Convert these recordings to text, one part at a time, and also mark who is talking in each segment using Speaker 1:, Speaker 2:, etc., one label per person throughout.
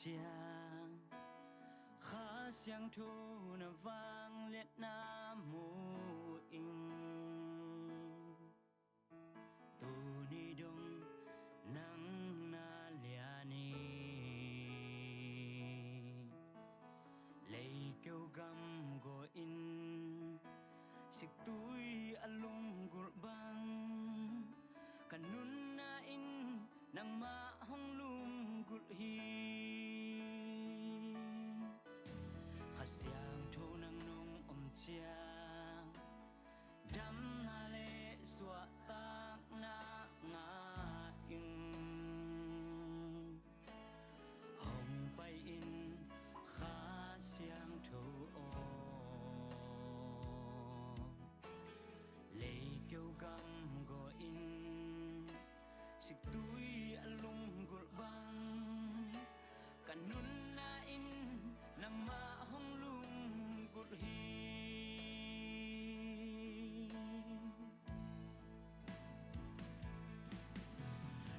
Speaker 1: chàng khá xiang thu na vang liệt na mu in tu ni dong nang na liani lấy kêu gam go in sik tui alung gul bang kanun na in nang ma hong lung gul hi khasiang thu nang nung chiang dam na le suwa tak na nga in hong pai in khá xiang thu o lấy kêu gam go in sik tui alung gul bang kanun na in nang ma hong lung gul hi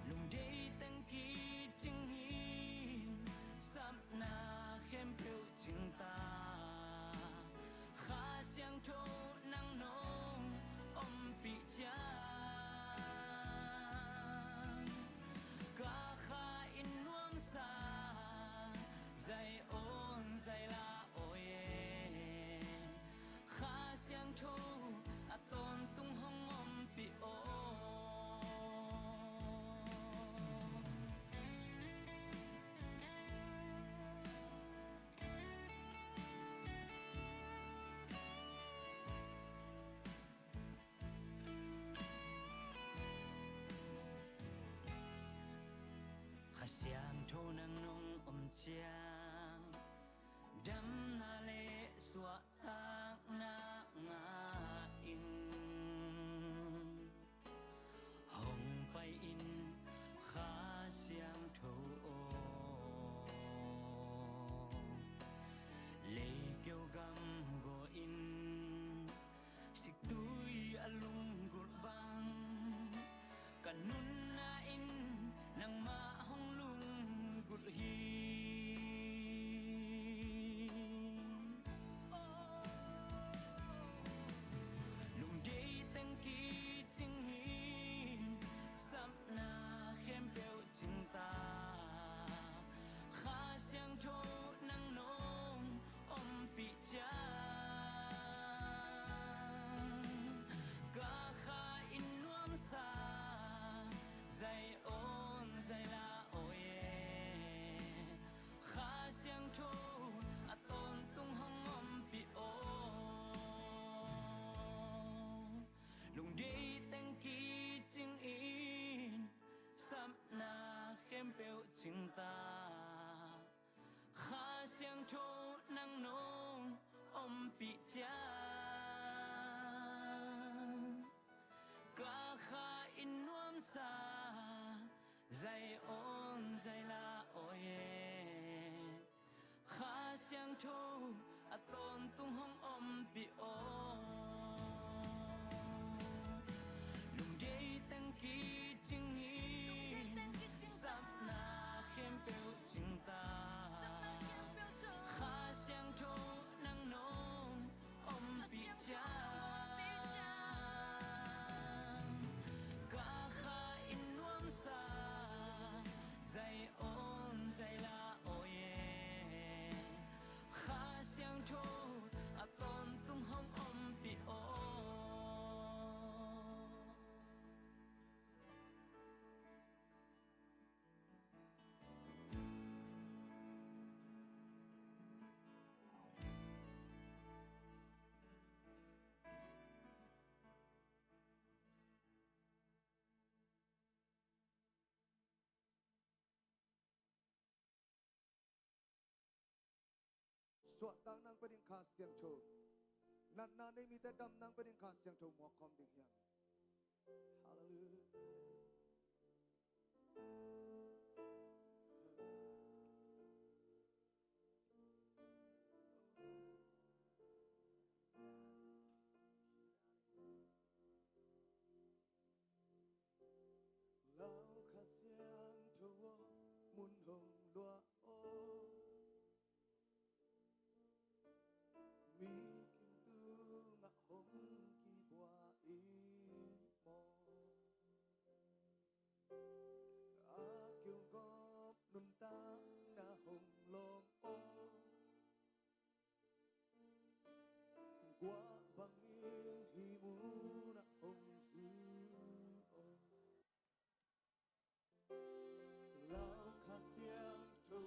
Speaker 1: lung dei tang ki ching hi sap na khem piu ching ta khá xiang thô nang nong om pi cha ka kha in nuang sa zai on zai la oye khá xiang thô a ton tung hong om pi o xiang thô nang nong chiang dam na le suwa tak na nga in hong pai in khá xiang thô o le kêu gam go in sik tui alung gul bang kanun na in nang ma hong lung gul hi lung dei tang ki ching hi sap na khem beu ching ta khá xiang thô nang nong om pi cha ka kha in nuam sa zai on zai la oye khá xiang thô a ton tung hong om pi o lung dei tang ki ching in sap na khem beu ching ta khá xiang thô nang nong om pi cha ka kha in nuam sa zai on zai la oye khá xiang thô a ton tung hong om pi o lung dei tang ki ching hi sap na khem beu ching ta khá xiang thô nang nong om pi cha zai on zai la oye khá xiang thô a ton tung hong om pi o
Speaker 2: suat tang nang peding khá xiang thô nan na nei mi ta dam nang peding khá xiang thô mo khom ding hiang hallelujah lao khá xiang thô mun hồng lúa ô mi kim tu ngã hồng kỳ boa in mo a kêu góp num ta na hồng lom o qua băng in hi mu na hồng dư o lao kha xiang châu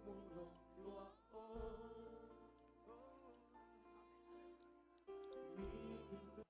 Speaker 2: mu rong lua o mi kim tu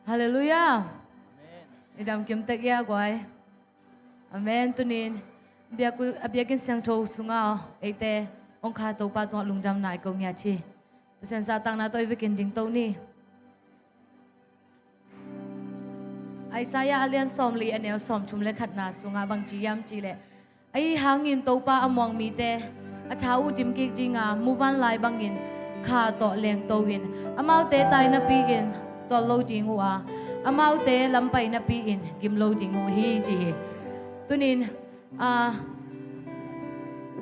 Speaker 3: Hallelujah. Idam kim tak ya guai. Amen tunin. Biakin sang thâu sunga ete ong kha to pa to lungjam nai ko nya chi. Sen sa tang na to ivikin ding to ni. Isaiah alian som li anel som chum le khat na sunga bang chi yam chi le. Ai hangin to pa among mi te. A chau jim ki jinga muvan lai bangin kha to leng to win. Amau te tai na pi in to lo jing wa. Amau te lampai na pi in gim lo jing hu hi chi. Tunin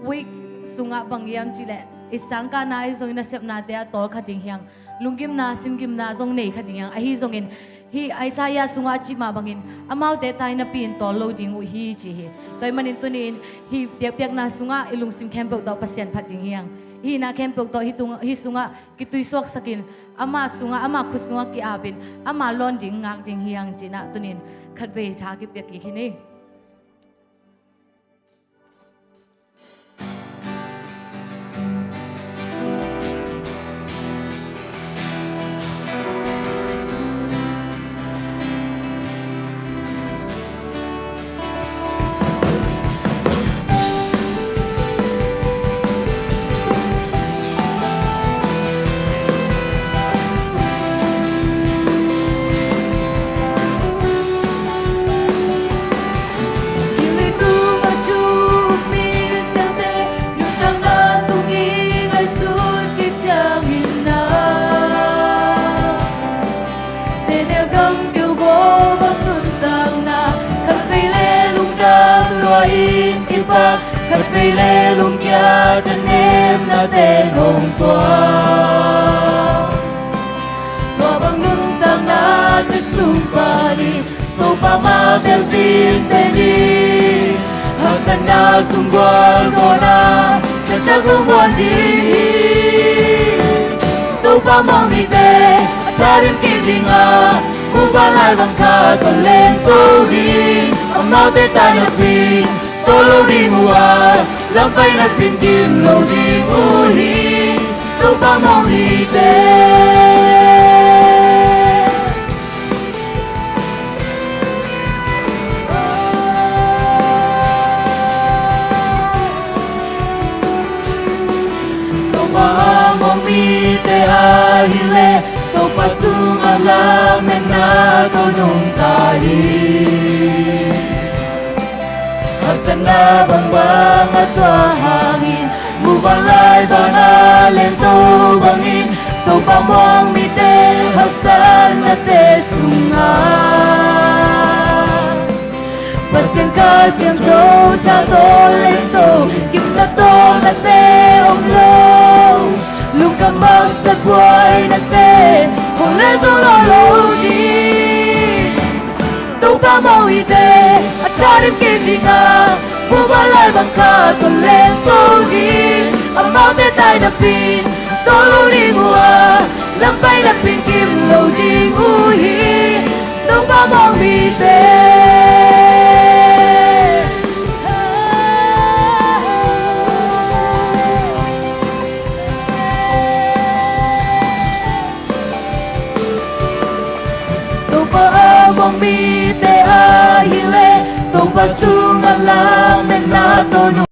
Speaker 3: week sunga bang yam chi le. Isang ka na izong na sep na te a tol kha jing hyang. Lungim na singim na zong nei kha jing hyang. A hi zong in hi Isaiah sunga chi ma bangin amau te tai na pi in to lo jing hu hi chi hi. Toy manin tunin hi piak na sunga ilung sim campel to pasien phat jing hyang. Hi na campel to hi sunga kitui sok sakin ama sunga ama khusunga ki abin ama lon jing ngak jing hyang china tunin khatbe cha ki piak ki khini.
Speaker 1: Khát về lê lung kia chân em na tên hồng toa bằng nung tang na te sumpa di to pa ma bel tin te di hasan na sungwa zona cha cha gumwan di to pa ma mi te tarim kidinga uba lai bang kha to len to di amau te ta na pin to lo di mua lampai na pin kim lo di uhi to pa ma mi te hile to pasung alam na to nung tahi hasana bang bang atwa hangin mubalay bana len to bangin to pamong mite hasan na te sunga pasien ka siam cho cha to len to kim na to la te om lo lúc cầm bao sắc quay nát tê hồn lê dấu lo lâu đi đâu pa mau y tê à cha đêm kim gì ngà mua ba lại bằng cả tuần lên tô đi ấm mau tê tai đập pin tô lâu đi mùa lâm bay đập pin kim lâu đi vui hi đâu pa mau y tê
Speaker 3: mi te a hile to pasunga lang na tono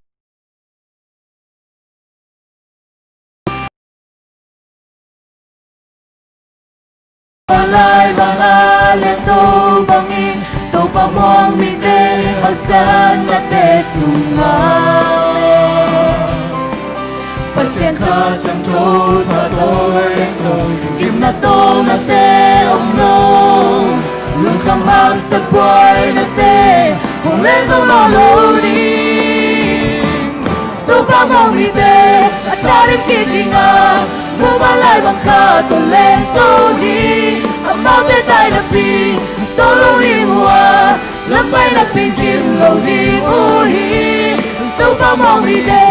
Speaker 3: Alay bangalan to bangin to pamong mi te asan na te sumay Pasien ka siyang to tatoy Im na to na te omno Lukang mag sa buhay na te Kung lezo na loading To pamong mi te at charim kitinga Bumalay bang ka to lento di Amaw te tayo na pi Tolong di mua Lampay na pinkim loading uhi To pamong mi te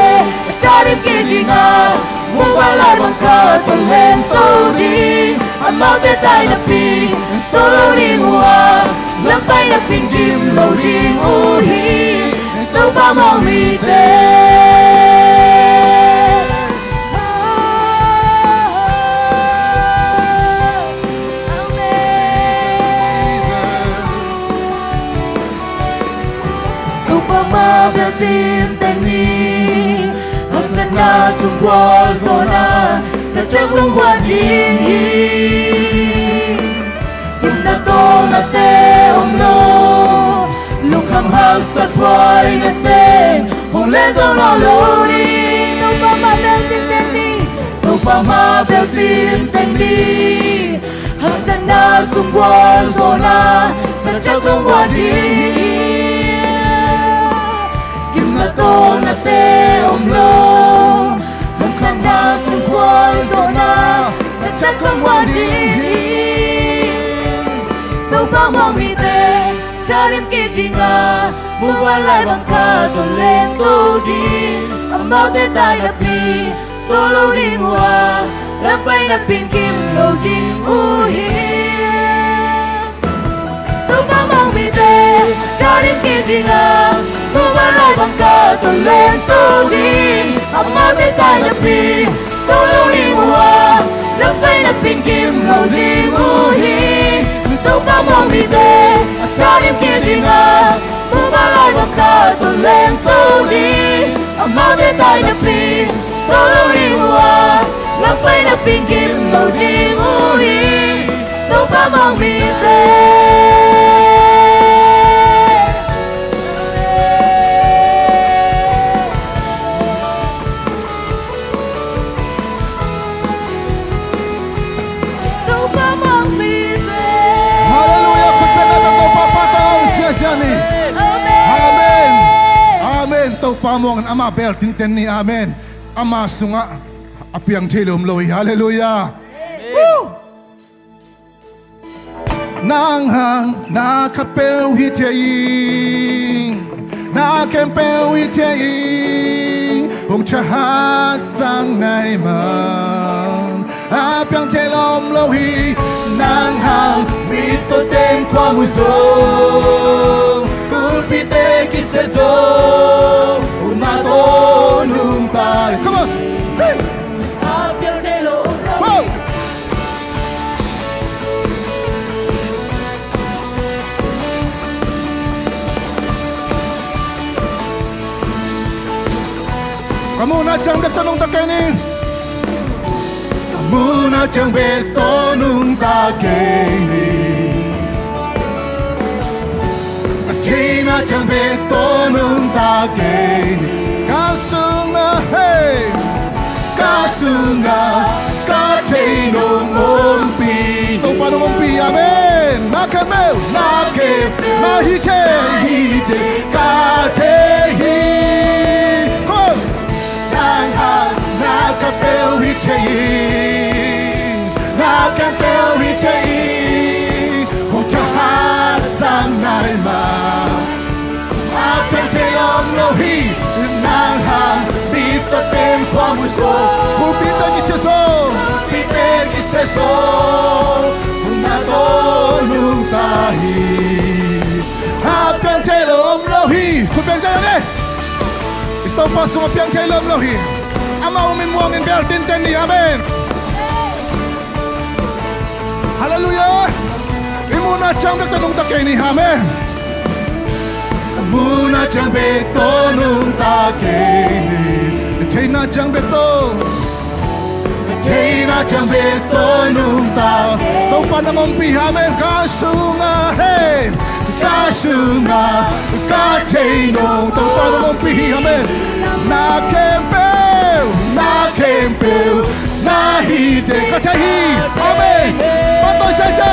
Speaker 3: Charim kitinga Bumalay bang ka to lento di Amaw te tayo na pi Tolong di mua Lampay na pinkim loading uhi To pamong mi te Pamabatin tani Hagsan na sumbual zona Sa tiyang wading Yung natol na te omlo Lukhang hagsa buhay na te Kung lezo na loading No pamabatin tani No pamabatin tani Hagsan na sumbual zona Sa tiyang wading na to na te omlo Hanggang na sungkwal zona Na tiyakang wading To pamong ite Charim kitinga Buwalay bang ka to lento di Amaw te tayo na pi Tolo ding wa Lampay na pinkim loading uhi To pamong ite Charim kitinga Bumalay bang ka to lento di Amaw te tayo na pi Tulong di mua Lampay na pinkim loading uhi Ito pa mong ite At charim kitinga Bumalay bang ka to lento di Amaw te tayo na pi Tulong di mua Lampay na pinkim loading uhi Ito pa mong ite
Speaker 4: Amen. Amen. Tau pamongan ama belting teni amen. Ama sunga apiang tilum loi. Haleluya. Nang hang na kapel hitei. Na kempel hitei. Chahat sang nai mang. Apiang tilum loi. Nang hang mito tem kwa musong. Pite kiseso unato nung tayo. Come on. Hey. Wow. Kamu na chang betonong takeni. Kamu na chang betonong takeni. China chẳng biết tôi nung ta kê ca sunga hey ca sunga ca chê nung ôm pi tông pa nung ôm pi amen na ke ma hi che ca chê hi con đang hàng na ka pel hi che na ka pel hi che không cha hát sang nai mà Apen telom lohi nang hang dito tem kwa muso pupita ni seso pite ni seso una tonung tahi Apen telom lohi kupen jane ito pa sa apen telom lohi ama umimuangin berdin teni amen Haleluya imu Muna chang bek tanong takay ni Amen. Muna chang bek tanong takay ni. Jay na chang bek to. Jay na chang bek tanong ta. Tao pa namang pihamen kasunga hey. Kasunga katay no. Tao pa namang pihamen. Na kempel. Nahide katahi Amen Patoy cha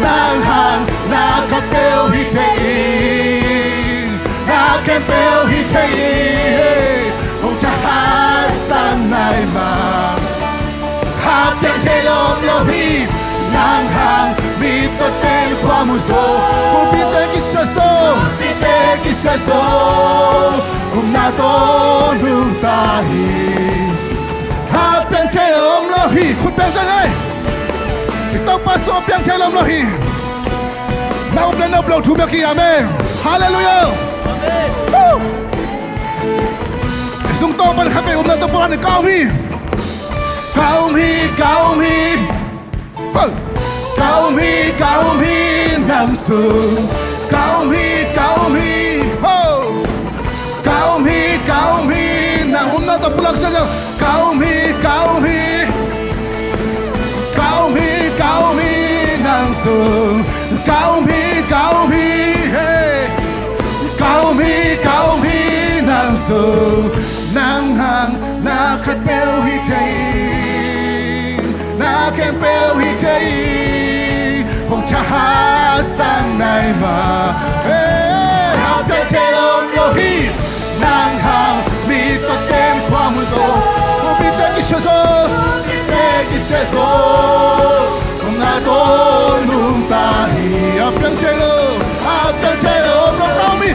Speaker 4: Nang hang nakapel hitein Nakapel hitein Kung tahasan na'y mang Hapyang jelong lohi Nang hang mitoten kwa muso Pupitek isaso Kung natonong tahi Hapyang jelong lohi Kung piang ngay Ito paso piang jelong lohi Naublan tumaki amen Hallelujah Amen Isung to pan khape natampuan ni Kaum hi nang su Kaum hi ho Kaum hi nang natampuan sa Kaum hi nang su Kaum hi hey Kaum hi nang su Nang hang nakapel hi chay Nakapel hi chay Hong chahasan na'y ma Hey Hapyang jelong lohi Nang hang mitoten kwa muso Pupitek isaso Kung natonong tahi Hapyang jelong no Kaum hi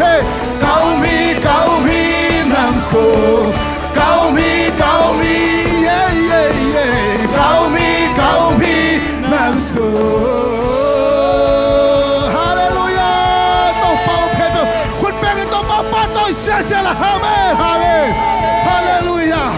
Speaker 4: Hey Kaum hi nang so Kaum hi yeah Kaum hi nang so Hallelujah Tao pao pepe Khuất bèn cái tao pao pa tôi sẽ là Amen Hallelujah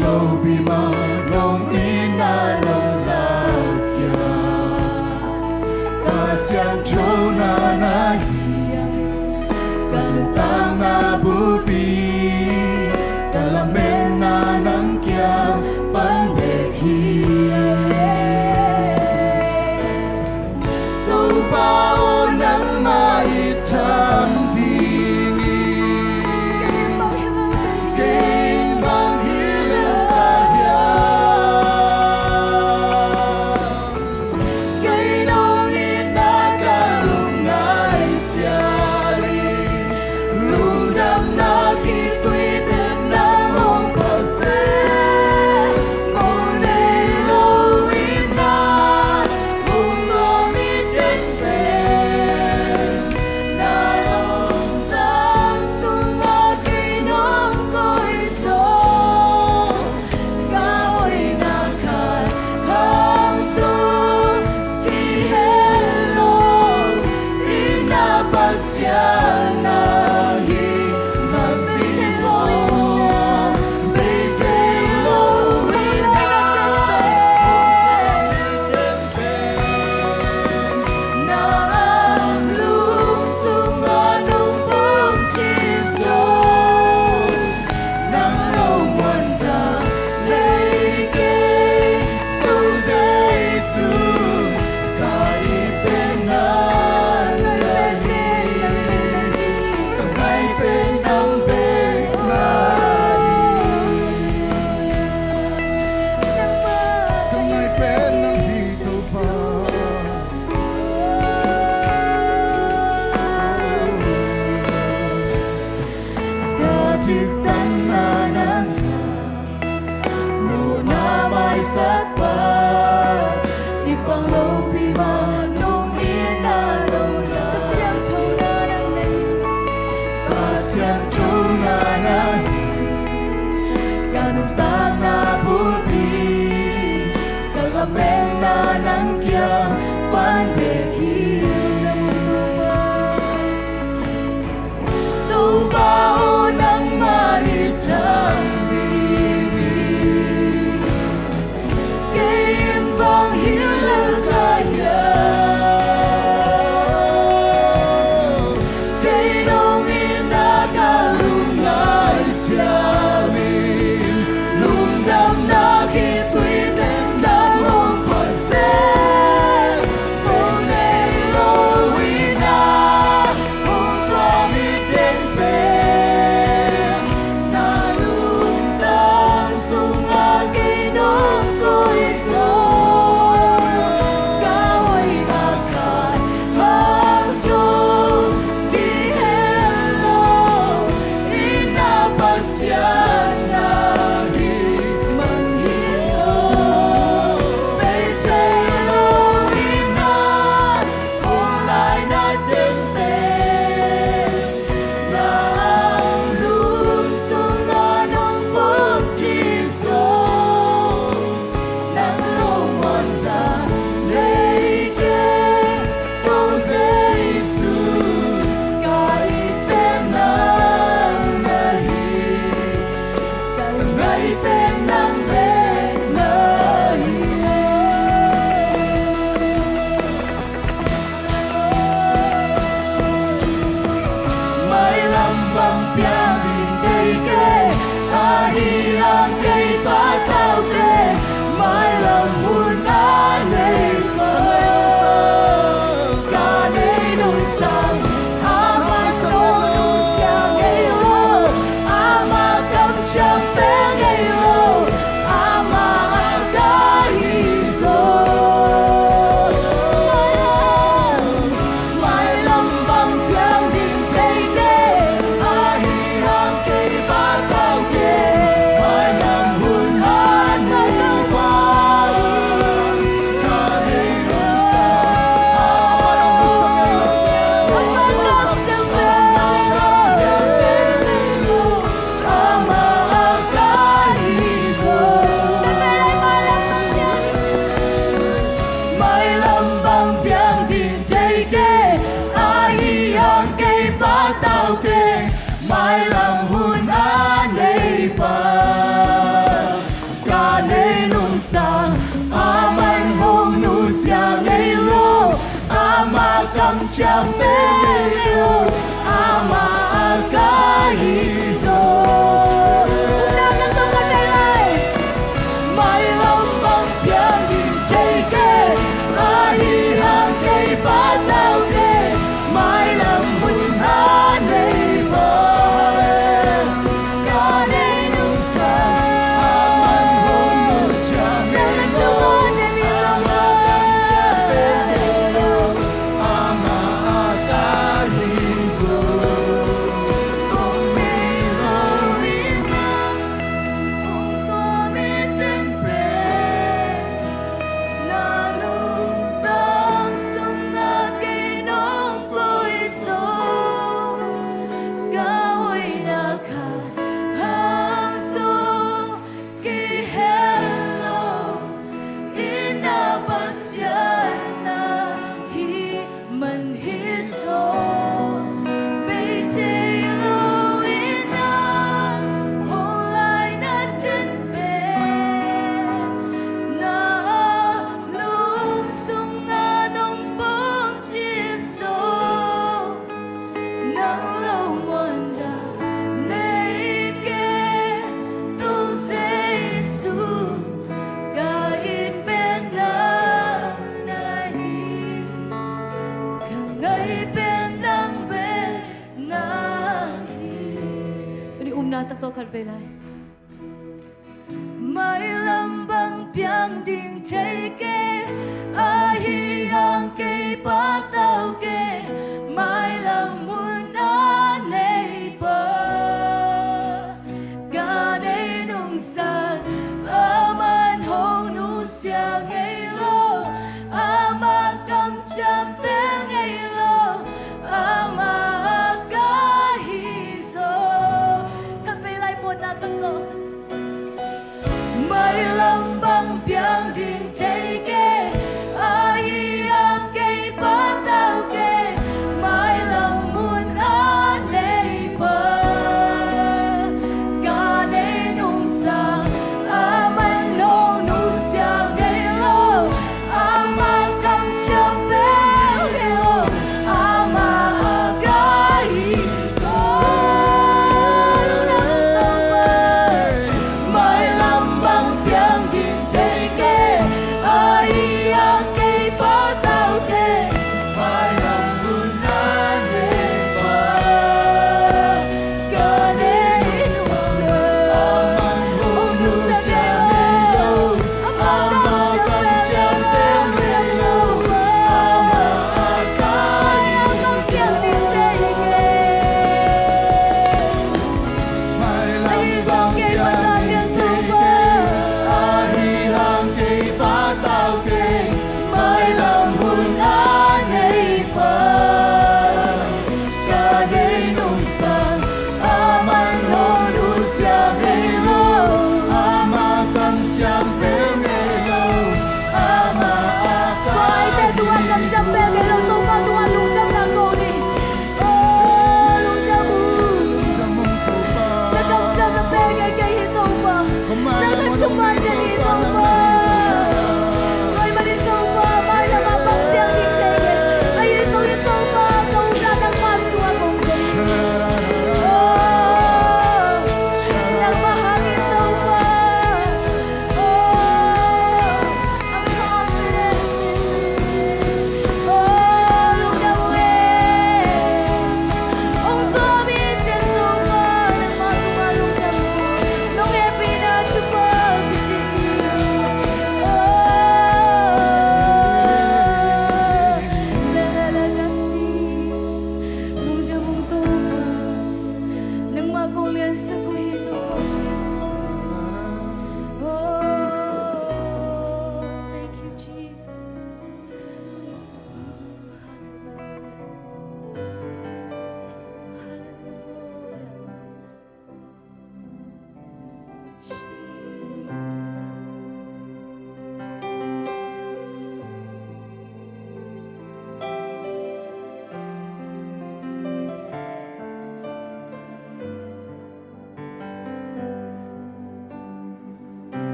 Speaker 4: lâu bị mà lòng in na lòng lao kia ta xiang châu na na hiang kan tang na bu pi kan la men na nang kia pan de hi đâu bao nắng mai thắm kamcham belo ama akaizo
Speaker 3: Una nang tong ka tay lai.
Speaker 4: mai lâm băng biang nhìn chạy kê ai hàng cây ba tao kê mai lâm buồn hát đây vơi ca đây nung sa aman hôn nu sa nên lo ama belo ama akaizo con mi lo rima
Speaker 3: Tak tahu kalbelai. Mai lambang piang ding chay ke, ahi ang kay pataw ke, mai lamun anay pa. Ganay nung san, aman hong nu siya ngay lo, ama kam cham pe ngay lo, ama mai lambang piang ding chay ke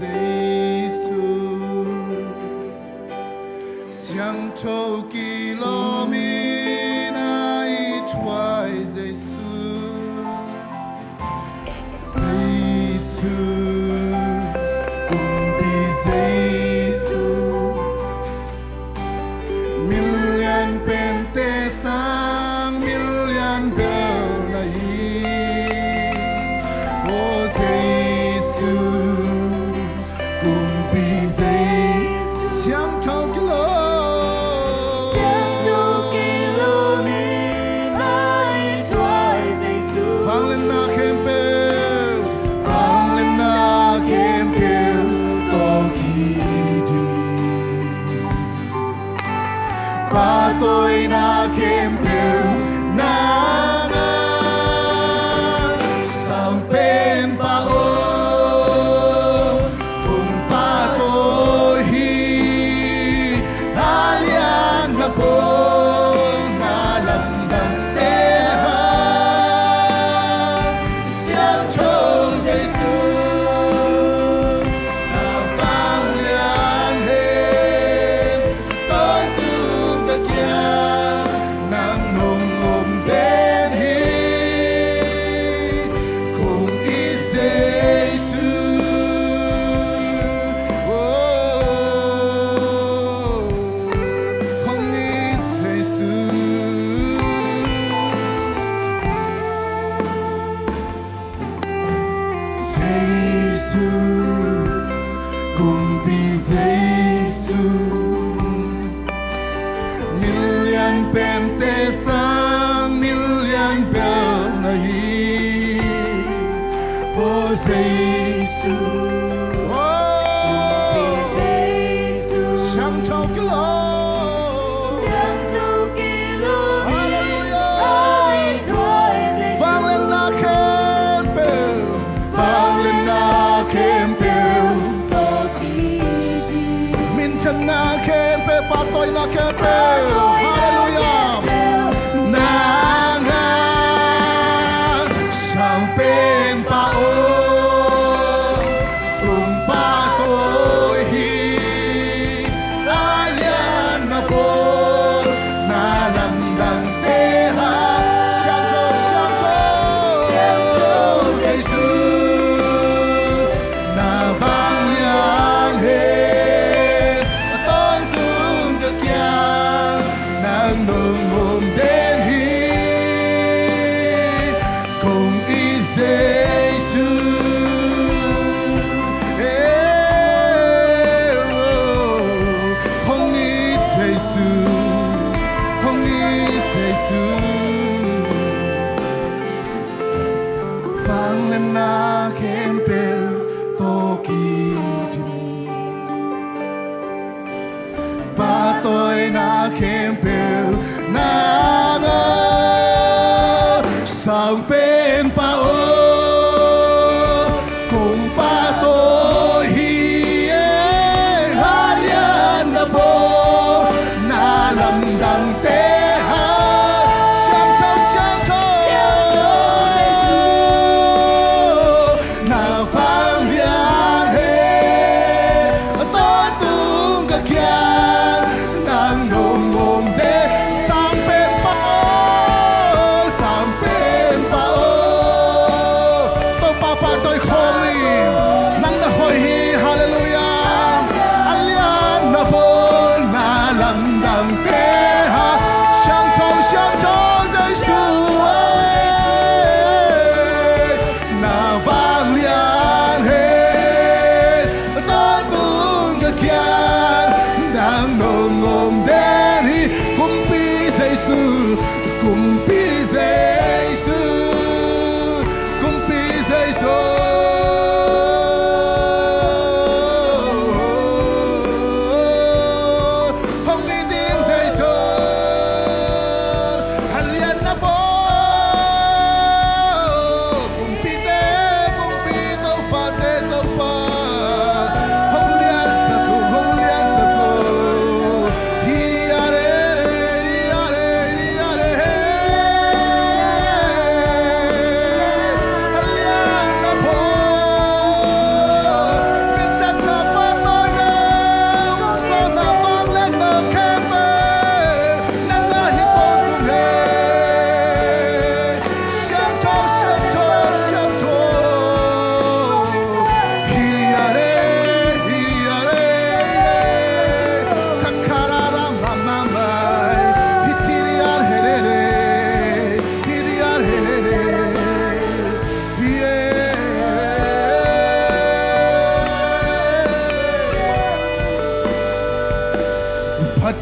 Speaker 4: giê xu xiang châu km ai thoại giê xu cùng vì giê xu million pente sang million bel lai o Giêsu cùng vì Giêsu xiang châu km vang lên na khem bel vang lên na khem bel to kỳ đi ba tôi na khem bel na sang bên ba ô cùng ba tôi hi alian na po na lần đằng tê ha xiang châu Giêsu na vang lian hen tôn tung ta kia nang nồng ôm đến hi cùng ý Giêsu không ý Giêsu Giêsu cùng vì Giêsu million pente sang million bel nahi oh Giêsu xiang châu km vang lên na khem bel vang lên na khem bel min chân na khem bel pa tôi na khem bel hallelujah na nga sang bên pa ô cùng ba tôi hi alian na po na lần đằng tê ha xiang châu Giêsu na vang lian hen tôn tung ta kia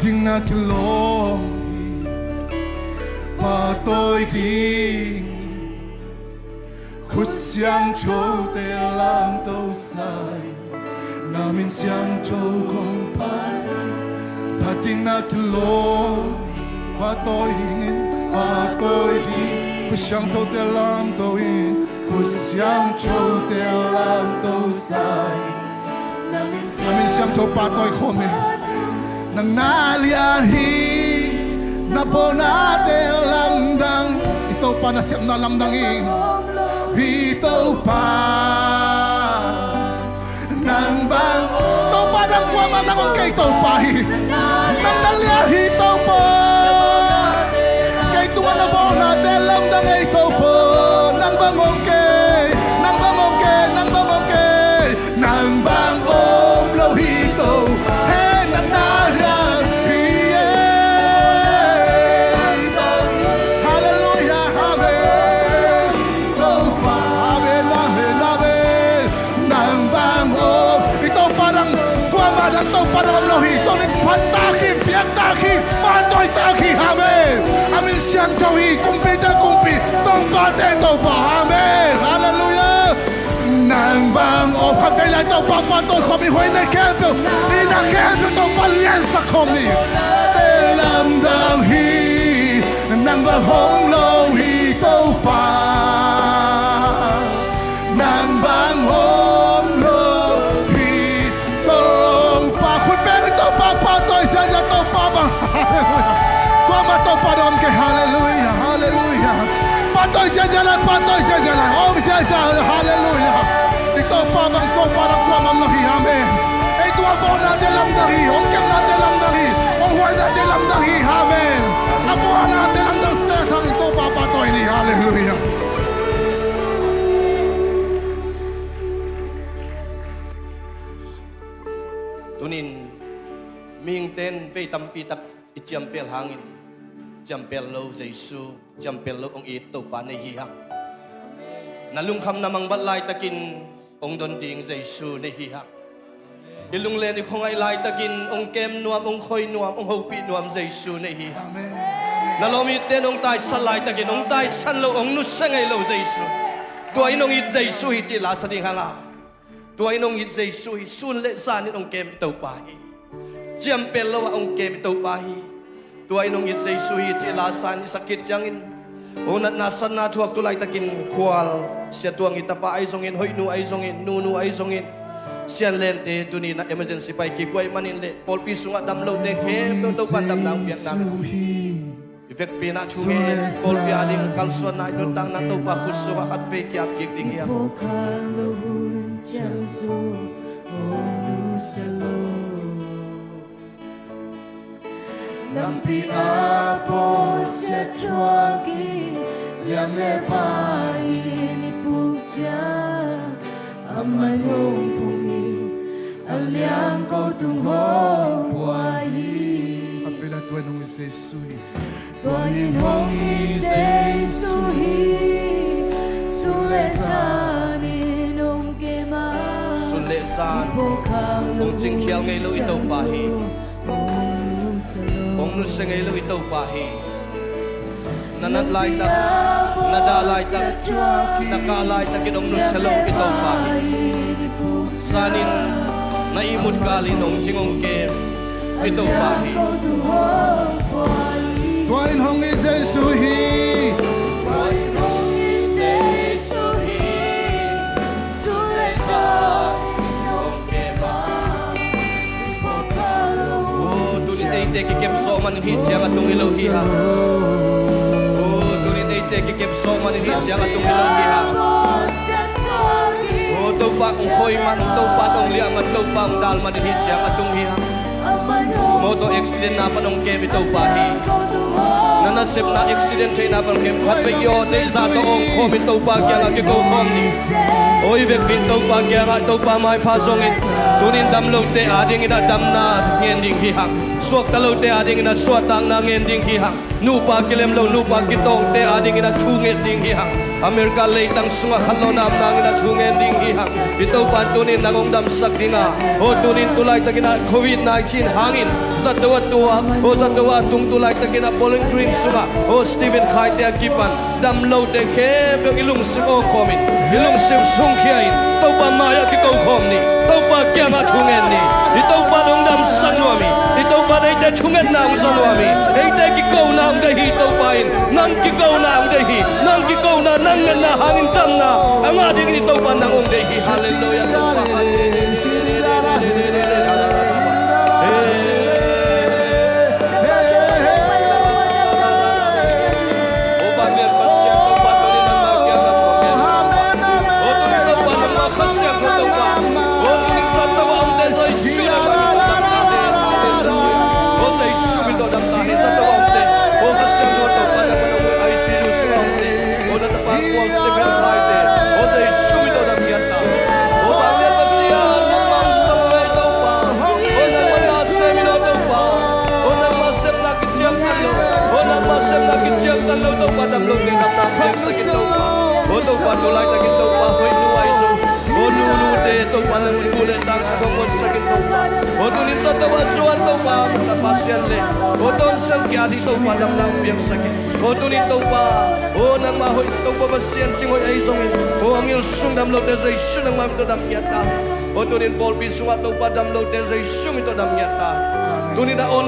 Speaker 4: ding na kilong patoy ding Khuất xiang châu tê lam tâu sai Namin xiang châu kong pating na kilong patoy ding Khuất xiang châu tê lam tâu in Khuất xiang châu tê lam tâu sai Namin xiang châu patoy kome Nang nalian hi na po natin lamdang ito pa na siyam na lamdangin ito pa nang bang ito pa nang kuwama nang kay ito pa nang nalian ito pa kay tuwa na po natin lamdang ito po nang bang okay nang bang okay nang bang okay nang bang omlo ito hey nang nalian Ito parang lohi, ito ni pantaki, biyak taki, patoy taki, amen. Amin siyang tawi, kumpi, tong pate, ito pa, amen. Hallelujah. Nang bang o pagkaila ito, papatoy kami, huwag na kempo, inakempo ito, palyansa kami. Telamdang hi, nang bang hong lohi, ito pa. Nang bang hong lohi, Patoy siya siya to pabang hallelujah Kuama to padam ke hallelujah hallelujah Patoy siya siya lang Om siya siya hallelujah Ito pabang to parang kuamam nahi amen Ito ang buong natin lang nahi Om kem natin lang nahi Om huwag natin lang nahi amen Apuhan natin lang ng setang ito papatoy ni hallelujah
Speaker 5: Tunin Ming ten pe tampi tak ichampel hangin champel lo Jesu champel lo ong ito pa nei hiyak nalungkham namang balay takin ong don ding Jesu nei hiyak ilung len ikong ay lay takin ong kem nuam ong khoi nuam ong hopi nuam Jesu nei hiyak nalomit ten ong tai salay takin ong tai san lo ong nusangay lo Jesu tuay nong it Jesu iti la sa ding hanga tuay nong it Jesu sun le sanin ong kem ito pa Jampel lo ang kem ito pahi tuay nung it say suhi ti lasan sakit jangin unat nasan na tuwag tulay takin kwal siya tuang itapa ay zongin hoy nu ay zongin nunu ay zongin siya lente tuni na emergency pay kikway maninle pol piso nga damlo de hem to pandam na Vietnam effect pina chungin pol pialing kalsuan na yutang na to pa kusuwa at pe kyak kik ya
Speaker 6: Lampi apo siya tuwagi Liam lepai ni puja Aman hong pungi Aliang ko tunghong puayi
Speaker 4: Kapila tuwa nung isesui
Speaker 6: Tuwangin hong isesuhi Sulesanin hong kema
Speaker 5: Sulesan Kung jingkial ngay lo ito pahi Ong nusangay lo ito pahi Nanadlay tak Nadalay tak Nakalay tak inong nusalo ito pahi Sanin Naimod kalin ong jingong kem Ito pahi
Speaker 4: Tuwain hong isesuhi
Speaker 6: Tuwangin hong isesuhi Sulesanin hong kema
Speaker 5: Tunit ay kikem soman hit siya katong ilaw hiha. Tunit ay kikem soman hit siya katong ilaw hiha. Tupa kong koy man, tupa tong liaman, tupa ang dalman hit siya katong hiha. Moto accident na pa nung kem ito pahi. Nanasip na accident siya na pa nung kem. At may yun ay sa toong kom ito pa kaya lagi ko kom ni. oi vek bin to pa kya ga to pa mai pha song in tunin dam lo te ading ina dam na ngen ding hi hang suak ta lo te ading ina suat tang na ngen ding hi hang nu pa kilem lo nu pa kitong te ading ina thu ngen ding hi hang Amerika le tang sunga khallo nam nang ina thu ngen ding hi hang ito pa tunin nangong dam sak dinga o tunin tulai tagina covid 19 hangin sa dawa tuwa o sa dawa tung tulai tagina polling green suga o Stephen Khai te kipan dam lo te ke be ilung sim o khomin ilung sim sung khiain to pa maya ki ko khom ni to pa kya ma thu ngen ni ito pa dong dam sang no mi ito pa dai te thu ngen nang sa no mi ei te ki ko nang de hi to pa in nang ki ko nang de hi nang ki ko na nang na hangin tam na anga ding ni to pa nang ong de hi hallelujah to pa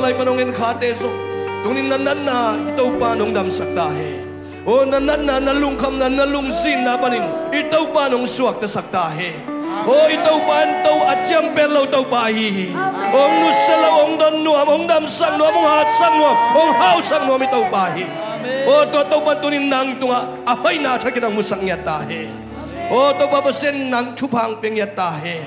Speaker 5: online panongin khate so tunin nan na ito pa nong dam sakta he o nan na nalungkam na nalungsin na panin ito pa nong suwak ta sakta he o ito pa to atyam pelo to pa hi ong nusala ong don nuam ong dam sang nuam ong hat sang nuam ong haw sang nuam ito pa hi o to pa tunin nang tunga apay na sa kinang musang yata he o to pa basen nang chupang peng yata he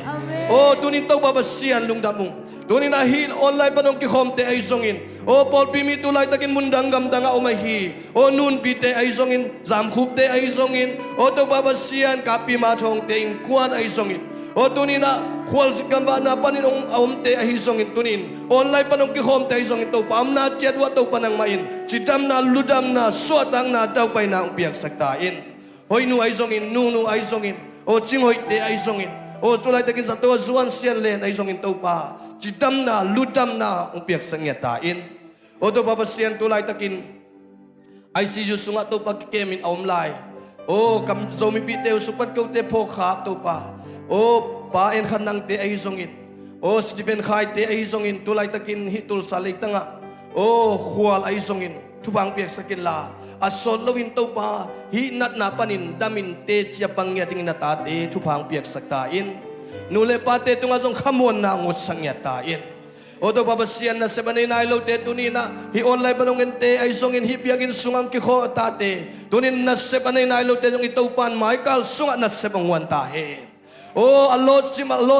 Speaker 5: o tunin to pa basian lungdamong tunin na hil online pa nung kikomte ay songin o Paul pimi tulay takin mundang gamdanga umahi o nun pite ay songin zamkupte ay songin o to babasian kapi matong ting kuan ay songin o tunin na kuwal si kamba na paninong aumte ay songin tunin online pa nung kikomte ay songin to paam na tiyadwa to panang main si dam na ludam na suatang na daw pa'y na upiyak saktain hoy nu ay songin nu ay songin o chinghoy te ay songin o tulay takin sa tuwa zuwan siyan len ay songin to pa jidam na ludam na upiyak sangyatain o to papasiyan tulay takin ay si Diyos nga to pagkemin aumlay o kam zomi pite usupat ko te po ka to pa o paen kanang te ay songin o Stephen Khai te ay songin tulay takin hitul salik tanga o huwal ay songin tupang piyak sakin la asolowin to pa hinat na panin damin te siya pangyating natate tupang piyak saktain nule pate tunga zong khamon na ngusang yatain oto babasian na sebanay na ilo te tunina hi online panongin te ay songin hipyagin sungang kiko tate tunin na sebanay na ilo te yung itopan Michael sunga na sebangwan tahe o alot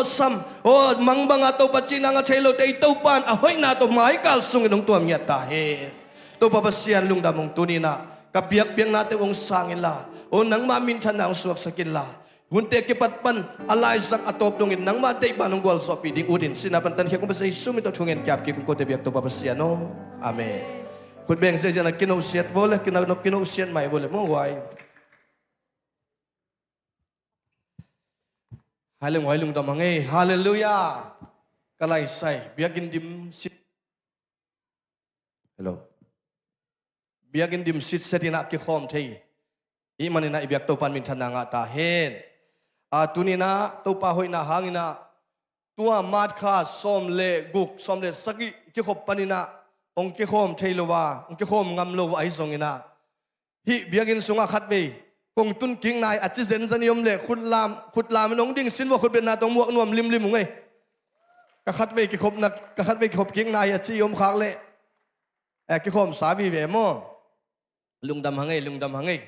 Speaker 5: sam o mangbang ato pachina nga chelo te itopan ahoy na to Michael sungin ng tuam yatahe to babasian lungdamong tunina kapiyak-piyak natin ang sangila o nang maminsan na ang suwak sa kila hunte kipatpan alay sang atop nungin nang matay ba nung gwal so piding udin sinapantan kaya kung basta isumito tungin kaya kung kote biyak to babasian no amen kung beng siya na kinausiat boleh kinausiat may boleh mo why halung damangay hallelujah kalaysay biyakin dim sit hello biyakin dim sit setina ki khom thei imanina ibyak to pan min thana nga ta hen tunina to pa hoina hangina tua mat kha somle guk somle sagi ki khop panina ong ki khom thei lowa ong ki khom ngam lo ai songina hi biyakin sunga khatbe kong tun king nai achi zen zaniom le khutlam nong ding sin wa khut ben na tong muak nuam lim ngai ka khatbe ki khop na ka khatbe ki khop king nai achi yom khak le ki khom sabi ve mo lungdam hangai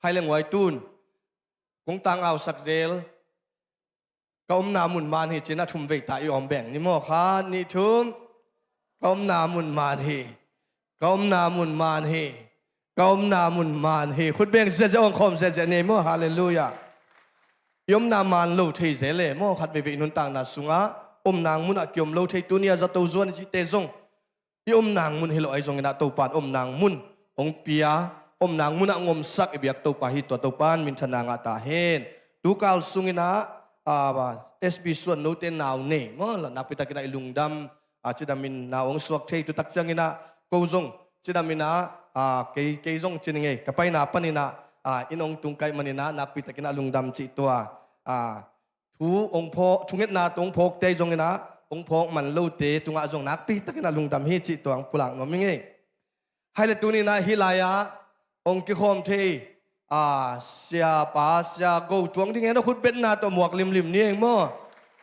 Speaker 5: hai leng wai tun kung tang aw sak zel kaum namun man hi china thum ve ta yom beng ni mo kha ni thum kaum namun man hi khut beng se ong khom se ne mo hallelujah ยมนามานโลเทเซเลโมขัดเวนุนต่างนาสุงะนางมุนอะกิยมโลเทตุนียจะตัวจวนจิเตซงนางมุนเฮโลไอซงนะตัวปานนางมุนองเปียนางมุนอะงมสักเบียกตัวปาฮิตัวปานมินทนางาตาเฮนดูกาลสุงินะSB ส่วนโนเตนนาวเน่มอละนับไปตะกินไอลุงดำจิดามินนาวองสวกเทตุตักจังงินะโกซงจิดามินะเกซงจินเงกับไปนาปนินะอินองตุงไกมันินะนับไปตะกินไอลุงดำจิตัวทูองพ่อทุงเงินนาตรงพกเตจงนะองพ่อมันเล่าเตตุงอาจงนักปีตะกินลุงดำเฮจิตัวอังปุลังนมิงเงให้เลตุนีนะฮิลายะองกิโฮมเทเสียป้าเสียกูตวงที่เงี้ยเราคุดเป็นนาตัวหมวกลิมนี่เองมั้ง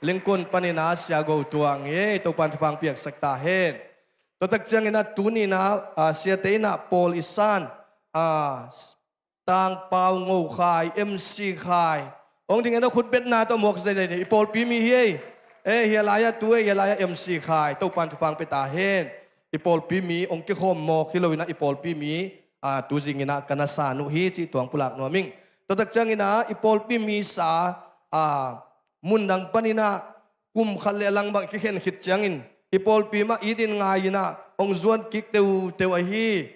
Speaker 5: เลี้ยงคนปนินาเสียกูตวงตัวปันฟังเปียกสักตาเฮดตัวตักจังเงี้ยตุนีนะเสียเตนะโพลิสันต่างเปางูขายMCขายองที่เงี้ยเราคุดเป็นนาตัวหมวกใส่เลยอีโพลปีมีเฮียลายะตัวเฮียลายะMCขายตัวปันฟังไปตาเฮดอีโพลปีมีองค์กิโฮมหมอกฮิโลวินะอีโพลปีมีtu zingina kana sa nu hi chi tuang pulak no ming to tak changina ipol pi mi sa mundang panina kum khalle lang bang ki khen khit changin ipol pi ma idin ngaina ong zuan kik teu a hi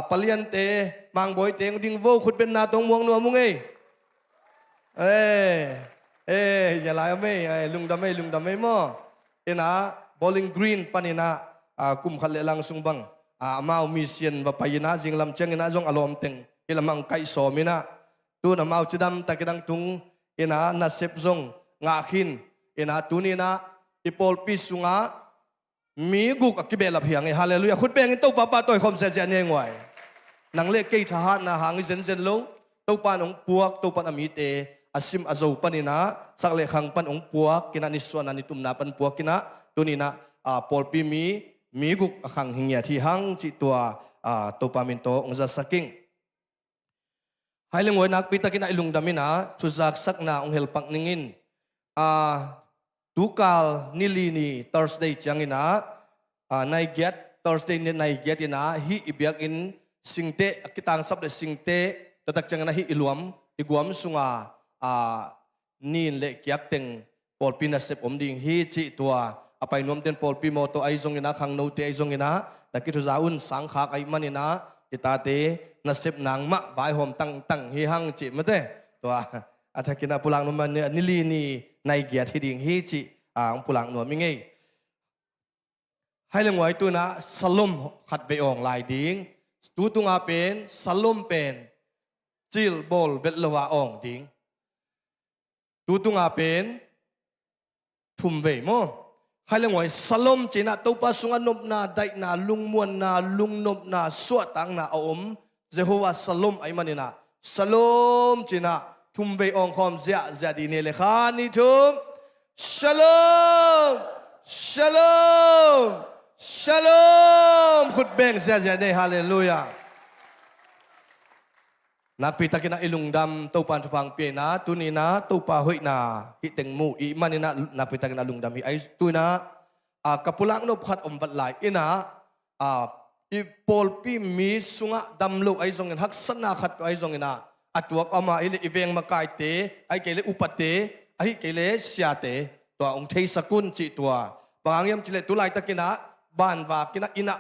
Speaker 5: palian te mang boy te ding vo khut ben na tong muang no mung ya lai me lung da me mo ina bowling green panina kum khalle lang sung bang mau mission và payina jing lam chang ina jong alom teng ilamang kai so mina tu na mau chidam takidang tung ina na sep jong nga khin ina tunina ipol pisunga mi guk akibela phiang hallelujah khut beng to papa toy khom se ne ngwai nang le ke tha na hang zen lo to pan ong puak to pan ami te asim azo panina sakle khang pan ong puak kina ni suan ani tum na pan puak kina tunina pol pi mi guk akhang hingya thi hang chi tua topamin to ong za saking haileng woi nak pitakin ai lung damina chuzak sakna ong helpak ningin tukal nilini Thursday changina nai get Thursday ni nai get ina hi ibyak in singte kitang sab de singte tatak changana hi iluam iguam sunga nin le kyak teng polpina sep omding hi chi tua apay nuam ten pol pi mo to ay zong ina khang no te ay zong ina nakito zaun sang khak ay manina itate nasip nang ma vai hom tang hi hang chi mate to athakina pulang no man nili ni nai gya thiding hi chi ang pulang no mingei hai lengwai tu na salom khat ve ong lai ding tu tunga pen salom pen chil bol vet lawa ong ding tu tunga pen thum ve mo hai leng wai salom china to pa sunga nop na dai na lung muan na lung nop na suat tang na om Jehovah salom ai manina salom china thum ve ong khom zia di ne le khani thum shalom khut beng zia ne hallelujah nakpitakina ilungdam to pan phang pe na tunina to pa hoi na hi tengmu I manina nakpitakina lungdam hi ai tuna kapulang no phat om vat lai ina I pol pi mi sunga damlo ai zong hak sana khat ai zong ina atuak ama ile iveng makai te ai kele upate ai kele siate to ong thei sakun chi tua bangyam chile tulai takina ban wa kina ina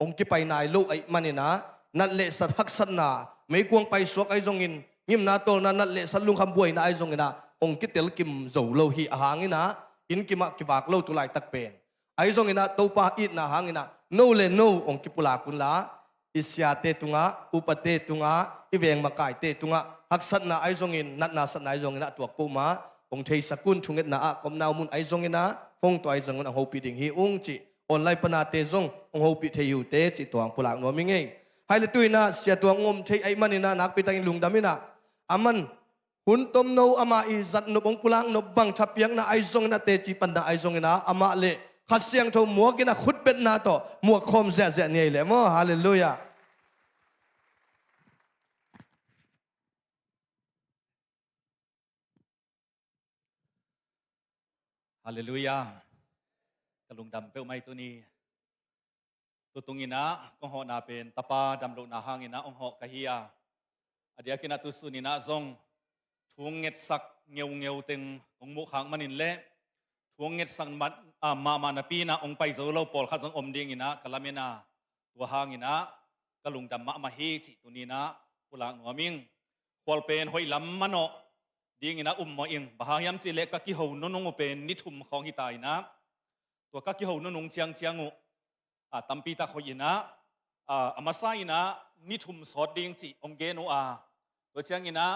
Speaker 5: ong ki pai nai lo ai manina nat le sat hak sana mấy cuồng bay suốt ai zong in nghiêm na to na nat lệ sát lung kham buổi na ai zong ina ong kitel kim dầu lâu hi hang ina in kima kivak lâu tu lai tak pen ai zong ina to pa it na hang ina no le no ong kipula kun la isya te tunga upate tunga iveng makai te tunga haksat na ai zong in nat na sat na ai zong ina tuak po ma ong thei sakun thunget na kom naw mun ai zong ina phong to ai zong ina hopi ding hi ung chi online pana te zong ong hopi theu te chi tuang pulak no mi ngei hai le tuina sia tuang ngom thei ai manina nak pitang lung damina aman hun tom no ama I zat no ong pulang no bang thapiang na ai zong na te chi panda ai zong ina ama le khasyang tho muak ina khut bet na to muak khom zia nei le mo hallelujah
Speaker 7: hallelujah kalung dam pe mai tu ni tutungina kong ho na pen tapa damlo na hangina ong ho kahia adia kina tu sunina zong ทวงเง็ดสักเงียวเต็งองมุขังมันินเละทวงเง็ดสักมานาปีนะองไปโซโลปอลขัดสังอมดิ่งอินะกะละเมนาตัวหางอินะกะลุงดำมาเฮจิตุนีนะปุลางหัวมิงควอลเป็นหอยลำมันโนดิ่งอินะมาอิงบาฮายามจิเล็กกะกิโหนุนงเป็นนิทุมของฮิตายนะตัวกะกิโหนุนงเจียงตัมปีตาหอยนะอามาไซนะนิทุมสอดดิ่งจิองเกโนตัวเจียงอินะ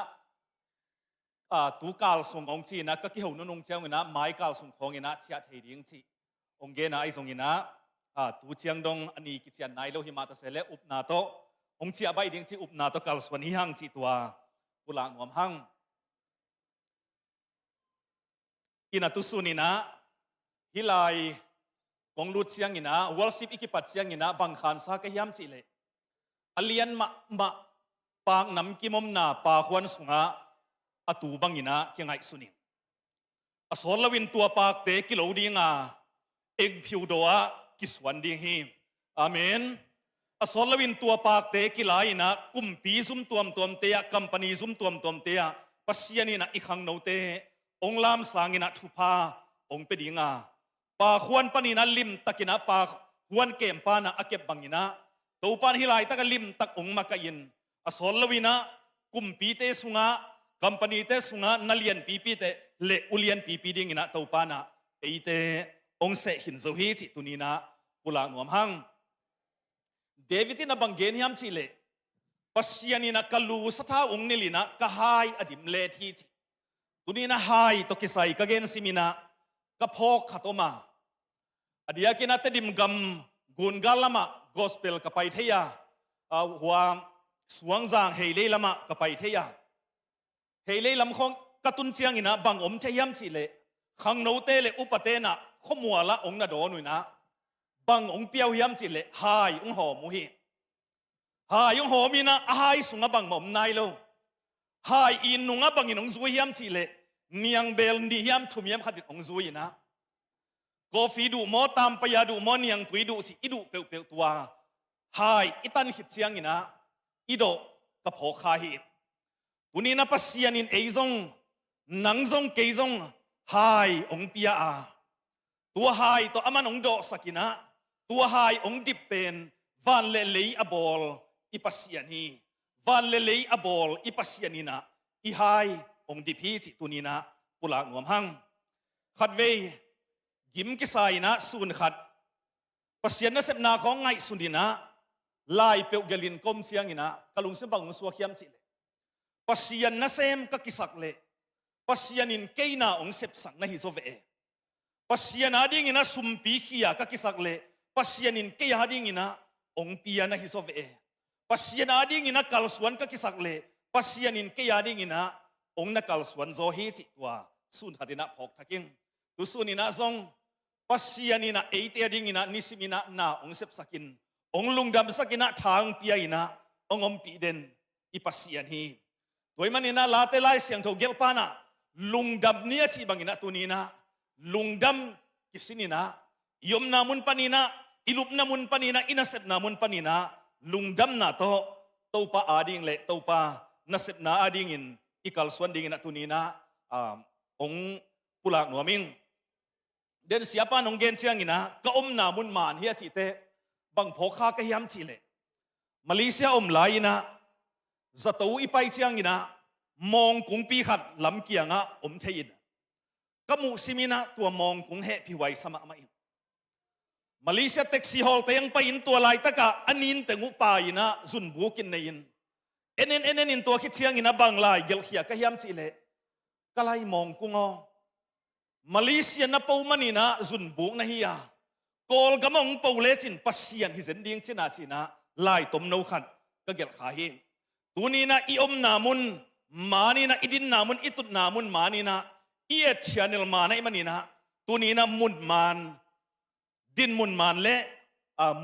Speaker 7: ตูกาลส่งองจีนะก็ที่เขานุ่งเจ้าเงินนะไม้กาลส่งของเงินนะเชียร์เทียงจีองเกนะไอส่งเงินนะตูเชียงดงอันนี้กิจการนายโลหิมาตเสเลอุปนาโตองเชียร์ใบเดียงจีอุปนาโตกาลส่วนหิหังจีตัวปุลางหัวหังอินาตุสุนีนะฮิไลกองลุดเชียงเงินนะวอลซิปอิกิปัดเชียงเงินนะบังคันสากยามจีเลอเลียนมาปางน้ำกิมมนาปาควันสุงะอตูบังอินะเกี่ยงไงสุนิอสอลวินตัวปากเตกิโลดีงาเอกผิวดัวกิสวันดีฮีอาเมนอสอลวินตัวปากเตกิลายนะกุมปีซุมตัวมเตียกัมปนีซุมตัวมเตียปัสยานีนะอีขังโนเตองลามสางินะทุพาองเปดีงาปาควนปนีนะลิมตักินะปาควนเกมปานะอาเก็บบังอินะตัวปานฮิไลตะกลิมตักองมากัยินอสอลวินะกุมปีเตสุงากัมปนีเตสุงานาเลียนปีเตเลอุเลียนปีดิ่งนะตัวปานะเอเตองเสหินโซฮีจิตุนีนะปุลางวมหังเดวิดนะบังเกนยามจิเลปัสยานีนะกัลูสถาองนิลินะกะไฮอดิมเลทีจิตุนีนะไฮตกิไซกะเกนซิมินะกะพอกขัตโอมาอดียกินะเตดิมกัมกุนกาลามะกอสเปลกะไปเทียหัวสวงจางเฮเลลามะกะไปเทียเฮเลลำของกระตุนเชียงอินะบังอมเทียมสิเลขังโนเตเลอุปเตนะขมัวละองนาโดนุยนะบังองเปียวยามจิเลหายองหอมุฮีหายองหอมีนะหายสุงบังมอมนายโลหายอินนุงบังอินองซุยยามจิเลเนียงเบลดียามทุมยามขัดองซุยนะกอฟีดูมอตามปยาดูมอเนียงตุยดูสิอิดูเปียวตัวหายอิตันหิดเชียงอินะอิโดกะพอคาฮิตุนีนะปัสยานินเอซงนังซงเกซงหายองเปียตัวหายตัวอามันองโดสักินะตัวหายองดิบเป็นวันเลเลอบอลอิปัสยานีวันเลเลอบอลอิปัสยานีนะอีหายองดิบฮีจิตุนีนะปุลางวมหังขัดเวยิมกิไซนะสุนขัดปัสยานะเสพนาของไงสุนีนะลายเปียวเกลินกลมเสียงอินะกะลุงเสบังสวขียมจิเลปัสยานะเซมกะกิสักเลปัสยานินเกยนาองเสพสังนะฮิโซเวปัสยานาดิ่งอินะสุมปีขียกะกิสักเลปัสยานินเกยหาดิ่งอินะองปียนะฮิโซเวปัสยานาดิ่งอินะกัลสวนกะกิสักเลปัสยานินเกยหาดิ่งอินะองนักกัลสวนโซฮีจิตัวสุนขัดินะพอกทักิงตุสุนินะซงปัสยานินะเอเตดิ่งอินะนิสิมินะนาองเสพสักินองลุงดำสักินะทางปียอินะองอมปีเดนอิปัสยานีตัวมันอินะลาเตไลเสียงโทเกลปานะลุงดำเนียสิบังอินะตัวนี้นะลุงดำกิสินีนะยมนามุนปานีนะอิลุปนามุนปานีนะอินาเซปนามุนปานีนะลุงดำนะโตโตปาอาดิงเลโตปานาเซปนาอาดิงอินอิกัลสวนดิงอินะตัวนี้นะองปุลากหนัวมิงเดินเสียปานองเกนเชียงอินะก็อมนามุนมานเฮียสิเตบังพอคากะยามจิเลมาเลเซียอมไหลนะจะตัวอีไปเชียงอินะมองกุงปีขัดลำเกียงะอมเทียนก็มุสิมินะตัวมองกุงเฮพิไวสมาอิมาเลเซียแท็กซี่ฮอลเตียงไปอินตัวลายตะกะอันนินเตงุปาอินะซุนบุกินในอินเอ็นอินตัวคิดเชียงอินะบางลายเกลเขียกะยามจิเลก็ไล่มองกุงมาเลเซียนะปูมันอินะซุนบุกนะเฮียกอลกะมองปูเลจินปัสเซียนฮิเซนดิงจินาจินะลายตมโนขัดก็เกลขาฮิตัวนี้นะอิอมนามุนมานีนะอิดินนามุนอิตุนามุนมานีนะเอียเชียนิลมานะอิมันนีนะตัวนี้นะมุนมานดินมุนมานเละ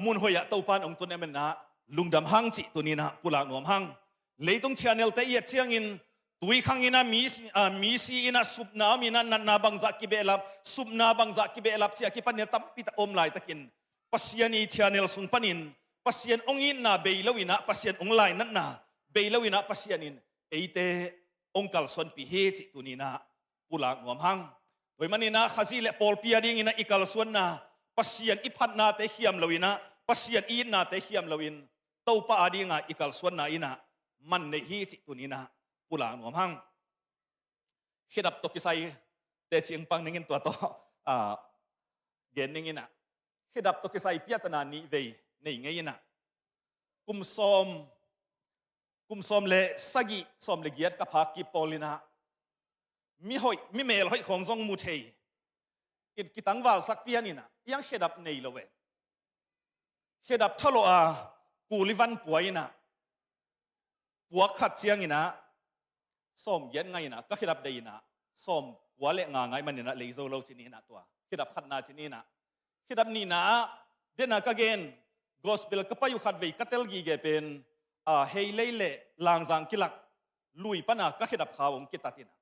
Speaker 7: มุนหอยะเต้าปานองตัวนี้มันนะลุงดำหังจิตัวนี้นะปุลากหนวมหังเลยต้องเชียนิลแต่เอียเชียงอินตุยขังอินะมีซีอินะสุบนามีนะนันนาบังจักกิเบลับสุบนาบังจักกิเบลับเชียกิปันเนี่ยตั้มปิตาอมลายตะกินปัสยานีเชียนิลสุนปันินปัสยานองอินนาเบลวินะปัสยานองลายนั่นนะเบลวินะปัสยานินเอเต องค์กัลส่วนปีเฮจิตุนีนะปุลางงวมหังโดยมันนี่นะขจิเลปอลปียดิ้งนะอีกัลส่วนนะปัสยันอิพัดนาเตเขียมลวินะปัสยันอีนาเตเขียมลวินเต้าป้าดิ้งอีกัลส่วนนะอินะมันในเฮจิตุนีนะปุลางงวมหังคิดับตกิไซเตจิงปังนิ่งตัวโตเกนนิ่งนะคิดับตกิไซพิจารณานี้เวในไงนะกุมซอมเลสกิซอมเลเกียดกับพักกิปอลินะมีเมลหอยของจงมุเทยอินกิตังวาลสักเปียนี่นะยังเขดับในละเวเขดับทะโลอากูลิวันป่วยนะปัวขัดเชียงนี่นะซอมเย็นไงนะก็เขดับได้นะซอมปัวเละงาไงมันนี่นะเลยโซโลจินี่นะตัวเขดับขัดนาจินี่นะเขดับนี่นะเดนนะก็เกนgospel ก็ไปอยู่ขัดเวกัตเตลกีเกเป็นเฮเลเล่ลางจางกิลักลุยปนะก็เขดับขาวองกิตัตินะ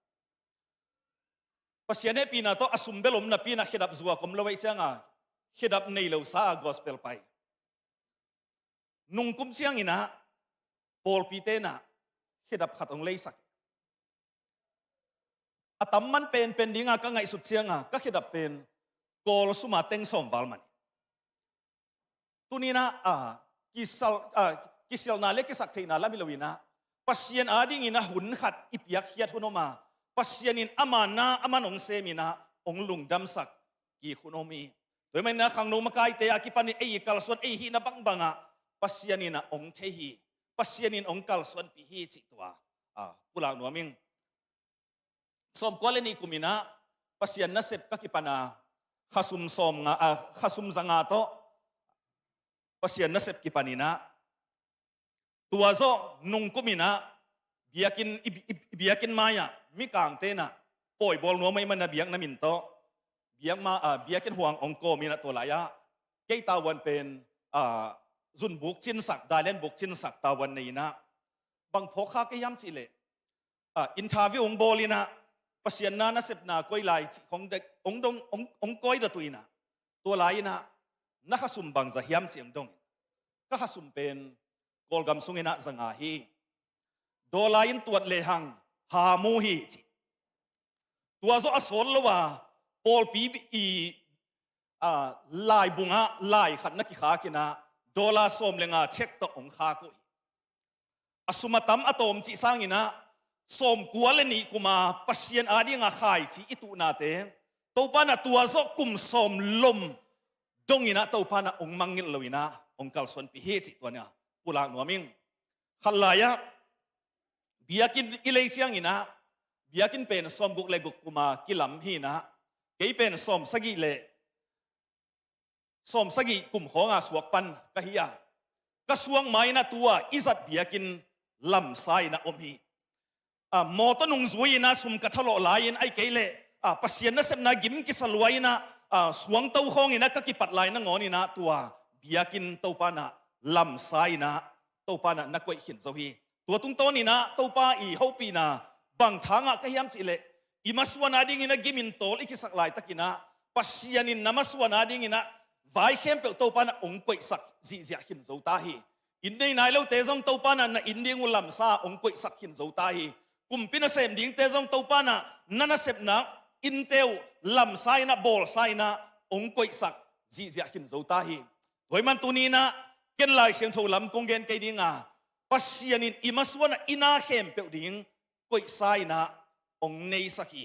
Speaker 7: ปัจจัยนี้ปีน่ะต้องอสุมเบลมน่ะปีน่ะเขดับจัวคมละไว้เชียงเขดับในเลวซา gospel ไปนุ่งกุมเชียงอินะปอลปีเตน่ะเขดับขัดองเลยสักอาตมันเป็นดิ้งก็ไงสุดเชียงก็เขดับเป็นกอลสุมาเต็งสมวัลมันตัวนี้นะกิสลนาเล็กกิสักเทนาลามิลวินะปัสยันอาดิ้งอินะหุ่นขัดอิปยักเฮียทุนมาปัสยันินอามานะอามันองเซมินะองลุงดำสักกีคุโนมีโดยไม่นะขังโนมกายเตะกิปันเอกัลส่วนเอฮีนะบังปัสยันินะองเทฮีปัสยันินองกัลส่วนปีฮีจิตัวปุลาหนัวมิงสมกวเลนีกุมินะปัสยันนัสเซบกิปันาขสุมสมขสุมจังอาโตปัสยันนัสเซบกิปันินะตัวโซนุงกุมินะเบียกินมายามีกางเตนะปล่อยบอลนัวไม่มันนะเบียงน้ำมินโตเบียงมาเบียกินห่วงองโกมีนะตัวหลายะเกยตาวันเป็นจุนบุกจินสักได้เล่นบุกจินสักตาวันนี้นะบางพกข้าก็ย้ำจิเลอินทาวิองโบลีนะปัสยันนานะเสพนาก้อยลายของเด็กองก้อยตัวนะตัวหลายนะนักสุมบังจะย้ำเสียงดงก็ขสุมเป็นกอลกำสุงนะจังอาฮีโดลายินตัวเลหังหามูฮีจิตัวโซอสโลว่าปอลปีอีลายบุงะลายขัดนักขากินะโดลาสมเลงาเช็คตัวองขากุยอสุมาตัมอะตอมจิสังอินะสมกัวเลนีกุมาปัสยันอาดีงาขายจิอิตุนาเตตัวปานะตัวโซกุมสมลมดงอินะตัวปานะองมังงิลลวินะองกัลส่วนปีเฮจิตัวเนี่ยปุลางนัวมิงขันลายะเบียกินอิเลเซียงอินะเบียกินเป็นสมบุกเลกุกุมากิลัมฮีนะเกยเป็นสมสกิเลสมสกิกุมของสวกปันกะฮิยากระสวงไม้นะตัวอิสัดเบียกินลำไส้นะอมฮีมอตนุงซวยนะสุมกะทะโลลายนไอเกยเลปัสยันนะเสมนากิมกิสลวยนะสวงเต้าของอินะกะกิปัดลายนะงอนี่นะตัวเบียกินเต้าปานะลำไส้นะเต้าปานะนักวยหินโซฮีตัวตุ้งโตนี่นะตัวป้าอีเฮาปีนะบางทางอะก็ย้ำจิเลอิมาสวนาดิ้งนะกิมินโตลิกิสักลายตะกินะปัสยานินนามาสวนาดิ้งนะไว้เข้มเปตัวป้านะองกุยสักจีเสียหินโซตาฮีอินเดียนายเราเตจงตัวป้านะอินเดียงุลำซาองกุยสักหินโซตาฮีกุมพินาเซมดิ้งเตจงตัวป้านะนันเซบนะอินเตวลำไซนะบอลไซนะองกุยสักจีเสียหินโซตาฮีโดยมันตัวนี้นะเกณฑ์ลายเสียงโทลำกงเกณฑ์ไกดิ้งปัสยานินอิมาสวนะอินาเข้มเปลดิ้งกุยไซนะองเนยสักี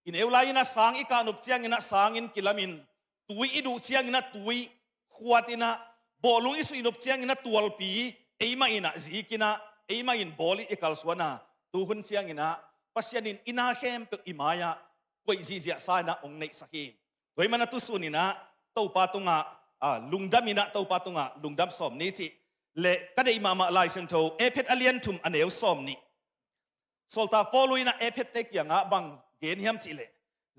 Speaker 7: อินเอวลายนะสังอิกานุบเชียงนะสังอินกิลามินตุยอิดูเชียงนะตุยขวดนะบอลุอิสุอินุบเชียงนะตัวลปีเอมาอินะซีกินะเอมาอินบอลิเอกัลสวนะตูหุนเชียงนะปัสยานินอินาเข้มเปอิมายะกุยซีเซียไซนะองเนยสักีโดยมันตุสุนินะตัวปาตุงะลุงดามินะตัวปาตุงะลุงดามสมนี้จิเลก็ได้มาลายเซนโตเอเพตอเลียนทุมอันเอลสอมนี่โซลตาปอลุยนะเอเพตเต็กอย่างบังเกณฑ์ยามจิเล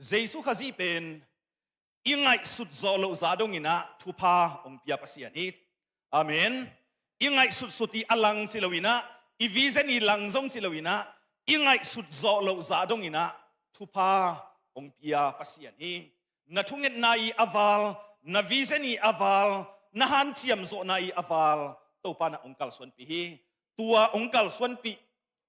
Speaker 7: เจสุขจีเป็นอิงไงสุดโซโลซาดงอินะทุพาองพิยาปัสยานิอาเมนอิงไงสุดที่อลังจิลวินะอีวิเซนีลังซงจิลวินะอิงไงสุดโซโลซาดงอินะทุพาองพิยาปัสยานินัทุงเงินนายอาวาลนาวิเซนีอาวาลนาฮันเชียมโซนายอาวาลตัวปานะองกัลส่วนปีตัวองกัลส่วนปี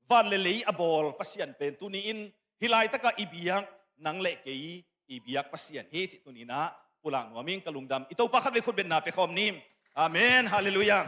Speaker 7: van le lei abol pasian pen tu ni in hilai taka ibiak nang le kei ibiak pasian he chi tu ni na pulang nuaming kalungdam ito pakhat le khut ben na pe khom nim amen hallelujah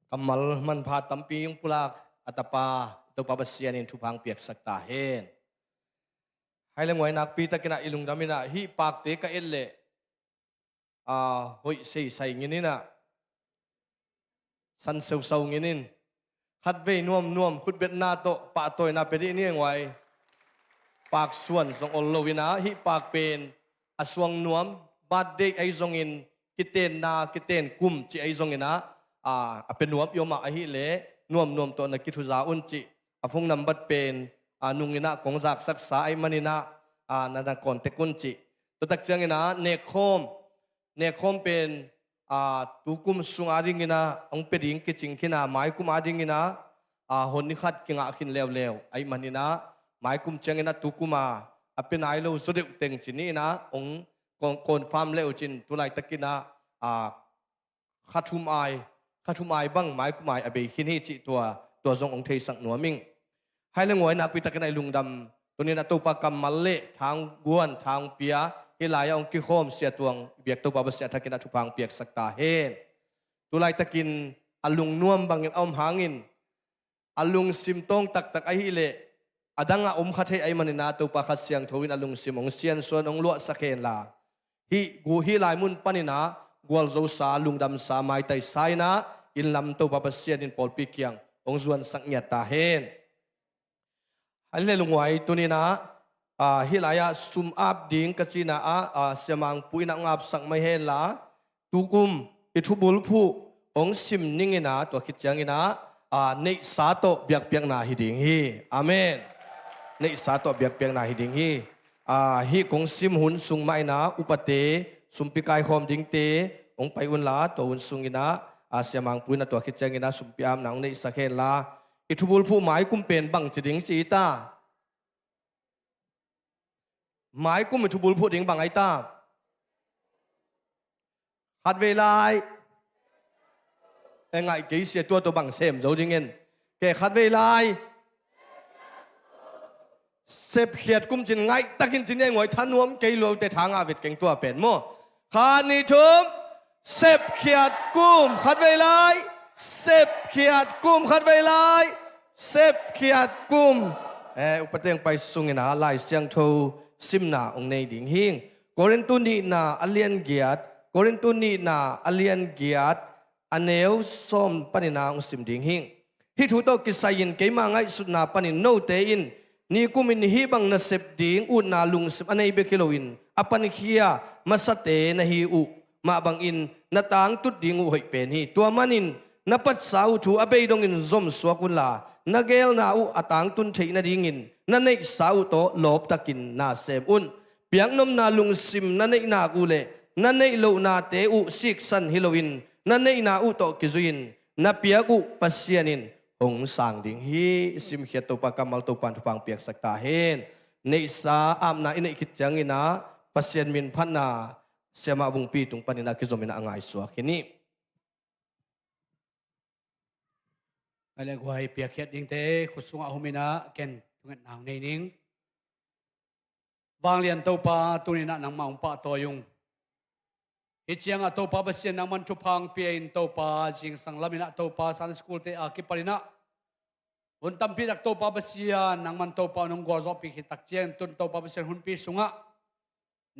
Speaker 5: kamal man pha tampi yung pulak atapa ito papasianin tupang piak sakta hen hai le ngoi nak pi takina ilung damina hi pak te ka elle hoi sei sai nginina san seu sau nginin khat ve nuam khut bet na to pa toy na pedi ni ngoi pak suan song ol lowina hi pak pen aswang nuam birthday ai zongin kiten kum chi ai zonginaเป็นนวมยมอาหิเลนวมตัวนักกิจจาอุนจิพงนำบัดเป็นนุงินะกงจากศักษาไอมันนะนันก่อนเตกุนจิตัวตักเจียงนะเนคอมเป็นตุกุมสุงอาริงินะองเปริงกิจิงขินะหมายกุมอาริงินะหนนิขัดกิงอาขินเลวไอมันนะหมายกุมเจียงนะตุกุมาเป็นไอโลสุดเต็งสินี่นะองโกนฟาร์มเลวจินตุไลตะกินะขัดทุมไอบังหมายกุมายอเบคินีจิตัวทรงองค์เทสังหนัวมิงให้เรื่องวยนักวิตากันในลุงดำตัวนี้นะตัวปากกำมัลเล่ทางกวนทางเปียฮิลายองกิโคมเสียตวงเบียกตัวปาบเสียทักินทุพังเปียกสักตาเฮนตัวไลตะกินอลุงนวมบังเงินอ้อมหางินอลุงซิมตงตักไอฮิเลอดังอาขัดให้ไอมันนาตัวปากขัดเสียงทวินอลุงซิมองเสียนส่วนองลวดสักเฮนลาฮิลายมุนปานินากวลโจสาลุงดำสาไม้ไตไซนะอินลำตัวปาปเสียนินปอลปีเกียงองส่วนสังเกตตาเห็นอันนี้ลุงไว้ตัวนี้นะฮิลายาซุมอับดิ้งกจีน่าเสียมังปุยนังอับสังไม่เห็นละตุกุมอิทุบุลผู้องซิมนิ่งนะตัวคิดจังนะในสาโตเบียกเปียงนาฮิดิงฮีอาเมนในสาโตเบียกเปียงนาฮิดิงฮีฮิกงซิมหุนสุงไม่นะอุปเตสุมปิกายคอมดิ้งเตองไปอุนลาตัวอุนสุงินะอาเซียมังปุยนัตัวคิดเจงินะสุมพิอามนังในสักเฮลาอิทุบุลผู้หมายกุมเป็นบังจิดิงสีตาหมายกุมอิทุบุลผู้ดิงบังไอตาหัดเวลาไงกี่เสียตัวบังเสมโจดิงเงินแกหัดเวลาเสพเขียดกุมจินไงตะกินจินยังไงท่านนวมเกลียวแต่ทางอาวิดเก่งตัวเป็นมั่วขานิทุมเสพเขียดกุมขัดเวลาเสพเขียดกุมขัดเวลาเสพเขียดกุมอุปเทงไปสุงินาลายเสียงโทซิมนาองในดิ่งหิงโกรินตุนีนาอเลียนเกียรติโกรินตุนีนาอเลียนเกียรติอเนวส้มปนินาองซิมดิ่งหิงฮิทุโตกิสายินเกมาไงสุดนาปนินโนเตอินนี่กุมินฮิบังนาเสพดิ่งอุดนาลุงสิบอันในเบกิโลอินอปันเคียมาสเตนฮิอุมาบังอินนาตางตุดดิ่งอุหอยเป็นฮีตัวมันินนับปัสสาวถูอเบยดงอินซอมสวกุลลานาเกลนาอุอตางตุนเทนาดิ่งอินนั่นในสาวโตลบตะกินนาเซมอุนเปียงนมนาลุงซิมนั่นในนากุเลนั่นในโลนาเตอุสิกสันฮิโลวินนั่นในนาอุโตกิจุอินนาเปียกุปัสเซียนินองสังดิ่งฮีซิมเขียตุปากามัลตุปันทุปังเปียกสักตาเฮนในสาอามนาอินคิดจังอินาปัสเซียนมินพันนาเสียมาบุงปีตุงปันนาคิโซมินาง่ายสัวแค่นี้
Speaker 8: อะไรกว่าเปียกเขียดยิงเตะขุดสุงอาหุมินะเกนทุกนางในนิ่งบางเรียนตัวปาตัวนี้นะนางมาอุปะตัวยุงอิจยังตัวปาเบสียนางมันทุพังเปียนตัวปาจิงสังลามินะตัวปาสันสกุลเตอาคิปารินะวันตั้มปีตักตัวปาเบสียนางมันตัวปานงกอซอปีขิตักเจียนตุนตัวปาเบสียนหุ่นปีสุงะ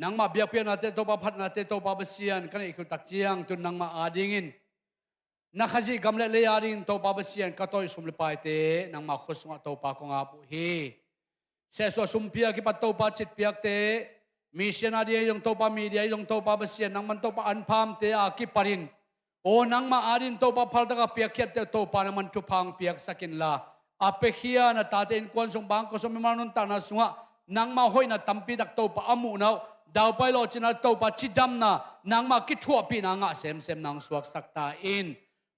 Speaker 8: นางมาเบียกเปียนาเตตัวปาพัดนาเตตัวปาเบสียนกันอีกตักเจียงตุนนางมาอาดิงินนักขจีกำเล่เลยารินตัวปาเบสียนก็ตัวสุมเลปายเตนางมาขุดสุงตัวปากงอาปุฮีเสสวสุมเปียกิปัตตัวปาจิตเปียกเตมิเชนาดียงตัวปามีเดียยงตัวปาเบสียนนางมันตัวปาอันพามเตอากิปารินโอนางมาอารินตัวปาพัลตะกเปียกเขียดเตตัวปานางมันทุพังเปียกสักินลาอาเปขียนาตาเตอินควนสงบางก็สมิมานุนตานาสุงะนางมาห้อยนาตัมปีตักตัวปาอมุนาวดาวไปโลจินาตัวปาจิดำนานางมาคิดชั่วปีนางะเซมนางสวกสักตาอิน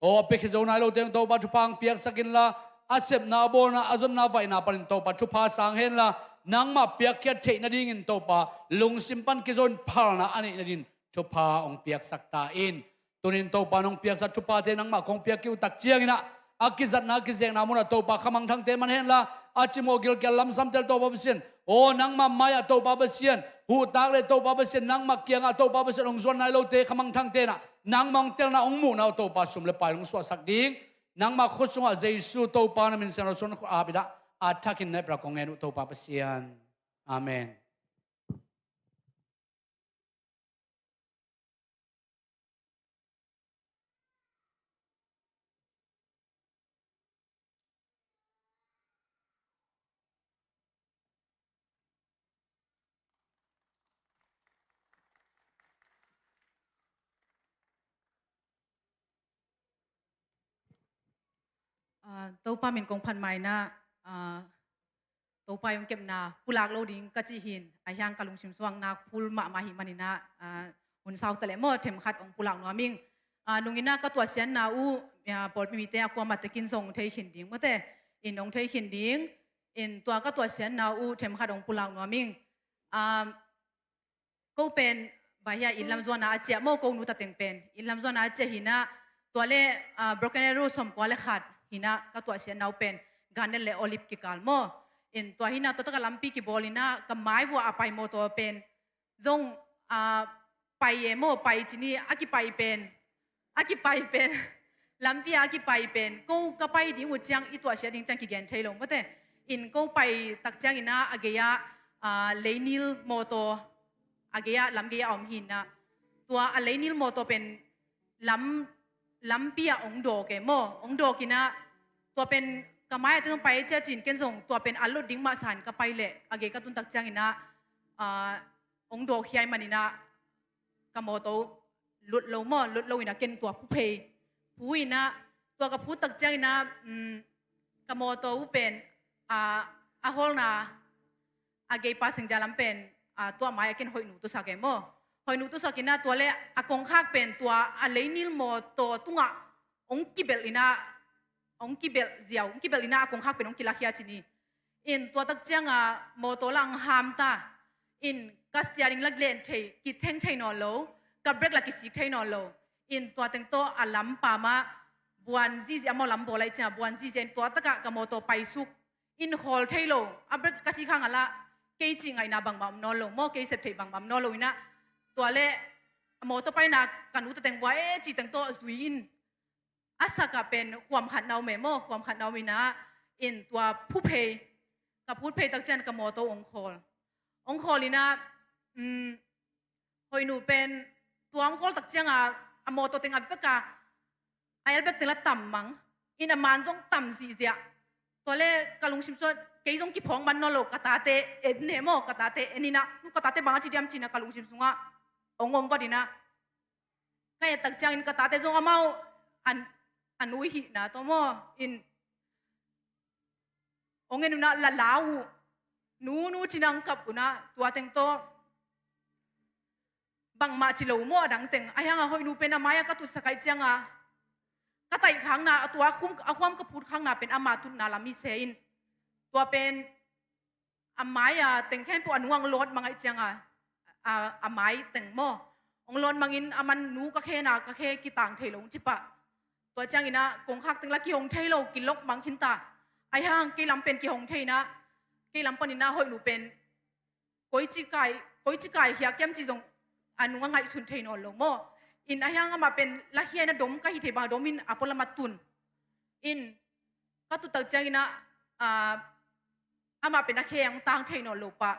Speaker 8: โอ้เปกเจ้านายเราเต็งตัวปัจจุบันเปียกสักินละ อาเสบนาโบนาอาจนนาไวนาปันโตปัจจุพาสังเห็นละนังมาเปียกเขียดเทนาดิ่งอินโตปาลุงสิมปันกิจนพาลนาอันนี้นาดินชุพาองเปียกสักตาอินตัวนินโตปานองเปียกสักชุพาเทนังมาคงเปียกคิวตักเจียงนะอากิจัดนากิเจงนามุนาโตปาขมังทั้งเตมันเห็นละอาจิโมกิลเกลลัมซัมเตลโตปาเบเซียนโอ้นังมามายาโตปาเบเซียนหูตากเลยโตปาเบเซียนนังมาเกียงอาโตปาเบเซียนองส่วนนายโลเตขมังทั้งเตนะนังมังเตลนาองมูนาโตปาสุมเลปายองสวสักดิ่งนังมาขดสงอาเจสุโตปานามินเซนรส่วนอาบิดาอาทักินในประกองเงนุโตปาเบเซียนอาเมน
Speaker 3: ตัวป้ามินกงพันไม้นะตัวป้ายงเก็บนาปุลากโลดิงกัจจิหินอายังกะลุงชิมสว่างนาพุลมาหิมันินะหุ่นสาวตะเลมอเทมขัดองปุลากนัวมิงนุงินะก็ตัวเสียนนาอูปอดมีเตะกวามาตะกินส่งเทยขินดิงเมื่อแต่อินองเทยขินดิงอินตัวก็ตัวเสียนนาอูเทมขัดองปุลากนัวมิงก็เป็นบายาอินลำจวนนาเจ้าโมกูนูตะเต็งเป็นอินลำจวนนาเจ้าหินะตัวเล่broken arrow สมกว่าเล่ขัดหินะก็ตัวเสียนนาเป็นการเนลเลโอลิฟกิกาลโมอินตัวหินะตัวตะกลัมปีกิบอลินะกับไม้วัวอภัยโมตัวเป็นจงไปเอโมไปที่นี่อากิไปเป็นลำปีอากิไปเป็นกูก็ไปดิวจังอีตัวเสียดิงจังกิเกนใช่ลงเมื่อแต่อินกูไปตักจังอินะอาเกียเลนิลโมตัวอาเกียลำเกียอมหินนะตัวเลนิลโมตัวเป็นลำปีองโดเกโมองโดกินะตัวเป็นกไม้ต้องไปเจ้าจีนเกณฑ์ส่งตัวเป็นอัลลุดดิ้งมาสันก็ไปเละอาเกก็ตุนตักจังอินะองโดขี้ไอมันอินะกโมโตลุดโลมอลุดโลอินะเกณฑ์ตัวผู้เพย์ผู้อินะตัวกับผู้ตักจังอินะกโมโตเป็นอาโฮลนาอาเกปัสสิงจาลัมเป็นตัวไม้เกณฑ์หอยหนูตัวสักเกโมหอยหนูตัวสักกินะตัวเละอากงข้างเป็นตัวอะไรนิลโมโตตุงะองกิเบลอินะองกิเบลเจียวองกิเบลอินะอากงข้างเป็นองกิลาคิอาจินีอินตัวตักจังโมโตลังฮามตาอินกัสยาริงลักเลนเทกิเทงเทนอโลกับเบรกลักกิสิเทนอโลอินตัวเต็งโตอัลลัมปามาบวนจีเจอมอลัมโบไลจ้าบวนจีเจนตัวตะกะกับโมโตไปสุกอินฮอลเทโลอับเบรกกัสิข้างอะไรเกจิงไงนาบังบัมนอโลโมเกยเซปเทบังบัมนอโลอินะตัวเละโมโตไปนักกันอุตเต็งไว้จีเต็งโตสุยินอาศักเป็นความขัดเนาเมโมความขัดเนาวินะอินตัวผู้เพย์กับผู้เพย์ตักเจนกับโมโตองคอลลินะหอยหนูเป็นตัวองคอลตักเจงโมโตเต็งอับเบกาไอเอลเบกเต็งละต่ำมั้งอินมันจงต่ำสีเจียตัวเละกะลุงชิมส่วนเกยจงกิพองมันนอโลกตาเตเอ็นเนโมกตาเตเอ็นนี่นะนุกตาเตบางจีเดียมจีนะกะลุงชิมส่งองก็ดีนะใครตักจังอินกตาเตจงอามาอันอุ้ยหินะตัวโมอินองเงินนะละลาวนูจีนังกับอุนะตัวเต็งโตบังมาจิโลโมดังเต็งไอ้ยังหอยนูเป็นอามายก็ตุสกายจังก็ไต่ข้างหน้าตัวคุ้มเอาความกระพุดข้างหน้าเป็นอามาตุนนาลามิเซอินตัวเป็นอามายเต็งแค่พวกอนุวังรถมังไอจังอามายเต็งโมองรถมังอินอามันนูก็แค่นาก็แค่กีต่างเทลงจิปะตัวจังอินะกงคักเต็งละกี่หงเทโลกินลกมังคินตาไอ้ห้างกี่ลำเป็นกี่หงเทนะกี่ลำปนินะหอยหนูเป็นก้อยจิกายเฮียแก้มจีจงอนุวังไงสุนเทนอลโมอินไอ้ห้างมาเป็นละเฮียนะดมก็ฮิเทบาดมินอพอลมาตุนอินก็ตุตักจังอินะอามาเป็นนักเขียงต่างเทนอลโลปะ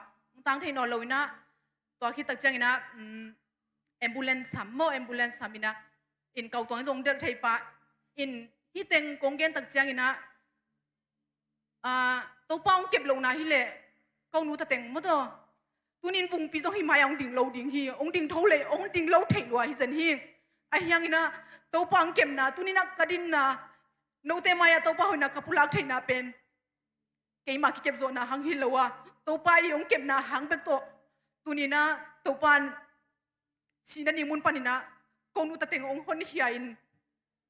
Speaker 3: ต่างเทนอลโลอินะตัวคิดตักจังอินะambulance สามโม ambulance สามินะอินเก่าตัวนี้จงเดินใช่ปะอินที่เต็งกงเกนตักเจียงอินะตัวป้องเก็บลงนาฮิเล่เก่าหนูตะเต็งมั้งตัวตัวนี้ฟุงปีจงฮิมาองดิ่งโลดิ่งฮีองดิ่งเท่าเลยองดิ่งโลเทลัวฮิเซนฮีไอ้ยังอินะตัวป้องเก็บนะตัวนี้นักกระดินนะโนเตมายาตัวป้องนักกระพุลักเทนะเป็นเกี่ยมาเก็บโซนนะหังฮิลวะตัวป้ายองเก็บนะหังเป็นตัวนี้นะตัวป้านชีนันยิมุนปานินะกงนูตะเต็งองคนเฮียอิน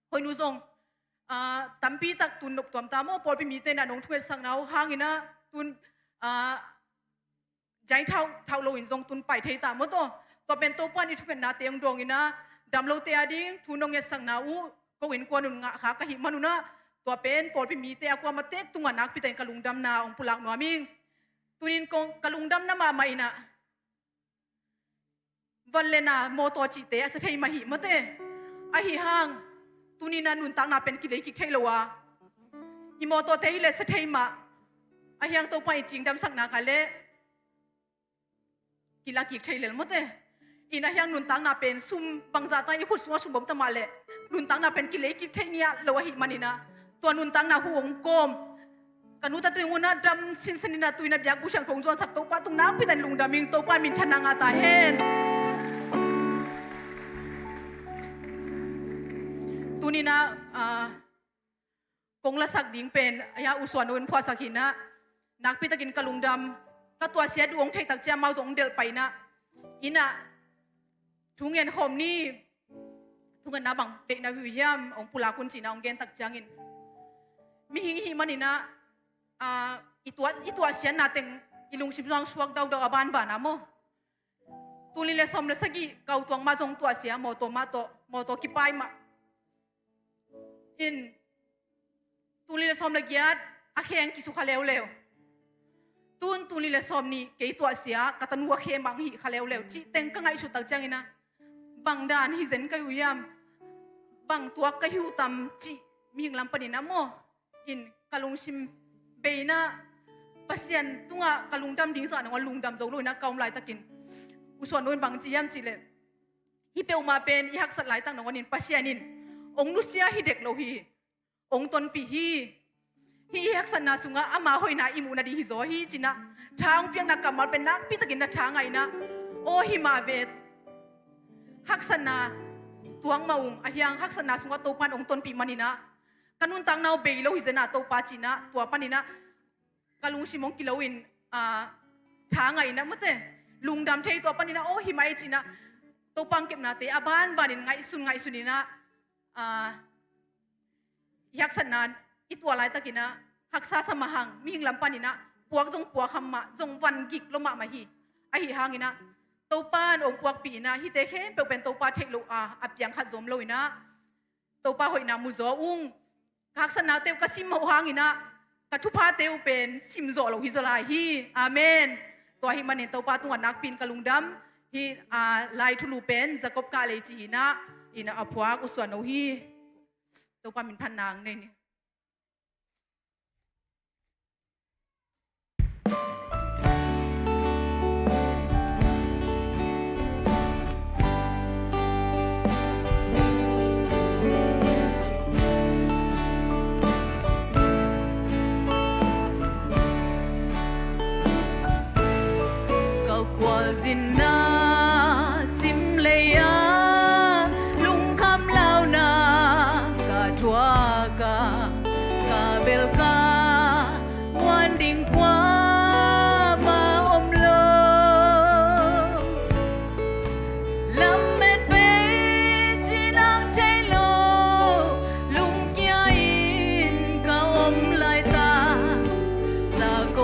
Speaker 3: หอยนูซง
Speaker 9: ตัมปีตักตุนนกตัวตามอพอไปมีเตนะน้องช่วยสังเอาห่างอินะตุนใจเท่าโลอินทรงตุนไปเทตามอตัวเป็นตัวป้านี่ช่วยนาเตียงดวงอินะดำโลเตียดิ้งทุนน้องเงสังนาอูก็เห็นกวนนุนงะขากะหิมานุนะตัวเป็นพอไปมีเตียกว่ามาเตกตุงนักพิเตงกะลุงดำนาองปุลักหนัวมิงตุนินกงกะลุงดำนามาไม่นะวันเลนะโมโตจิเตะสะเทยมาหิมะเตอะหิห่างตุนินานุนตังนาเป็นกิเลกิกเทลวะอิโมโตเตหิเลสะเทยมาอะยังตัวไปจริงดำสักนาคาเลกิลากิกเทเลมะเตอินะยังนุนตังนาเป็นซุมบังจาตาอิพุสวสุบมตมาเลนุนตังนาเป็นกิเลกิกเทเนียลวะหิมานินะตัวนุนตังนาห่วงกมกันนุตตุงุนาดำสินสนินาตุยนับยักผู้ช่างคงจวนสักตัวป้าตุงน้ำพิตันลุงดำมิงตัวป้ามินชนะงาตาเฮนตุนีนะกงละสักดิ่งเป็นยาอุสวานุนพอสักหินะนักพิตากินกะลุงดำก็ตัวเสียดวงเทตักเจ้ามาตรงเดลไปนะอินะทุงเงินหอมนี่ทุงเงินนาบังเด็กนาวิวยามองปุลาคุณจีนาองเกนตักจางอินมีหิมันนี่นะอีตัวเสียนาเต็งอีลุงชิบซองสวกดาวอบานบานะโมตุลีเลสอมเลสกี้เกาตวงมาจงตัวเสียโมโตกิปายมาอินตุลีเลสอมเลกียดอาเคียงกิสุขะเลวตุลีเลสอมนี่เกยตัวเสียกตันวัวเขมังหิขะเลวจีเต็งกังไงสุดตักจังอินะบังดานฮิเซนกะยุยามบังตัวกะยุตำจีมีหิงลำปนินะโมอินกะลุงชิมเบนะปัสยันตุงะกะลุงดำดิ้งสานวันลุงดำโจลุยนะกาวลายตะกินอุส่วนนู้นบางจียามจีเลฮิเปลมาเป็นอิฮักสัตหลายตั้งนวันนินปัสยันินองนุเซียฮิเด็กโลฮีองตนปีฮีฮักสันนาสุงะอามาหอยนาอิมูนาดีฮิโซฮีจีนะช้างเพียงนักกำมัลเป็นนักพิตะกินนักช้างไงนะโอฮิมาเวทฮักสันนาตัวงมาอุงอายังฮักสันนาสุงะโตปันองตนปีมานินะกันุนตังนาวเบยโลฮิเซนาโตปาจีนะตัวปันนินะกะลุงชิมงกิโลวินช้างไงนะมั้งเตลุงดำเทยตัวปันนินะโอฮิมาไอจีนะโตปังเก็บนาเตอาบ้านนินไงสุนินะยักษ์สันนานอิตัวลายตะกินะหักษาสมหังมีหิงลำปันนินะปวกจงปวกคำมะจงวันกิกลมะมาฮีไอหิหางินะโตปานองปวกปีนะฮิเตเข้เป็นโตปาเทโลอับยังขัดสมโลยนะโตปาหอยนามุโซอุ้งหักสันนาเตวกสิมหางินะกัทุพาเตวเป็นสิมโซโลฮิโซลาฮีอาเมนตัวฮิมันเนโตปาตัวนักปินกะลุงดำฮีลายทุลูเป็นจะกบกาเลจีนะอินะอภวากอุสวนโนฮีตัวปามินพันนางเนี่ยก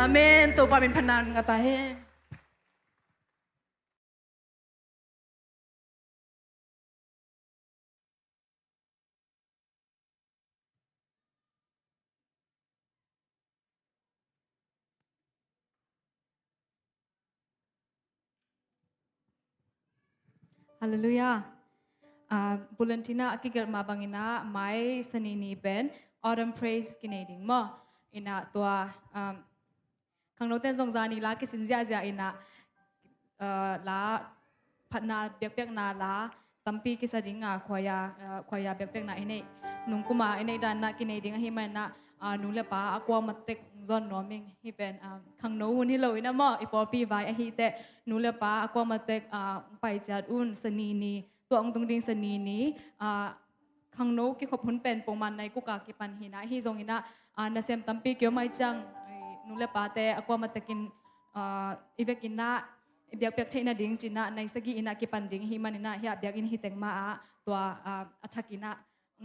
Speaker 9: อาเมนตัวปาเป็นพนันกาตาเฮ
Speaker 3: Hallelujah. Bulantina akigal mabangina mai sanini ben autumn praise kinading mo ina tua kang noten zong zani la kisin zia zia ina la patna bek na la tampi kisadinga khoya bek na ine nungkuma ine dan na kinading himan na nule pa akwa matek zon noming hi ben kang no hun hi lo ina mo ipopi vai hi te nule pa akwa matek pai chat un sanini ตัวองตรงดิ่งสนีนี้ขังโนกิขบหุนเป็นปงมันในกุกากิปันหินะฮิจงหินะนาเซมตัมปีเกี่ยวไม่จังนุเลปาเตอากวามาตะกินอีเวกินนะเบียกเปียกเทนะดิ่งจินะในสกีอินะกิปันดิ่งหิมันนะเฮียเบียกอินฮิเต็งมาตัวอัฐกินะ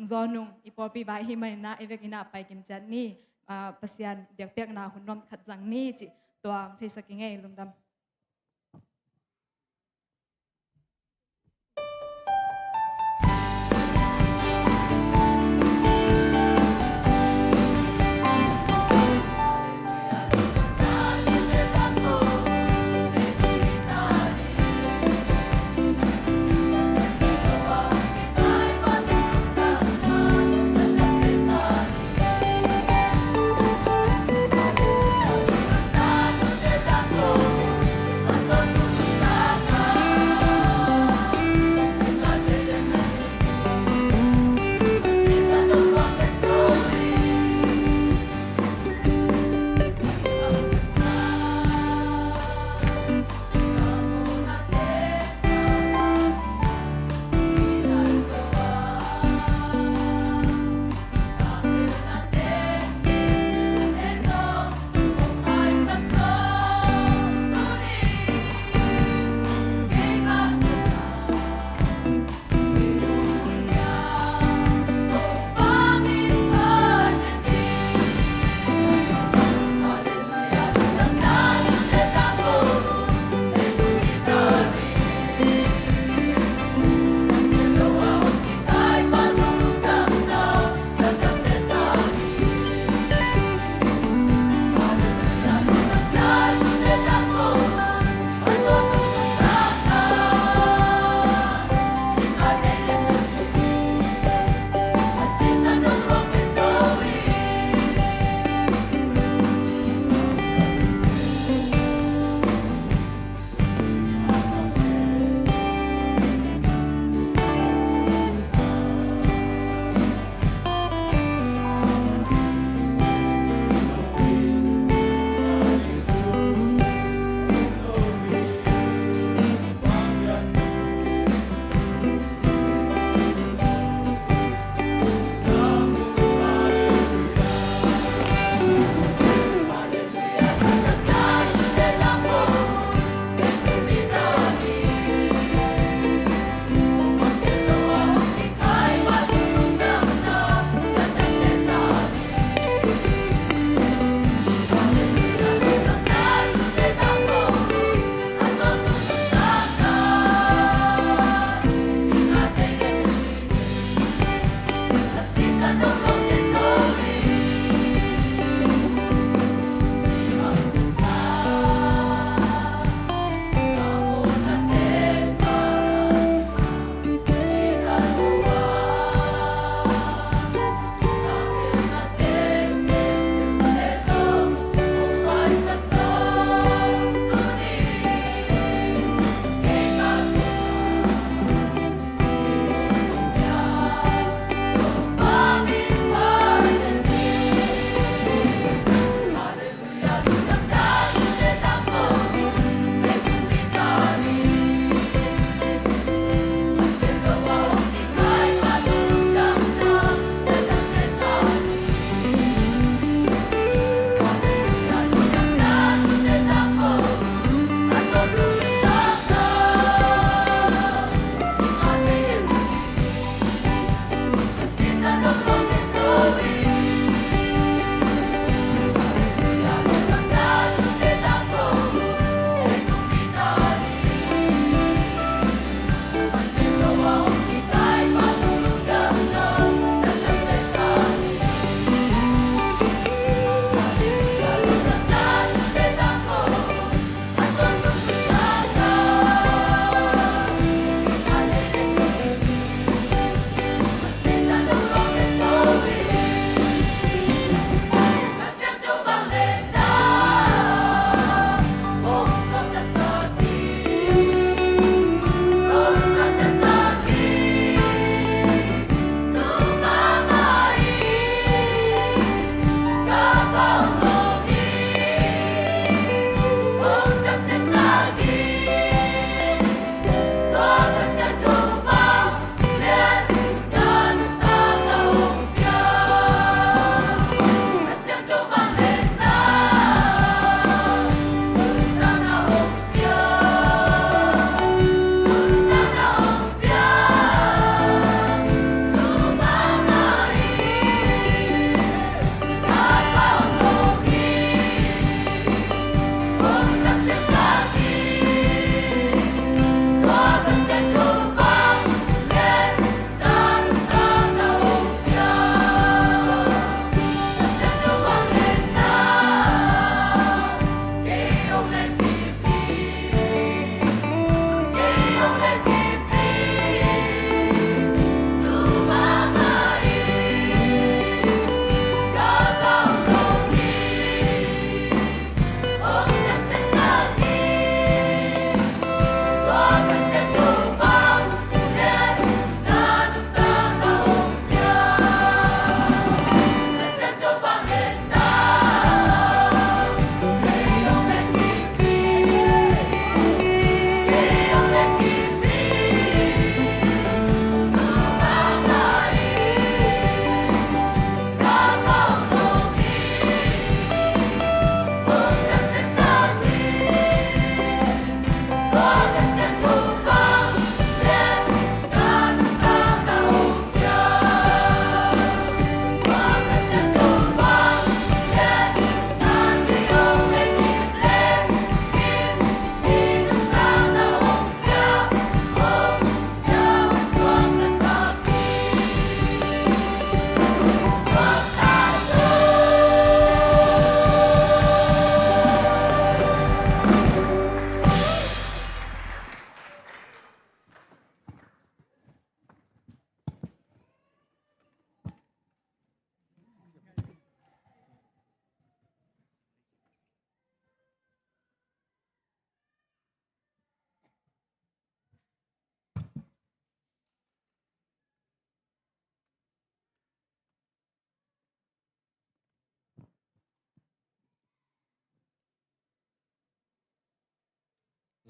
Speaker 3: จอนุงอีปอปีบายหิมันนะอีเวกินะไปกินจันนี่ปัสยันเบียกเปียกนะหุ่นนอมขัดจังนี่จิตัวเทสกิงเงลุงดำ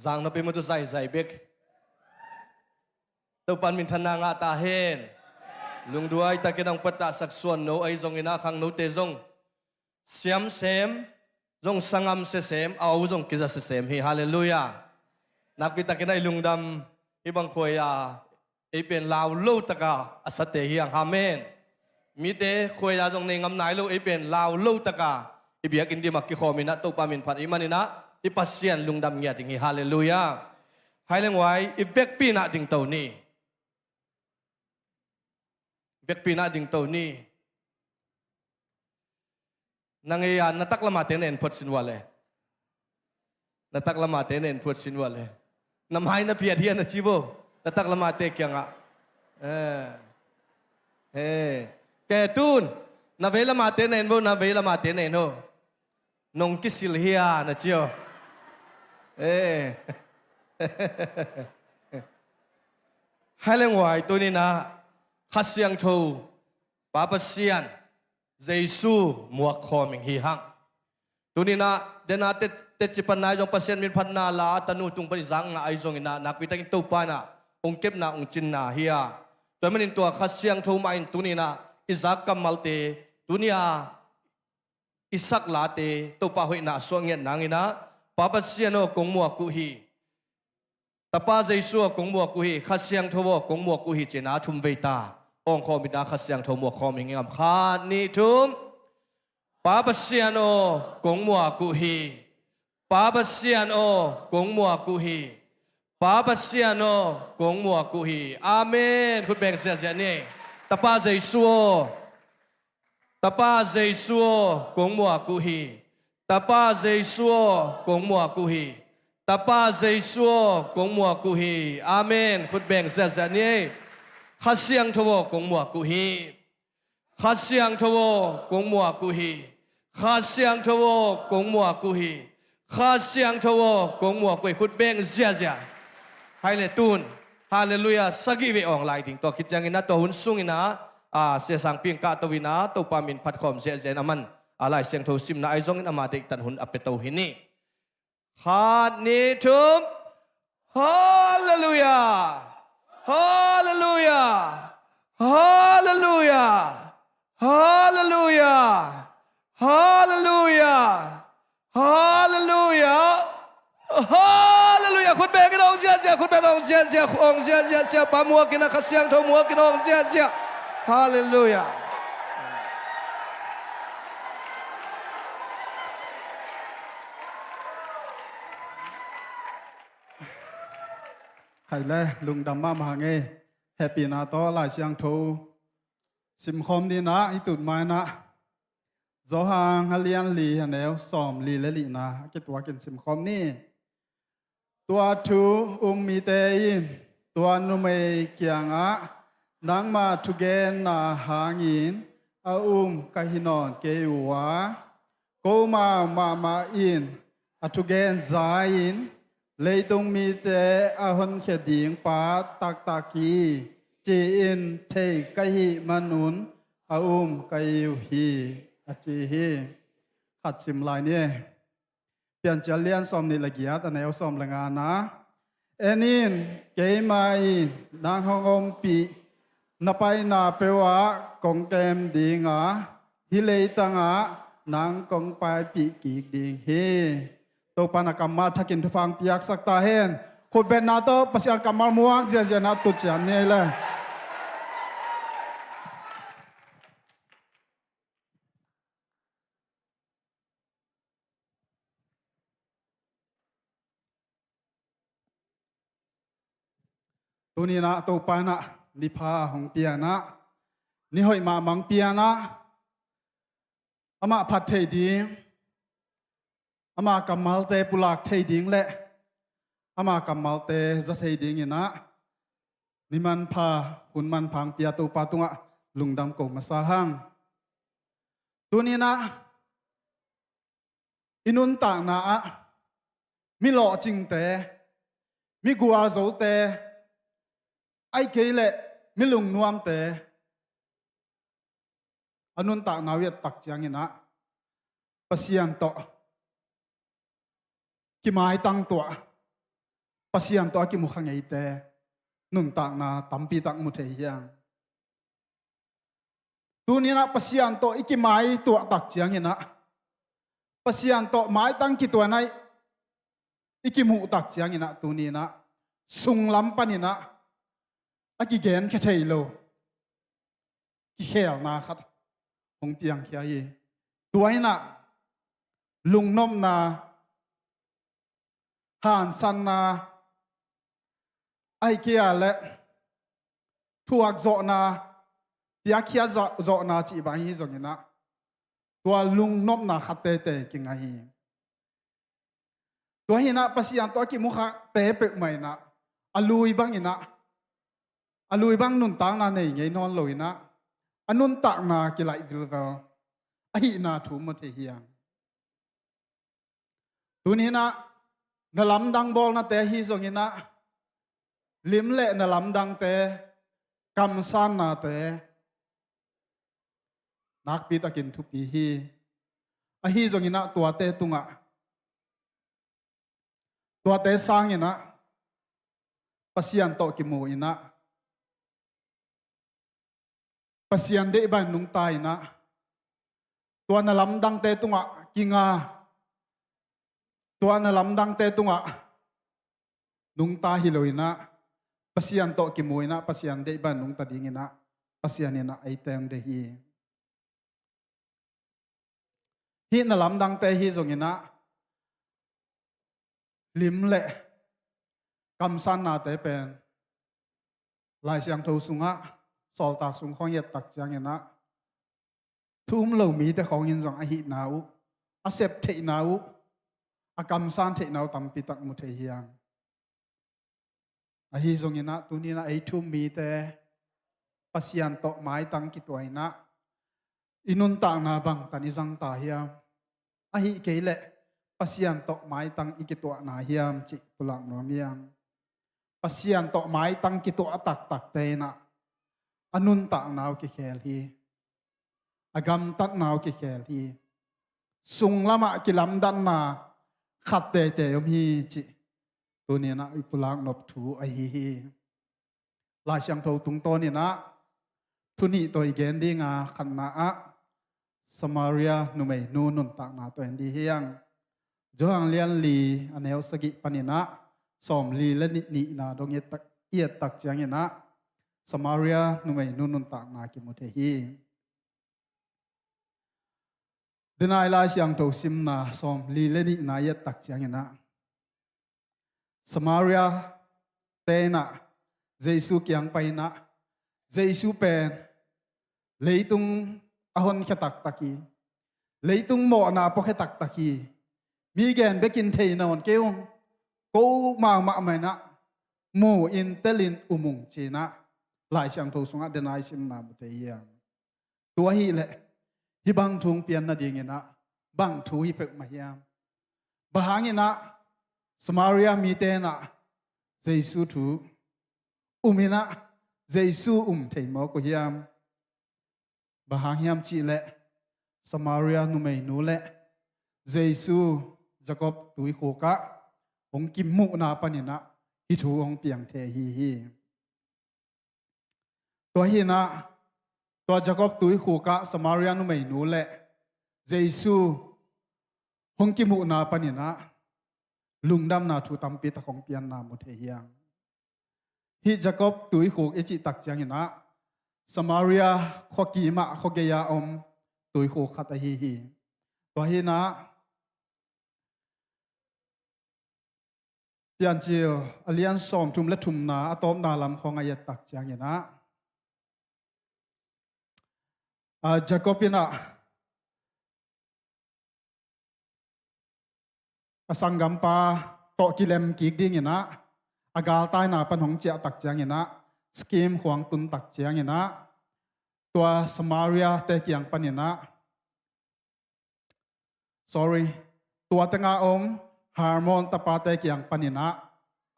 Speaker 5: giang na pe mo to zai bek to pan min thana nga ta hen lung duai ta ke dang pata sak suan no ai zong ina khang no te zong siam sem zong sangam se sem au zong kiza se sem hi hallelujah nak pi ta ke nai lung dam ibang khoya ei pen lao lo taka asate hiang amen mi te khoya zong nei ngam nai lo ei pen lao lo taka ibiak indi makki khomina to pa min phat imanina ipasian lung dam ngia ting hi hallelujah haileng wai ibek pi na ding to ni bek pi na ding to ni nangayan natak lama tenen phot sin wale natak lama tenen phot sin wale namhai na piat hian na chibo natak lama te kyanga ke tun na vela ma tenen bo na vela ma tenen ho nong kisil hia na chio haleng wai to ni na khasiang tho papa sian Jesu muak khoming hi hang tunina dena te chipan na jong pasien min phan na la tanu tung pani zang nga ai jong ina nak pitang to pa na ong kep na ong chin na hiya to manin to khasiang tho ma in tunina izak kamalte dunia isak late to pa hoi na so ngen nangina papa sian no kong muak ku hi tapa Jesu kong muak ku hi khasiang tho kong muak ku hi chena thum veitaองค์ขอมิดาขัดเสียงทมัวขอมิงามขาดนิทุมป้าบัสเซียนโอกงมัวกุฮีป้าบัสเซียนโอกงมัวกุฮีป้าบัสเซียนโอกงมัวกุฮีอาเมนคุณแบ่งเสียเสียนี่ตาป้าเจสัวตาป้าเจสัวกงมัวกุฮีตาป้าเจสัวกงมัวกุฮีตาป้าเจสัวกงมัวกุฮีอาเมนคุณแบ่งเสียเสียนี่ข้าเสียงทวกงมัวกุฮีข้าเสียงทวกงมัวกุฮีข้าเสียงทวกงมัวกุฮีข้าเสียงทวกงมัวกุฮีคุดเบงเสียเสียให้เลตุนฮาเลลูยาสักอีเวออนไลน์ดิ่งตัวคิดจังอินะตัวหุ่นซุงอินะเสียสังเพียงกาตวินะตัวปามินพัดคอมเสียเสียนามันอะไรเสียงทวซิมนะไอซงอินะมาเด็กตันหุ่นอัปเปตัวหินี่ฮานิทุมฮาเลลูยาHallelujah! Hallelujah! Hallelujah! Hallelujah! Hallelujah! Hallelujah! คุณแบกกันองเสียเสียคุณแบกองเสียเสียองเสียเสียเสียปามัวกินขัดเสียงทมัวกินองเสียเสีย Hallelujah!
Speaker 10: ใครแลลุงดำมามาเงแฮปปี้นาโตหลายเสียงโทสิมคอมดีนะอีตุดไม้นะจอหางฮาเลียนลีฮันเอลสอมลีและลีนะกิตัวกินสิมคอมนี่ตัวทูมีเตยินตัวนุเมเกียงะนังมาทุเกนนาหางินกะฮินอนเกยววะโกมาอินทุเกนซายินเลยตรงมีแต่อาหนเขดิงป้าตากีจีอินเทกะฮิมนุนกะยูฮีจีฮีขัดสิมลายเนี่ยเปลี่ยนจะเลียนสอมนิละเกียแต่แนวสอมละงานนะเอ็นินเกมาอินนางฮองอมปีนาไปนาเปวะกงเกมดิงะฮิเลยตังะนางกงไปปีกีกดิงเฮตัวปนักกรรมทักินทุฟังพิยักสักตาเห็นคุณเป็นนาโตปัสยากรรมมัวเสียนาตุจานนี่เลยตัวนี้นะตัวปานะนิพาของเปียนะนี่หอยมามังเปียนะอามาผัดเทดีอามากำมัลเตปุลากเทดิงเละอามากำมัลเตจะเทดิงอินะนิมันพาหุ่นมันพังเปียตูปาตุงะลุงดำกงมาสาหังตัวนี้นะอินุนต่างนะมีหล่อจริงแต่มีกัวโจแต่ไอเกลเละมีลุงนวมแต่อนุนต่างนาเวตตักจังอินะปัสยันโตกิมายตั้งตัว pasian to aki mukhang ei te nun tak na tampi tak mu thei hiang tu ni na pasian to iki mai tu tak chiang ina pasian to mai tang ki to nai iki mu tak chiang ina tu ni na sung lam panina aki gen khe thei lo ki khel na khat hong piang khia yi tuaina lungnom na han san na ai kia le thuak zo na tia khia zo na chi ba hi zo na tua lungnom na khatte te ki nga hi tua hi na pasian to ki mukha te pe mai na alui bang ina alui bang nun tang na nei ngei non loina anun tak na ki lai bil ga a hi na thu mo the hiang tu ni na na lam dang bol na te hi zong ina lim le na lam dang te kam san na te nak pi takin thu pi hi a hi zong ina tua te tunga tua te sang ina pasian to ki mu ina pasian de ban nung tai na tua na lam dang te tunga kinga tua na lam dang te tunga nung ta hiloina pasian to ki mu ina pasian de ban nung ta ding ina pasian ina ai teng de hi na lam dang te hi zong ina lim le kam san na te pen lai siang tho sunga sol tak sung khong yet tak chang ina thum lo mi te khong in zong a hi nau a sep the nau a kam san the nau tam pi tak mu the hiang a hi zong ina tu ni na ai thum mi te pasian to mai tang ki toina inun ta na bang tani jang ta hiam a hi ke le pasian to mai tang ikito na hiam chi pulang no miam pasian to mai tang kito atak tak te na anun ta naw ki khel hi agam tat naw ki khel hi sung lama ki lam dan na khat te te yom hi chi tu ni na pulang nop thu a hi lai siang tho tung to ni na thu ni to igen dinga khan na a Samaria nu mai nu nun tak na to en di hiang joang lian li aneu sagi panina som li le ni na dong yet tak chiang ina Samaria nu mai nu nun tak na ki mu the hi denai la siang to sim na som li le ni na yet tak chiang ina Samaria te na Jesu kyang pai na Jesu pen leitung ahon khatak taki leitung mo na po khatak taki mi gen bekin thei non keung ko ma mai na mu in telin umung china lai siang tho sunga denai sim na bu te yang tua hi le hi bang thung pian na ding ina bang thu hi pek ma hiam bahang ina Samaria mi te na Jesu thu umina Jesu thei mo ko hiam bahang hiam chi le Samaria nu mai nu le Jesu Jacob tui kho ka ong kim mu na panina hi thu ong piang the hi to hi na to Jacob tui kho ka Samaria nu mai nu le Jesu hong kim mu na panina lungdam na thu tampi ta khong pian na mu the hiang hi Jacob tui kho e chi tak chang ina Samaria khoki ma khogeya om tui kho khat a hi to hi na pian chiu alian som tum le thum na atom na lam khong a yet tak chang ina Jacobina asangam pa to kilem ki ding ina agal tai na pan hong chia tak chang ina scheme huang tun tak chiang ina tua Samaria te kiang panina sorry tua tanga om harmon tapa te kiang panina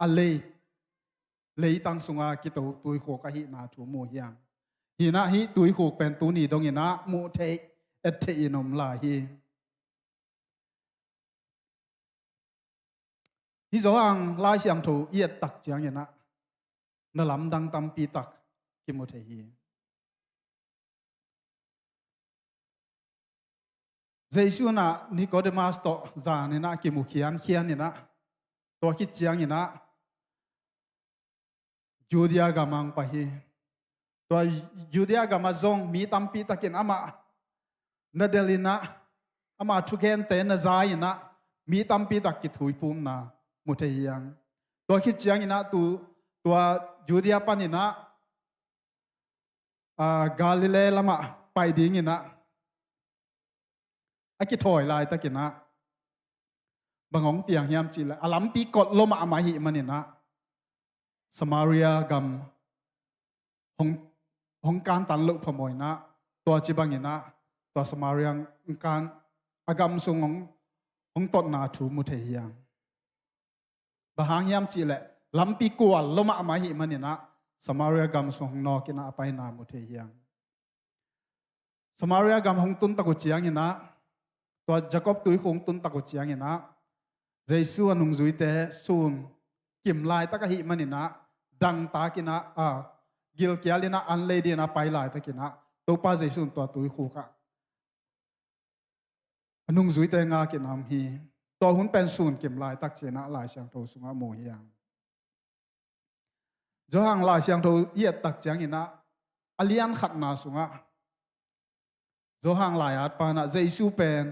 Speaker 10: alei lei tang sunga ki to tui kho ka hi na thu mo hiang hi na hi tui kho pen tu ni dong ina mu the et the inom la hi hi zo ang lai siang thu yet tak chiang ina na lam dang tam pi tak ki mu the hi Jesu na Nicodemus to za ni na ki mu khian ni na to ki chiang ina Judea gamang pa hi to Judea gamazong mi tam pi takin ama na delina ama thuken te na zai na mi tam pi tak ki thui pum na mu the hiang to ki chiang ina tu to Judea panina Galilee lama pai ding ina aki thoi lai takina bangong piang hiam chi la alam pi kot loma ama hi manina Samaria gam hong kan tan lu phamoi na to chi bangina to Samaria kan agam sungong hong tot na thu mu the hiang bahang hiam chi le lam pi kwal loma ama hi manina Samaria gam sung no kina apai na mu the hiang Samaria gam hong tun taku chiang ina to Jacob tui khong tun taku chiang ina Jesu anung zui te sun kim lai taka hi manina dang ta kina gil kialina an lady na pai lai takina to pa Jesu to tui khu ka anung zui te nga kinam hi to hun pen sun kim lai tak chena lai siang tho sunga mo hiang jo hang lai siang tho yet tak chiang ina alian khat na sunga jo hang lai at pa na Jesu pen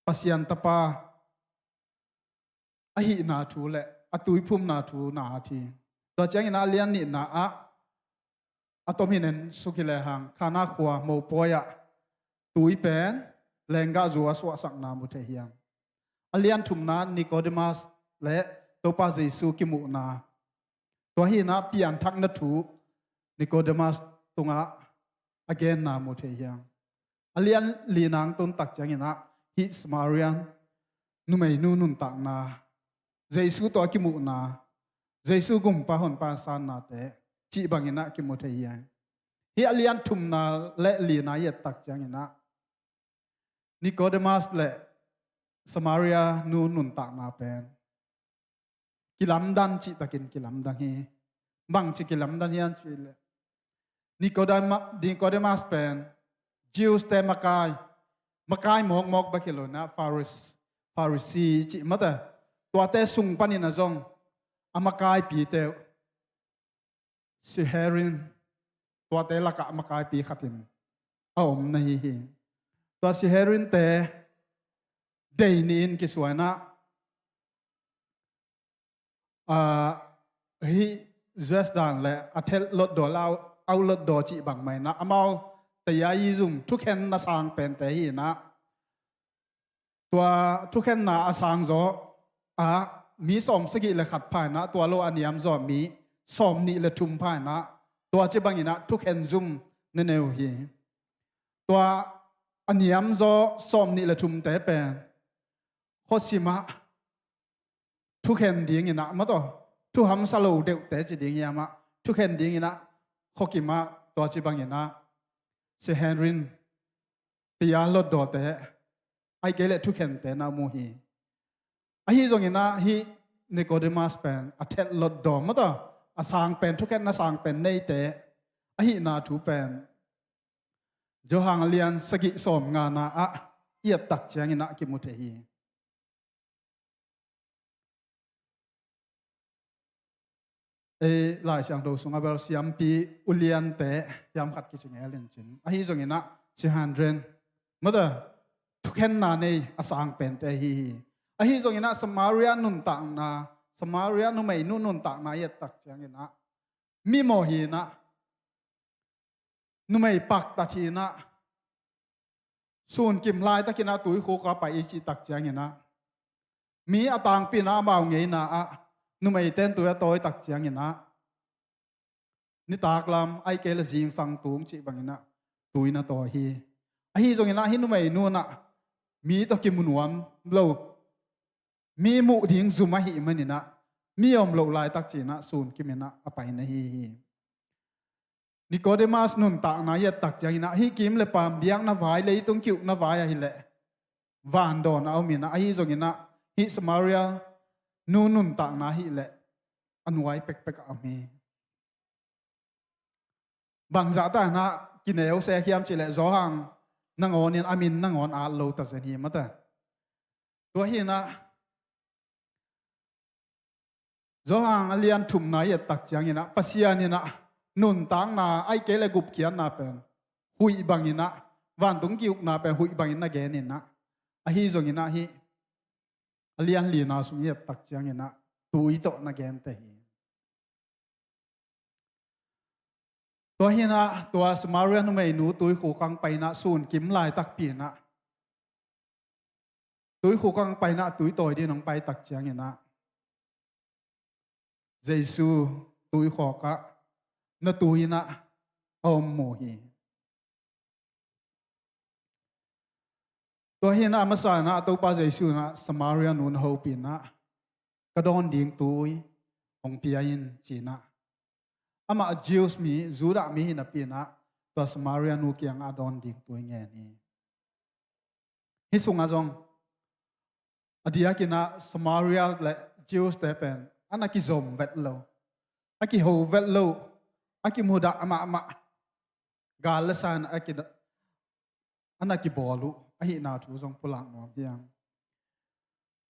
Speaker 10: pasian tapa ahi na thu le atui phum na thu na thi to chang ina lian ni na atominen sukile hang khana khwa mo poya tui pen lenga zuwa swa sak na mu the hiang alian thum na Nicodemus le topa Jesu ki mu na to hi na pian thak na thu Nicodemus tunga again na mu the hiang alian linang tun tak chang ina hi Samarian numei nu nun tak na Jesu to ki mu na Jesu gum pa hon pa san na te chi bangina ki mu the hiang hi alian thum na le li na yet tak chang ina Nicodemus le Samaria nu nun tak na pen kilam dan chi takin kilam dang hi bang chi kilam dan hian chi le Nicodemus pen Jews te makai mok bakilona Pharisee chi mata to te sung panin a zong amakai pi te si herin to te laka makai pi khatin aom na hi to si herin te deinin ki suana hi zes dan le athel lot do lao au lot do chi bang mai na amao te ya yi zum thuken na sang pen te hi naตัวทุกแห่งนาอาสังโจมีสมสกิเลขัดภายนะตัวโลอันยามโจมีสมนิเลทุมภายนะตัวเจ็บังอินะทุกแห่งซุ่มเนเนวฮีตัวอันยามโจสมนิเลทุมแต่เป็นโคสิมะทุกแห่งดิ่งอินะมาตัวทุกหำสโลเดวแต่จะดิ่งยามะทุกแห่งดิ่งอินะโคกิมะตัวเจ็บังอินะเซเฮนรินตียาลดดอแต่ไอเกลทุกเห็นแต่นามูฮีไอฮีจงอินะฮีNicodemusเป็นอัฐลดดอมต่ออาสางเป็นทุกเห็นนาสางเป็นในแต่ไอฮีนาถูเป็นจหังเลียนสกิสมงานาเอียตักเชียงอินะกิมุเทฮีหลายช่างดูสุงอาเบลสิยมปีอุเลียนแต่ยามขัดกิจงานเล่นจินไอฮีจงอินะสิฮันเรนมาต่อทุกแห่งนาในอาสังเป็นแต่ฮีไอฮีจงอินะสมาเรียนุนต่างนาสมาเรียนุไม่นุนต่างนาเยตักจังอินะมีโมหีนะนุไม่ปักตาทีนะส่วนกิมลายตะกินะตุยโคกาไปอิจิตักจังอินะมีอาตังปีนาบ่าวเงยนะนุไม่เต้นตัวโตยตักจังอินะนิตากลำไอเกลจิงสังตุงจิบังอินะตุยนะตัวฮีไอฮีจงอินะฮินุไม่นุนะมีตะกิมุนวมโลมีมุดิ่งซุมาหิมันนี่นะมีอมโลลายตักจีนะสูนกิมินะอภัยนะฮีNicodemus nun tak na yet tak jang na hi kim le pam biang na vai le tung kiu na vai hi le van don au mi na hi zong ina hi Samaria nun tak na hi le anuai pek pek ame bang za ta na kineu se khiam chi le zo hang nangon in amin nangon a lo ta zen hi mata to hi na zo hang alian thum na ye tak chang ina pasian ina nun tang na ai ke le gup kian na pen hui bang ina van tung kiuk na pen hui bang ina ge ni na a hi zong ina hi alian li na sung ye tak chang ina tui to na gen te hi to hi na to Samaria nu mai nu tui khu kang pai na sun kim lai tak pi na tui khu kang pai na tui toi di nong pai tak chang ina Giêsu tui kho ka na tui na om mo hi to hi na ma sa na to pa Giêsu na Samaria nun ho pi na ka don ding tui ong pia in chi na ama Jews mi Juda mi na pi na to Samaria nu kyang a don ding tui nge ni hi sunga jong adia kina Samaria le Jews te pen anaki zom vet lo aki ho vet lo aki muda ama galasan aki anaki bolu ahi na thu jong pulang no piang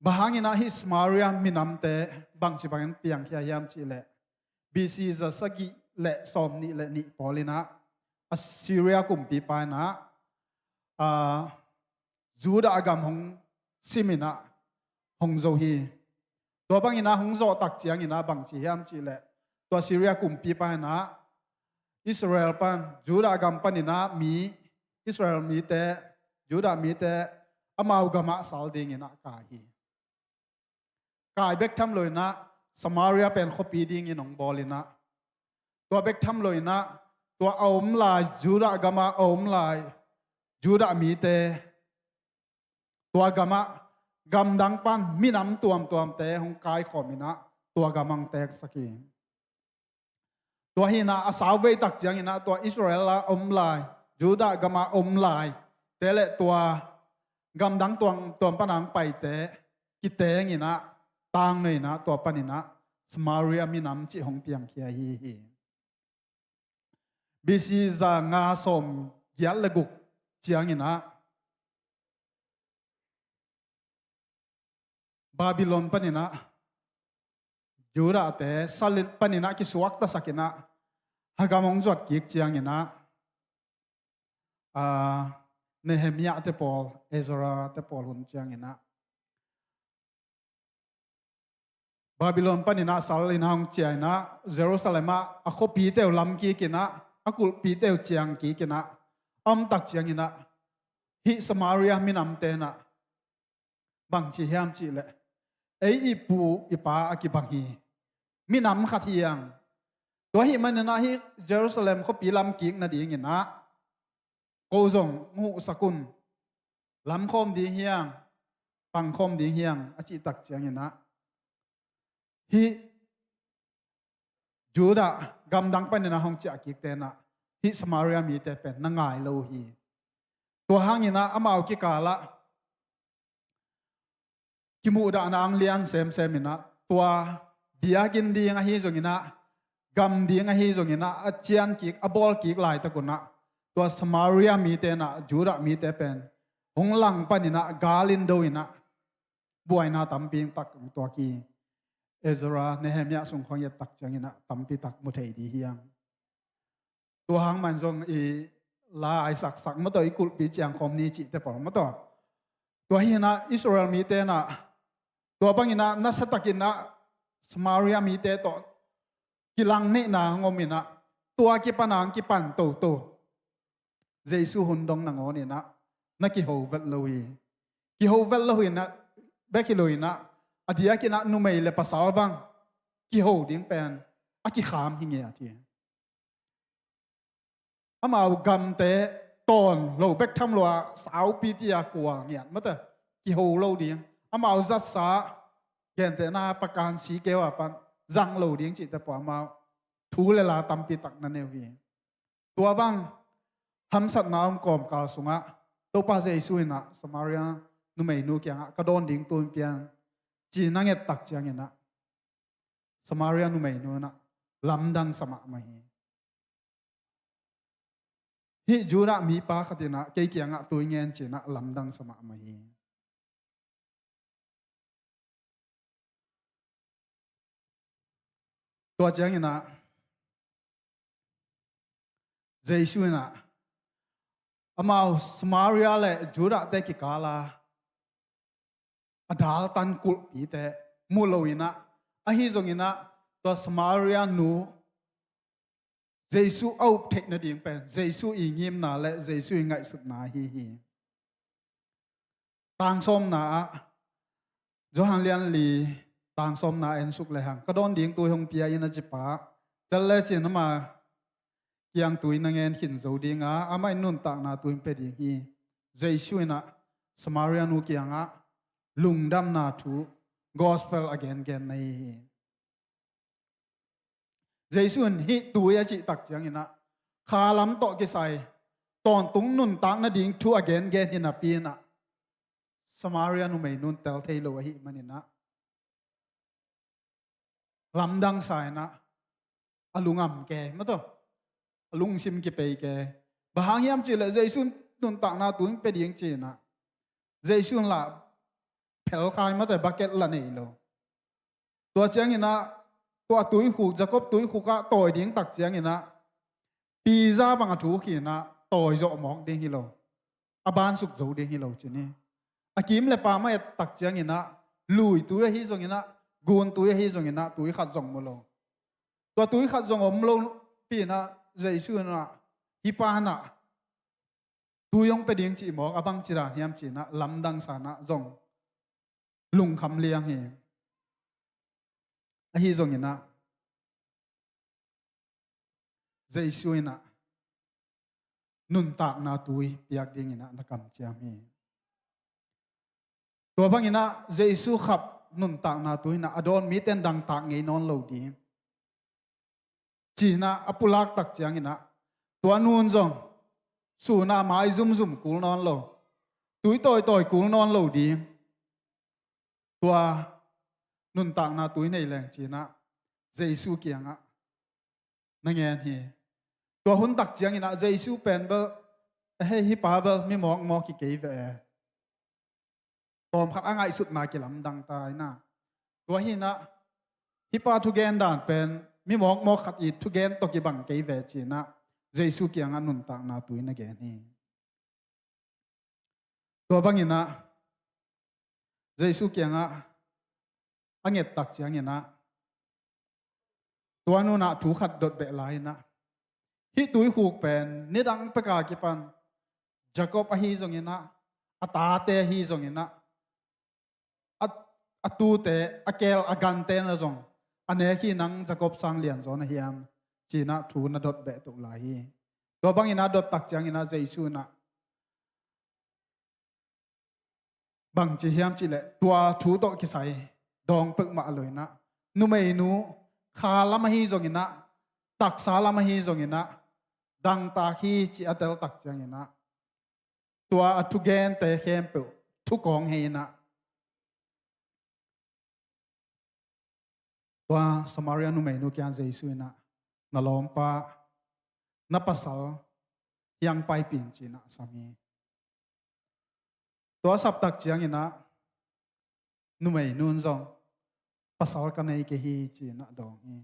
Speaker 10: bahangina hi Samaria minamte bangchi bang piang khia yam chi le BC za sagi le som ni le ni polina Assyria kum pi pa na Juda agam hong simina hong zo hi to bang ina hong zo tak chiang ina bang chi yam chi le to Syria kum pi pa na Israel pan Juda agam panina mi Israel mi te Juda mi te amau gama sal ding ina ka hi kai bek tham loina Samaria pen khopi ding in ong bolina to bek tham loina to aum lai Juda gama aum lai Juda mi te to gama gam dang pan minam tuam te hong kai khomina to gamang tek saki to hina asawe tak jang ina to Israel la om lai Juda gama om lai te le to gam dang tuam panang pai te ki te ngina tang nei na to panina Samaria minam chi hong piang khia hi BC za nga som gyal leguk chiang ina Babylon panina Juda te salit panina ki suak ta sakina hagamong jot ki chiang ina Nehemiah te Paul Ezra te Paul hun chiang ina Babylon panina salin hang chiana Jerusalem a khopi te lam ki kina akul pi te chiang ki kina am tak chiang ina hi Samaria minam te na bang chi hiam chi le ei ipu ipa akibang hi minam khat hiang to hi manana hi Jerusalem khopi lam ki na ding ina ko zong ngu sakun lam khom di hiang pang khom di hiang achi tak chiang ina hi Juda gam dang panina hong cha ki te na hi Samaria mi te pen na ngai lo hi to hangina amau ki kala ki mu da na ang lian sem ina to diagin ding a hi zongina gam ding a hi zongina a chian ki a bol ki lai ta kuna to Samaria mi te na Juda mi te pen hong lang panina galin do ina buaina tamping tak to ki Ezra Nehemiah sung khong ya tak changina tampi tak mu thei di hiang to hang man jong i la ai sak ma to ikul pi chiang khom ni chi te por ma to hi na Israel mi te na to bangina na satakina Samaria mi te to kilang ni na ngomina to ki panang ki pan to Jesu hundong na ngoni na ki ho vet loi na beki loi na adia kina numei le pasal bang ki ho ding pen aki kham hinge ati amau gam te ton lo bek tham lo sao pi pia kwa ngiat mata ki ho lo ding amau zat sa gen te na pakan si kewa pan zang lo ding chi te pa mau thu le la tampi tak na ne wi tua bang ham sat naum kom kal sunga to pa Jesu ina Samaria numei nu kyang ka don ding tun pian chỉ năng nghe tắc chiang ina Samaria nu mai nu na lam dang sama mai hi jura mi pa khatina ke kianga tu ngen china lam dang sama mai tua chiang ina Giêsu ina amau Samaria le jura te ki kala adal tan kul pi te muloina ahi zongina to Samaria nu Giêsu au thek na ding pen Giêsu i ngim na le Giêsu i ngai sut na hi tang som na Johan lian li tang som na en suk le hang ka don ding tu hong pia ina chi pa tel le chin ma kiang tui na ngen hin zo dinga amai nun ta na tuim pe ding hi Giêsu ina Samaria nu kianga lungdam na thu gospel again nei Giêsu hi tu ya chi tak chiang ina kha lam to ki sai ton tung nun tang na ding thu again ina pi na Samaria nu mai nun tel thei lo hi manina lam dang sai na alungam ke ma to alung sim ki pe ke bahang yam chi la Giêsu nun tang na tuing pe ding chi na Giêsu la phel khai ma te bucket la nei lo to chiang ina tua túi hụt Jacob túi hụt cả tỏi điếng tắc chiang ina pizza bằng chú kia na tỏi dọ mọc điếng hi lo aban suk dấu điếng hi lo chứ nè akim le pa mai tắc chiang ina lùi túi hi zong ina gun túi hi zong ina túi khát zong mo lo tua túi khát zong om lo pi na Giêsu na hi pa na túi yong pe điếng chỉ mọc abang chỉ ra hiam chỉ na lam dang sa na zong lung kham liang hi hi zong ina Giêsu ina nun tak na tui piak ding ina na kam chiam hi to bang ina Giêsu khap nun tak na tui na adon mi ten dang tak ngei non lo di chi na apulak tak chiang ina to nun zong su na mai zum zum kul non lo tui toy toy kul non lo di to nun tang na túi này leng chi na Giêsu kianga na ngen hi to hun tak chiang ina Giêsu pen bel he hi pa bel mi mok ki ke ve tom khat angai sut na ki lam dang tai na to hi na hi pa thu gen dan pen mi mok khat i thu gen to ki bang ke ve chi na Giêsu kianga nun tang na túi na gen hi to bang ina Giêsu kianga anget tak chiang ina tua nu na thu khat dot be lai na hi tui huk pen ni dang pe ka ki pan Jacob a hi zong ina ata te hi zong ina atu te akel agan te na zong ane khi nang Jacob sang lian zo na hiam chi na thu na dot be tu lai hi to bang ina dot tak chiang ina Giêsu na bang chi hiam chi le tua thu to ki sai dong pek ma loi na nu mei nu kha lam hi zong ina tak sa lam hi zong ina dang ta hi chi atel tak chang ina tua thu gen te khem pe thu kong he na tua Samaria nu mei nu kyan Giêsu ina na lom pa na pasal yang pai pin chi na sami tua sap tak chang ina nu mei nun zong pasal ka nei ke hi chi na dong hi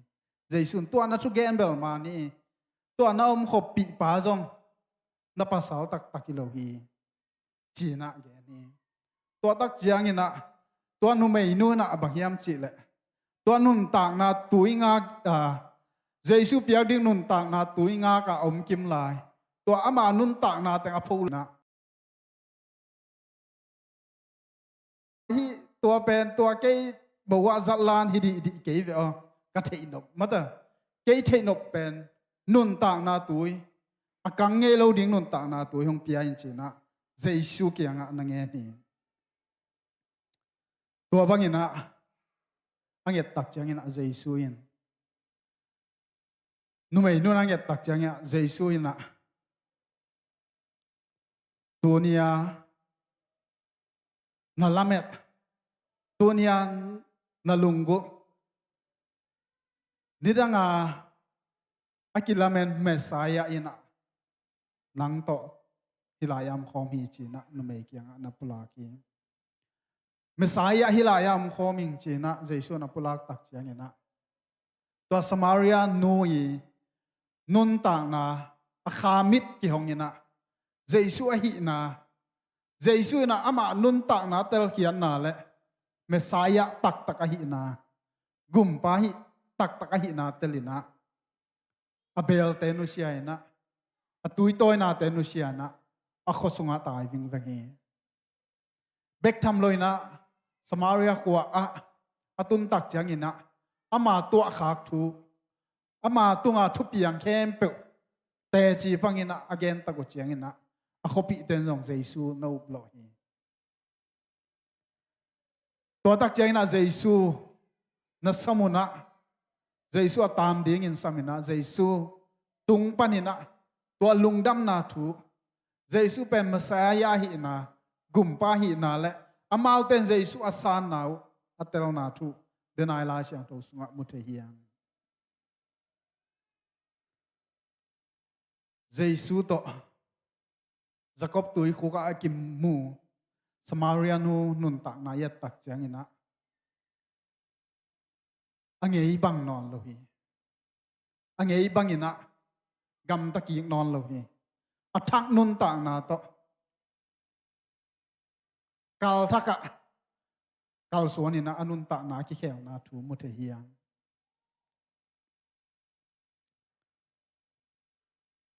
Speaker 10: Giêsu tua na thu gen bel ma ni tua na khop pi pa zong na pasal tak takilo hi chi na ge ni tua tak chiang ina tua nu mei nu na bang hiam chi le tua nun tang na tui nga Giêsu piak ding nun tang na tui nga ka om kim lai tua ama nun tang na teng aphu na hi tua pen tua keบอกว่าจัดลานฮิดีดีเกยเวอก็เทนบมาแต่เกยเทนบเป็นนุ่นต่างนาตุยอากังเงยเราดิ้งนุ่นต่างนาตุยหงเปียอินจีนะเจสุเกียงอ่ะนังเงนี่ตัวบางอินะอังเกตตักจังอินะเจสุอินนุ่มไอ้นุ่นอังเกตตักจังอินะเจสุอินะตัวเนี้ยนั่นละเม็ดตัวเนี้ย na lungu nidanga akilamen Messiah ina nang to hilayam khom hi china numei kyang na pulaki Messiah hilayam khoming china Jesu na pulak tak chiang ina to Samaria nui nun ta na akhamit ki hong ina Jesu hi na Jesu na ama nun ta na tel kian na le Messiah tak tak hi na gumpa hi tak tak hi na telina Abel tenu sia ina atui toy na tenu sia na akhosunga tai ving vangi bek tham loina Samaria kwa atun tak chiang ina ama tua khak thu ama tunga thu piang khem pe te chi pangina again ta ko chiang ina a khopi ten jong Jesu no blo hi to tak chiang ina Jesu na samuna Jesu atam ding in samina Jesu tung panina to lungdam na thu Jesu pen Messiah hi na gumpa hi na le amal ten Jesu asan nau atel na thu denai la siang to sunga muthe hiang Jesu to Jacob tui khuka akim mu Samaria nu nun tak na yat tak chiang ina angei bang non lo hi angei bang ina gam taki non lo hi athak nun tak na to kal thaka kal suan ina anun tak na ki khel na thu muthe hiang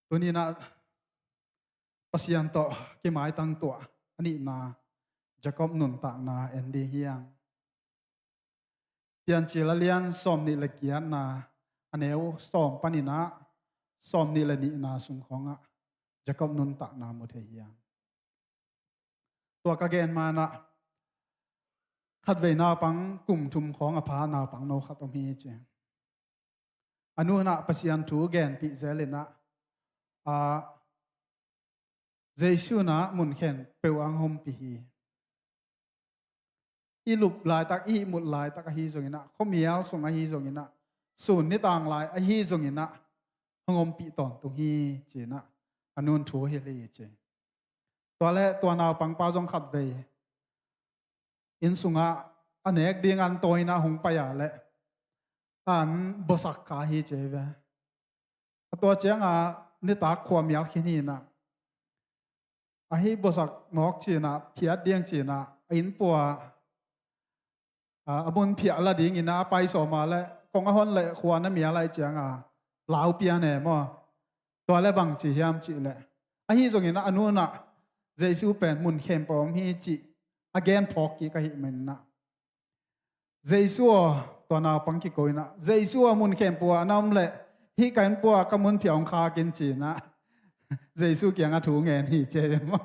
Speaker 10: tunina pasian to ki mai tang to ani na Jacob nun tak na endi hiang pian chila lian som ni lakian na aneu som panina som ni la ni na sung khonga Jacob nun tak na muthe hiang to ka gen mana khat ve na pang kum thum khong apha na pang no khatom hi che anu na pasian thu gen pi zelena a Jesu na mun khen pewang hom pi hi i lup lai tak i mut lai tak hi zongina khomial songa hi zongina sun ni tang lai a hi zongina hongom pi ton tu hi chena anun thu he le che to le to na pang pa jong khat ve in sunga anek ding an toina hong pa ya le an bosak ka hi che ve to chiang a ni ta khwamial khini na a hi bosak nok china phiat diang china in pua amun phia la ding ina pai so ma le kong a hon le khwa na mia lai chiang a lau pia ne mo to le bang chi hiam chi le a hi zong ina anu na Jesu pen mun khem pom hi chi again phok ki ka hi men na Jesu to na pang ki koina Jesu mun khem pua nam le hi kan pua ka mun phiang kha kin chi na Jesu kyang a thu ngen hi che mo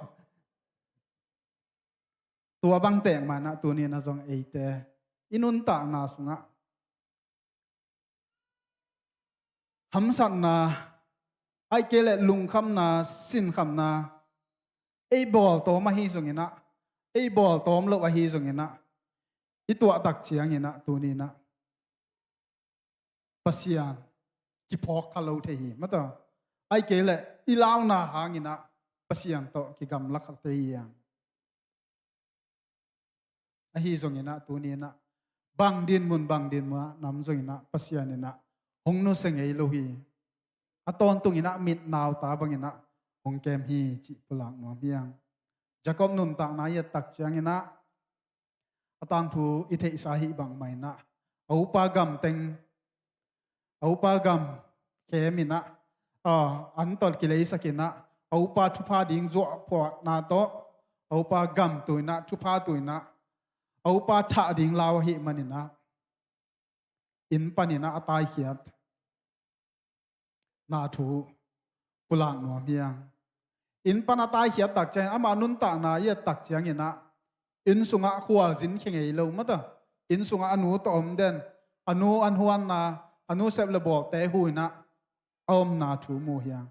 Speaker 10: tua bang teng ma na tu ni na jong eite inun ta na sunga hamsat na ai kele lung kham na sin kham na ei bol to ma hi zong ina ei bol tom lo a hi zong ina i tua tak chiang ina tu ni na pasian ki phok ka lo the hi ma to ai kele i law na hang ina pasian to ki gam lak te yang a hi zong ina tu ni na bang din ma nam zong ina pasian ina hong no seng ei lo hi aton tung ina mit naw ta bang ina hong kem hi chi pulang no hiang Jacob nun tak na ya tak chiang ina atang thu i thei sa hi bang mai na au pa gam teng au pa gam kemina an tol ki lei sakina au pa thu pha ding zo pho na to au pa gam tuina thu pha tuina au pa tha ding law hi manina in panina atai khiat na thu pulang no hiang in panatai khiat tak chen ama nun ta na ye tak chiang ina in sunga khwal jin khengei lo mata in sunga anu to om den anu an huan na anu sep le bok te huina om na thu mu hiang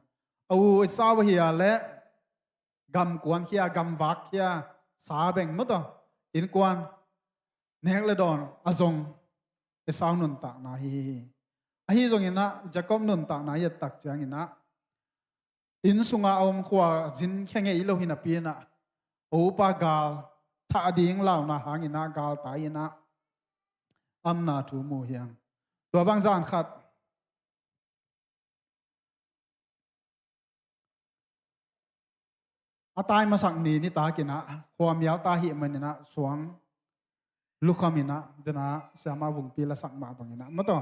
Speaker 10: au saw hiya le gam kwan khia gam wak khia sa beng mata in kwan nek le don azong e saw nun tak na hi zong ina Jacob nun tak na yet tak chang ina in sunga om kwa zin khenge ilo hina pina o pa gal tha ding law na hangina gal ta ina am na thu mu hiang to bang zan khat atai ma sang ni ni ta kina khwam yaw ta hi manina suang lukhamina dena sama vung pila sak ma bangina mato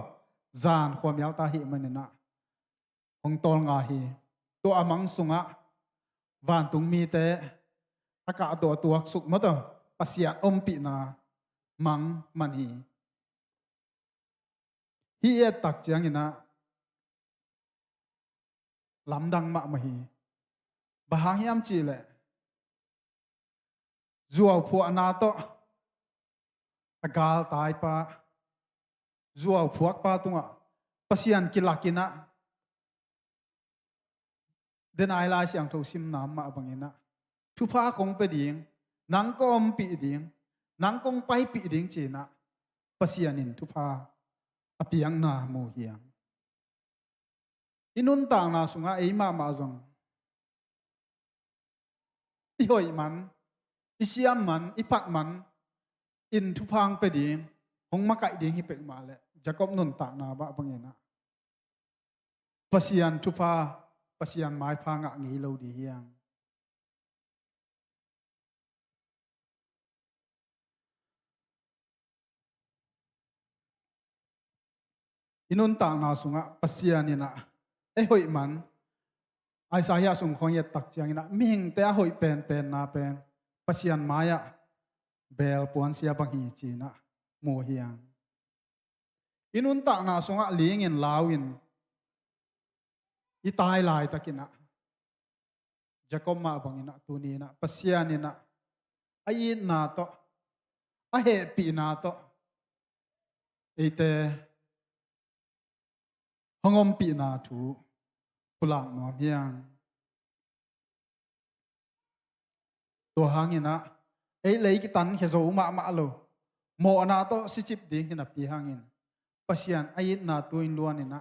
Speaker 10: zan khwam yaw ta hi manina hong tol nga hi to amang sunga van tung mi te aka do tuak suk mato pasiat pi na mang man hi e tak chiang ina lamdang ma ma hi bahang yam chi le zuaw phu na to agal tai pa zuaw phuak pa tunga pasian kilakina den ai lai siang tho sim nam ma bangina thu pha kong pe ding nang kom pi ding nang kong pai pi ding china pasianin thu pha apiang na mo hiang inun tang na sunga eima ma zong i hoi man i siam man i pat man in thu phang pe ding hong ma kai ding hi pek ma le Jacob nun ta na ba bangena pasian thu pha pasian mai pha nga ngi lo di hiang inun ta na sunga pasianina e hoi man ai sa ya sung khong yet tak chiang ina ming te a hoi pen na pen pasian maya bel puan sia bang hi china mo hiang inun ta na sunga ling in lawin i tai lai takina Jacob ma bangina tunina pasianina ai na to a he pi na to ite hongom pi na thu pulang no hiang to hangina ei lei ki tan he zo ma lo mo na to si chip ding hina pi hangin pasian ai na tuin luan ina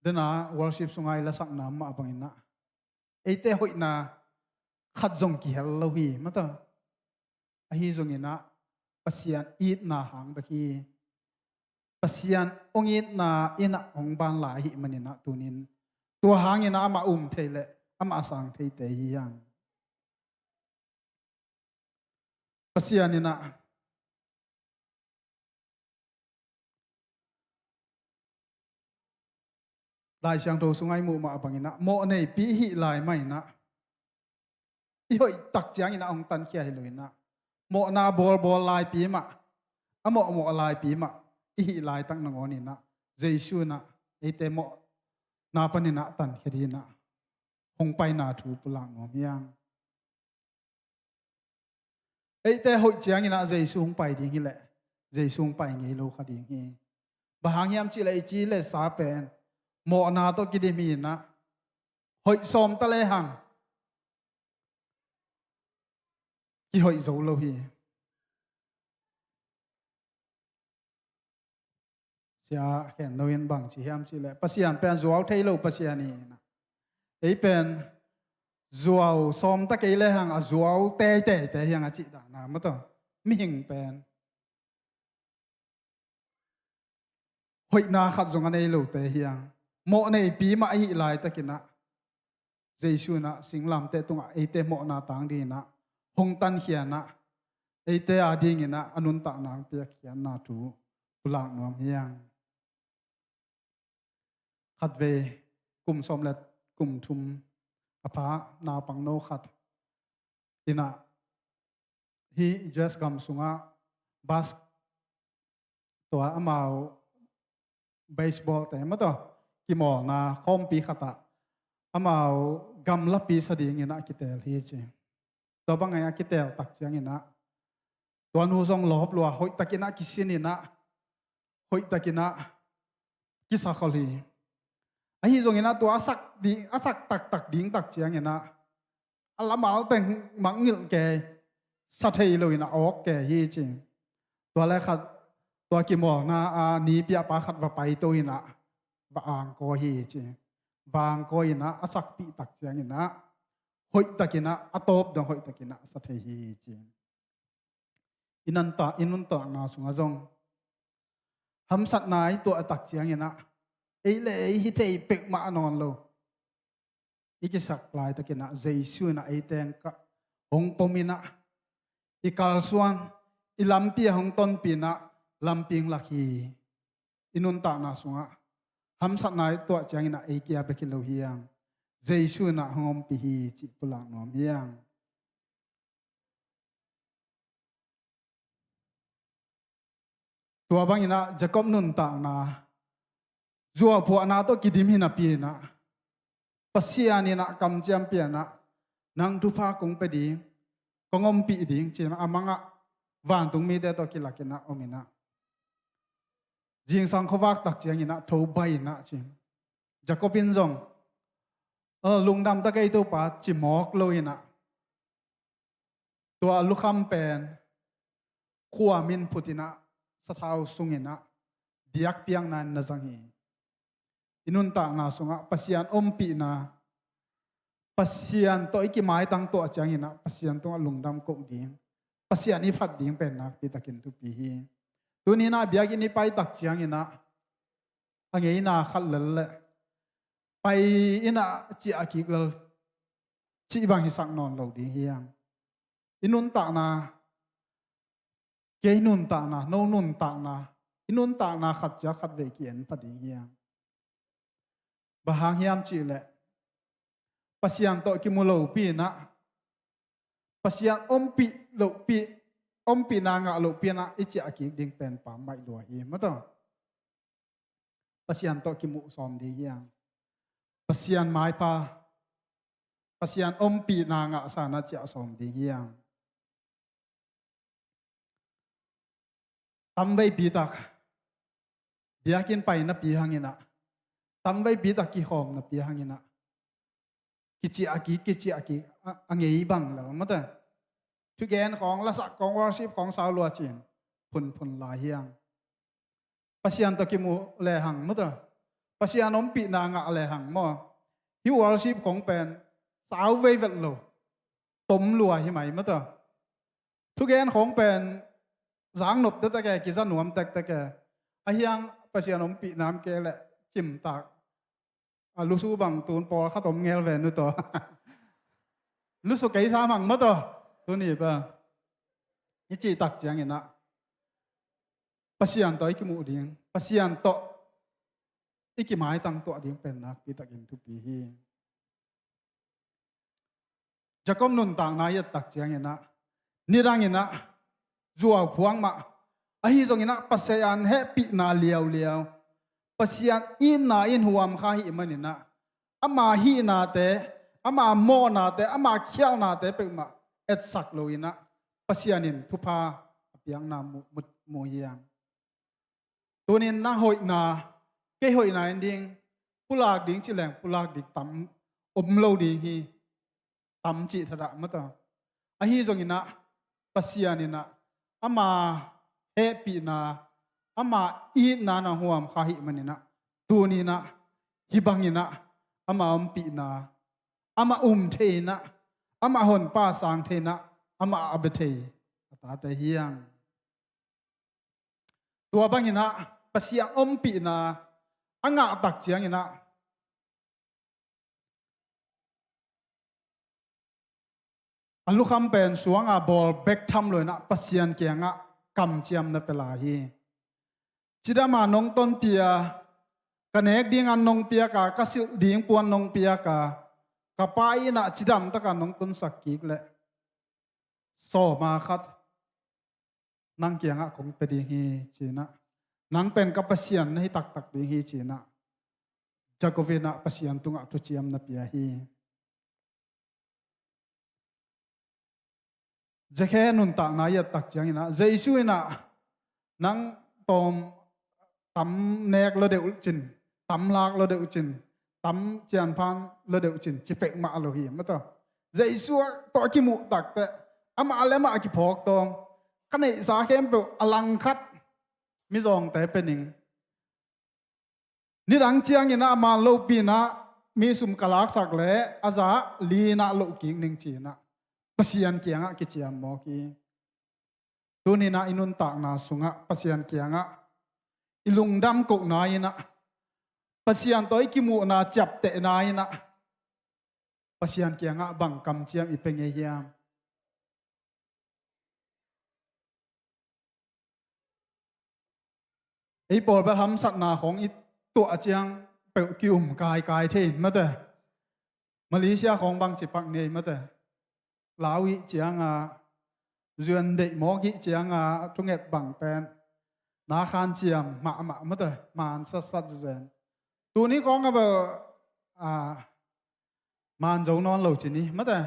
Speaker 10: dena worship sungai la sak na ma bangina ei te hoi na khat zong ki hel lo hi mata a hi zong ina pasian it na hang da hi pasian ongit na ina ong ban la hi manina tunin to hangina ama theile ama sang thei te hi yang pasianina lai siang tho sungai mu ma bangina mo nei pi hi lai mai na i hoi tak chiang ina ong tan khia hi loina mo na bol lai pi ma amo lai pi ma i hi lai tak na ngoni na jesu na ete mo na panina tan khirina hong pai na thu pulang ngom yang ete hoi chiang ina jesu hong pai ding hi le jesu hong pai ngei lo kha ding hi bahang yam chi le chi le sa pen mo na to kidimi na hoi som ta le hang ki hoi zo lo hi sia khen noin bang chi ham chi le pasian pen zuaw thei lo pasian ni na ei pen zuaw som ta ke le hang a zuaw te hang a chi da na ma to mi hing pen hoi na khat zong anei lo te hiang mo nei pi ma hi lai takina jesu na singlam te tunga ete mo na tang di na hong tan hiana ete ading ina anun ta nang pe khian na tu pulang nom hiang khat ve kum som let kum thum apa na pang no khat ina hi just gam sunga bas to amao baseball te ma to ki mo na khom pi khata amao gam la pi sa ding ina kitel hi che to bangaya kitel tak chang ina tuan hu song lop lua hoi takina kisin ina hoi takina kisakholi ahi zong ina to asak tak ding tak chang ina alamao teng mangil ke สัตย์เลยนะออกแก่ฮีจริงตัวแรกขัดตัวกิมอกนะนี้เปียปาขัดว่าไปตัวนะบางก็ฮีจริงบางก็ฮีนะอสักปีตักเสียงนะหอยตะกินะอตบดงหอยตะกินะสัตย์ฮีจริงอินันตะนาสุงจงหำสัตนายตัวตักเสียงนะไอ้เล่ฮิเทเป็กมานอนโลอีกสักลายตะกินะเจสุนะไอ้แตงกะหงปมินะอีกาลส่วนอีลำเปียหงต้นปีนะลำปิงลักฮีอินุนตานาสุงะหำสัตนายตัวเสียงนะไอ้เกียเบกิโลเฮียงเจสุนะหงปีฮีจิปุลังนอมเฮียงตัวบางอินะจะกบนุนตานาจัวพวกนาตัวกิดิมหินาปีนะปัสยานีนะกำจำเปียนะนังทุพากงไปดีกงอมปีดีจริงอามังะวันตุงมีแต่ตัวกิลักนะอมินะจิงสังขวักตักเจียงอินะทูใบนะจริงจะกบินจงลุงดำตะไกตัวป่าจิมอกเลยนะตัวลูกคำเป็นขัวมินพุตินะสถาวสุงินะเดียกเปียงนันนะจังฮีอินุนตานาสุงะปัสยันอมปีนาปัสยันตัวอีกไม้ตั้งตัวจังฮีนะปัสยันตัวลุงดำกกดีปัสยันอีฟัดดีเป็นนักปีตะกินทุปีฮีตัวนี้นะเบียกินอีไปตักจังฮีนะอันนี้นะขัดเลลไปอินะจีอากิกเลจีบังฮิสักนอนเหล่าดีเฮียงอินุนตานาเกยนุนตานาโนนุนตานาอินุนตานาขัดจะขัดเวกียนปฏิเฮียงบางเฮียมจีเละปัสยันโตกิมุโลปีนะปัสยันอมปีโลปีอมปีนางะโลปีนะอิจิอากิดิ่งเป็นป่าไม้ดัวเฮียมั้งต่อปัสยันโตกิมุสอมดีเฮียงปัสยันไม้ปาปัสยันอมปีนางะสานะจะสอมดีเฮียงทำไว้ปีตักเบียกินไปนับปีหังอินะทำไว้ปีตักกี่หอมนับปีหังอินะกิจิอากิอังเงียบังแล้วมั้งแต่ทุกแกนของละสักของวอร์ชิปของสาวลัวจีนพุนลายเฮียงปัสยันตะกิมูเลหังมั้งแต่ปัสยันอมปีนางะเลหังมั้งฮิววอร์ชิปของเป็นสาวเวเวลโลตมลัวใช่ไหมมั้งแต่ทุกแกนของเป็นสังนบตะแกกิจหนวมตะแกอาเฮียงปัจจัยนมปีน้ำแกแหละจิมตากลูซูบังตูนปอข้าตมเงลเวนนู่ตัวลูสุไก่สามังมั้งตัวนี้ป่ะนี่จีตักจังเงี้ยนะปัจจัยนตัวอีกมูดิ้งปัจจัยนตัวอีกหมายตั้งตัวดิ้งเป็นนักปีตักอินทุปีฮีจะก้มนุนต่างนายตักจังเงี้ยนะนี่ร่างเงี้ยนะจัวพวงมาอาฮิจงอินะปัสยันเฮปีนาเลียวปัสยันอินนาอินหัวมข้าหิมันอินะอามาฮีนาเตอามาโมนาเตอามาเขียวนาเตเป็นมาเอ็ดสักโลอินะปัสยันินทุพาเปียงนามุยังตัวนี้น่าหอยนาเกหอยนาอินดิ้งปุลากดิ้งจิแหลงปุลากดิ้งตั้มอมโลดีฮีตั้มจิธระมาต่ออาฮิจงอินะปัสยันินะอามาเฮปีนาอามาอีนานาหัวมข้าหิมันนี่นะตัวนี้นะฮิบังนี่นะอามาอมปีนาอามาเทนะอามาหนป้าสางเทนะอามาอับเทตาแต่เฮียงตัวบังนี่นะปัสยาอมปีนาอ่างตักเจียงนี่นะอันลูกคำเป็นสวงบอลเบกทำเลยนะปัสยันเกียงกำเจียมนับเปลาฮีจิดามานงต้นเปียกันเอกดิ้งอันนงเปียกากสิดิ้งปวนนงเปียกากะปายนะจิดามตะกันนงต้นสักกิกเลยโซมาคัดนังเกียงคงไปดีฮีจีนะนังเป็นกับปัสยันให้ตักดีฮีจีนะจักรวินะปัสยันตุงตุเจียมนับเปียฮีจะแค่นุนตากนายตักจังนะเจสุนะนังตอมตำเนกเราเดือดจินตำลากเราเดือดจินตำเจียนพันเราเดือดจินจิเปกมาโลหิมมาต่อเจสุตัวกิมุตักแต่ ama alema ki phok tong kanai sa kem pe alang khat mi zong te pening ni dang chiang ina ama lo pi na mi sum kalak sak le aza li na lo king ning chi na pasian kianga ki chiam mo ki tuni na inun tak na sunga pasian kianga ilung dam ko na ina pasian toy ki mu na chap te na ina pasian kianga bang kam chiam ipenge hiam ei por ba ham sat na khong i tua chiang pe ki kai the ma te Malaysia khong bang chi pak nei ma te Lawi chiang a Duyên đệ mô kỹ chiang a trung nghiệp bằng pen ná khan chiam ma mất rồi màn sát dần tu ní con cái bờ màn dấu non lâu chỉ ní mất rồi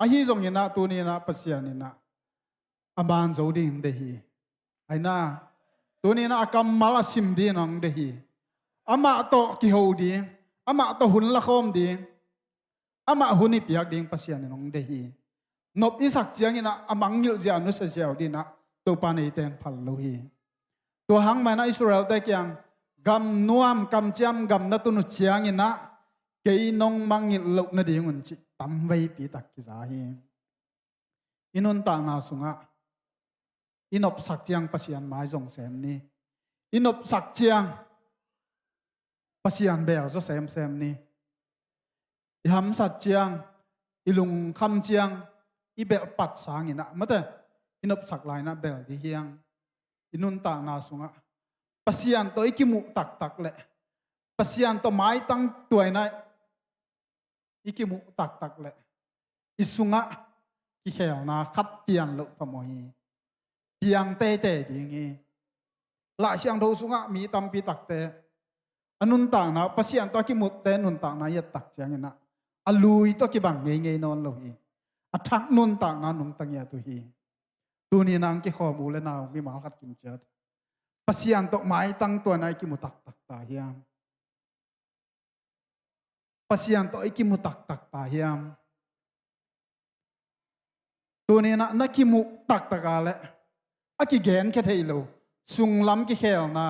Speaker 10: hi dùng như na tu ní na pasian ní na màn dấu đi để hi ai na tu ní na cầm mala sim đi nong để hi ama to ki ho đi ama to hun la khom đi ama hun ni piak ding pasian nong để hi nộp isak chiang ina amang ngil ja nu sa jaw di na to pa nei ten phal lo hi to hang ma na Israel te kyang gam nuam kam chiam gam na tu nu chiang ina ke nong mangil lo na ding un chi tam vei pi tak ki za hi inun ta na sunga inop sak chiang pasian mai jong sem ni inop sak chiang pasian bel zo sem ni ham sat chiang ilung kham chiang i bel pat sang ina mate inop sak lai na bel di hiang inun ta na sunga pasian to ikimu tak le pasian to mai tang tuai na ikimu tak le isunga ki khel na khat pian lo pamoi piang te ding i la siang do sunga mi tam pi tak te anun ta na pasian to ikimu te nun ta na ya tak chang ina alui to ki bang ngei non lo hi athak nun ta na nung tangya tu hi tu ni nang ki khom u le naw mi ma khat kim chat pasian to mai tang to nai ki mu tak ta hiam pasian to ki mu tak ta hiam tu ni na ki mu tak ka le aki gen khe thei lo sung lam ki khel na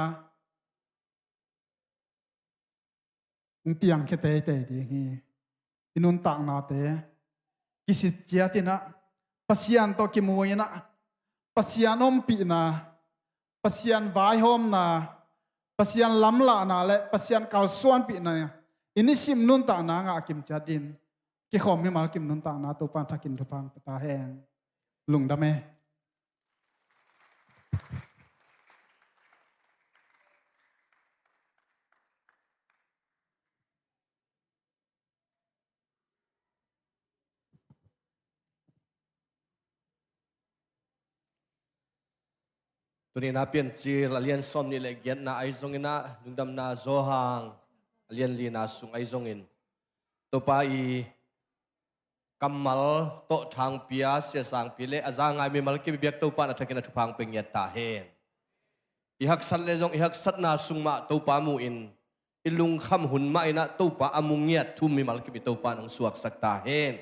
Speaker 10: tiang khe te di hi inun tak na te kisit jiatina pasian to ki muina pasian om pi na pasian vai hom na pasian lamla na le pasian kal suan pi na ini sim nun ta na nga kim chadin ki khom mi mal kim nun ta na to pan thakin thupang ta heng lung da me
Speaker 5: ตัวนี้นะเปลี่ยนจีละเลียนซ้อมนี่แหละเกียนนะไอซงอินะลุงดำนาโซฮางเลียนลีนาสุงไอซงอินตัวไปกำมัลโตทางเปียเสียสังปีเลอาจารย์ไงมีมัลกิบิเบียกตัวปานอัฐกินทุพังเป็นเงียตาเฮนอีหักสัตเลจงอีหักสัตนาสุงมาตัวปามูอินอิลุงคำหุ่นมาอินะตัวปาอามุงเงียทุ่มมีมัลกิบิตัวปานังสวกสักตาเฮน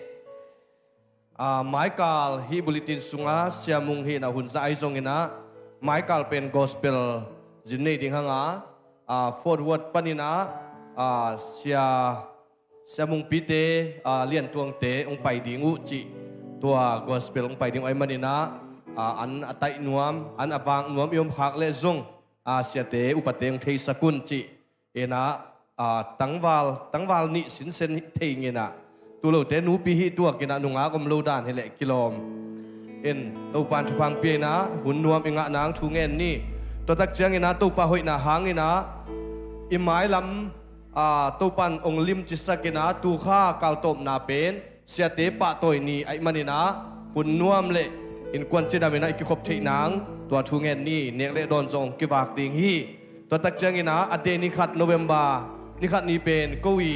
Speaker 5: ไม้กาลฮีบุลิตินสุงาเสียมุงฮีนะหุ่นใจไอซงอินะไม้กาลเป็นกอสเปลจินนี่ดิ้งหางฟอร์ดวอร์ดปนินะเสียมุงปีเตเลียนตวงเตองไปดิ้งอุจิตัวกอสเปลองไปดิ้งไอมันนี่นะอันอัตไนวมอันอวังนวมยมหักเลซงเสียเตอุปเตงเทสกุลจิเอนะตั้งวาลนิสินเซนเทงเงินะตัวเราเตนูปีฮิตัวกินะนุงอากมโลดานเฮเลกิโลมเอ็นตัวปานทุพังเปียนะหุ่นนวมอิงะนางทุงเงินนี่ตัวตักเจียงอินะตัวปะหอยนะหางอินะอิไม้ลำตัวปันองลิมจิสกินะตูข้ากาลตบนาเป็นเสียเตปะตัวนี้ไอมันนี่นะหุ่นนวมเละอินควนจิดามินะอิกิขบเทนางตัวทุงเงินนี่เนกเละโดนทรงกิบากติงฮีตัวตักเจียงอินะอเดนิขัดโนเวมบานิขัดนี้เป็นกวี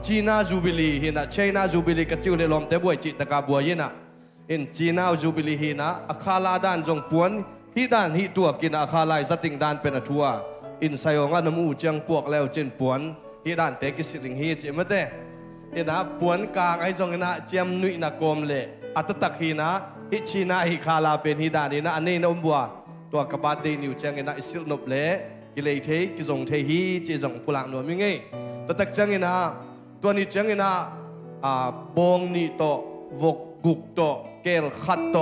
Speaker 5: จีน่าจูบิลีเห็นนะไชน่าจูบิลีกระจิวเลลมเตบวยจิตะกาบัวยินะเห็นจีน่าจูบิลีเห็นนะอาคาลาด้านจงปวนฮิด้านฮิตัวกินอาคาลายสติงด้านเป็นทัวอินไซองอันน้ำมูเจียงปวกแล้วเจนปวนฮิด้านเตกิสิลิงฮีจิมะเตเห็นนะปวนกลางไอจงนะเจียมนุยนะกลมเละ อัตตักฮีนะฮิชีนาฮิคาลาเป็นฮิดานีนะอันนี้นะบัวตัวกบาดเดนิวเจงนะอิสิลนบเล่กิเลเทกิจงเทฮีจีจงกุลังนัวมิงเงตัวตักจังนะตัวนี้จังนะบองนี่โตวกกุกโตเกลขัดโต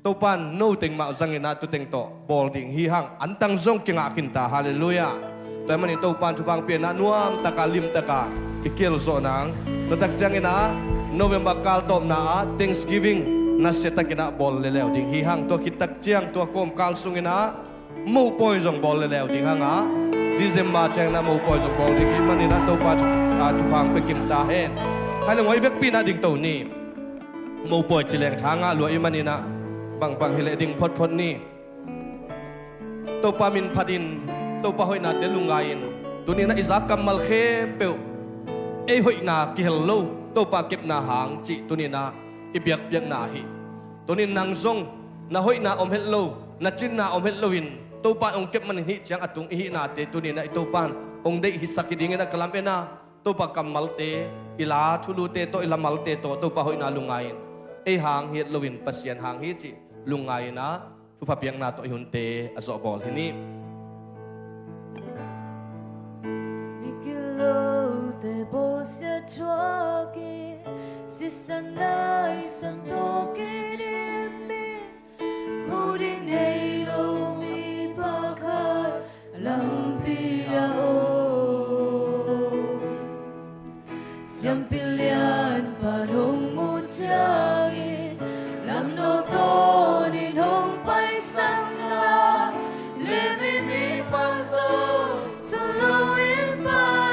Speaker 5: ตัวปันโน้ติงมาจังนะตัวเต็งโตบอลดิ่งฮีหังอันตังจงกิงอาคินตาฮาเลลูยาแต่มันนี่ตัวปันทุบังเปียนะนัวมตะกาลิมตะกาอิเกลโซนังตัวตักจังนะNovember kal tom na Thanksgiving na seta kina bol lelew ding hihang to kitak chiang to kom kal sungina mo poison bol lelew ding hanga December chang na mo poison bol ding imani na to pa tu phang pe kim ta hen hai long hoi vek pi na ding to ni mo poi chileng thanga lo imani na bang hile ding phot ni to pa min phadin to pa hoi na te lungain tu ni na izak kamal khe pe ei hoi na ki helloตัวปาเก็บนาหางจิตัวนี้นะอิเบียกเบียกนาฮีตัวนี้นางซงนาหอยนาอมเฮลโลนาจินนาอมเฮลโลวินตัวปานองเก็บมันหิจังอัตุงอิหินาเตตัวนี้นะตัวปานองได้หิสักดิ่งนะกลัมเอนะตัวปากำมัลเตอิลาทุลูเตตัวอิลามัลเตตัวปาหอยนาลุงไงไอหางเฮลโลวินปัสยันหางฮิจิลุงไงนะทุพเพียงนาตัวหุนเตอสอบอลที่นี่
Speaker 6: de bosia choki sisanai sandoki dimi holding nei lo mi bakar lampia o siam pilihan parong mu changin lam no to nin hong pai sang la levi mi panzo to lo in pai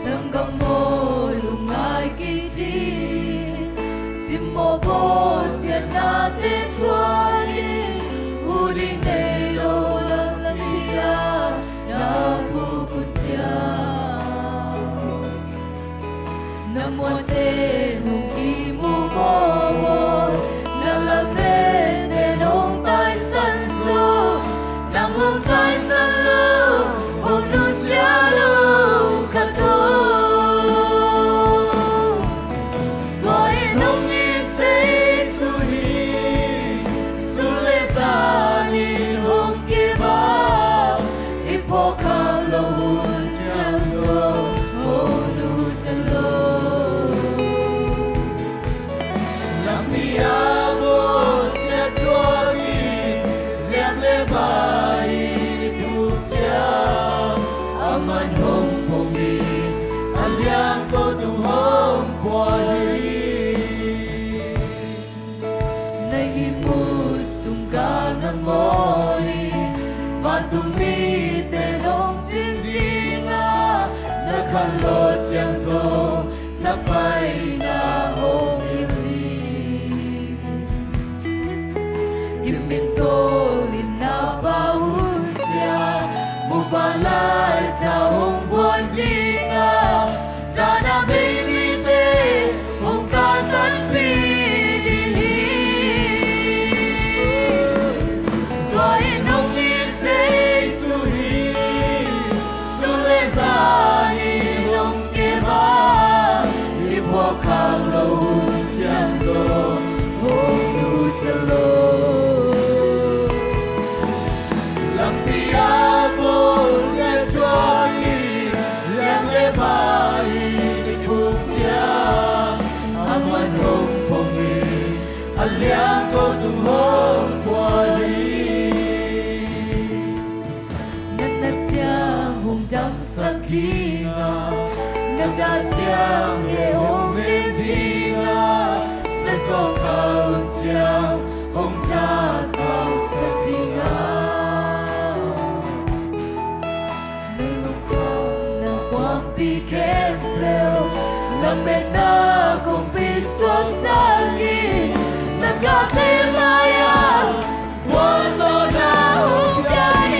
Speaker 6: Sangamo lungai kiti Simo bosia natin tuani Uding nelo lamia na pukutya Namote nung imo bobo Nalamete nung tay sanso Nang hong tay sanlo Hong nusyalo kato Lo chẳng zo na bay na hong ili kim min to lin na ba hun cha mu ba lai cha hong buan jinga ta na baby te hong ka san pi di hi toi nong ni say su hi su le za Kang lo chẳng go hong nu salo Lampia bo se choi yang le bai ni bukya aman hong pongi aliang ko tung hong kwali Nat chang hong jam sak dinga Nat chang ye hong so cao chiang hong cha cao sẽ đi ngã nơi mong không nào quang pi kém leo làm mẹ na không pi xóa xa nghi na cả thế lai à qua gió na hong gai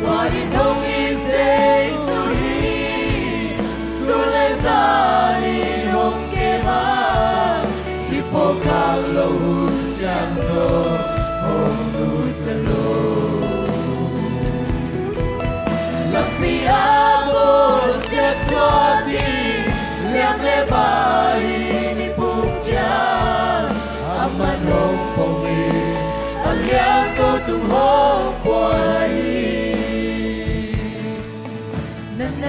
Speaker 6: qua đi nông in sẽ suri sule za Kalau hujan zo hong nu selo Lampia bo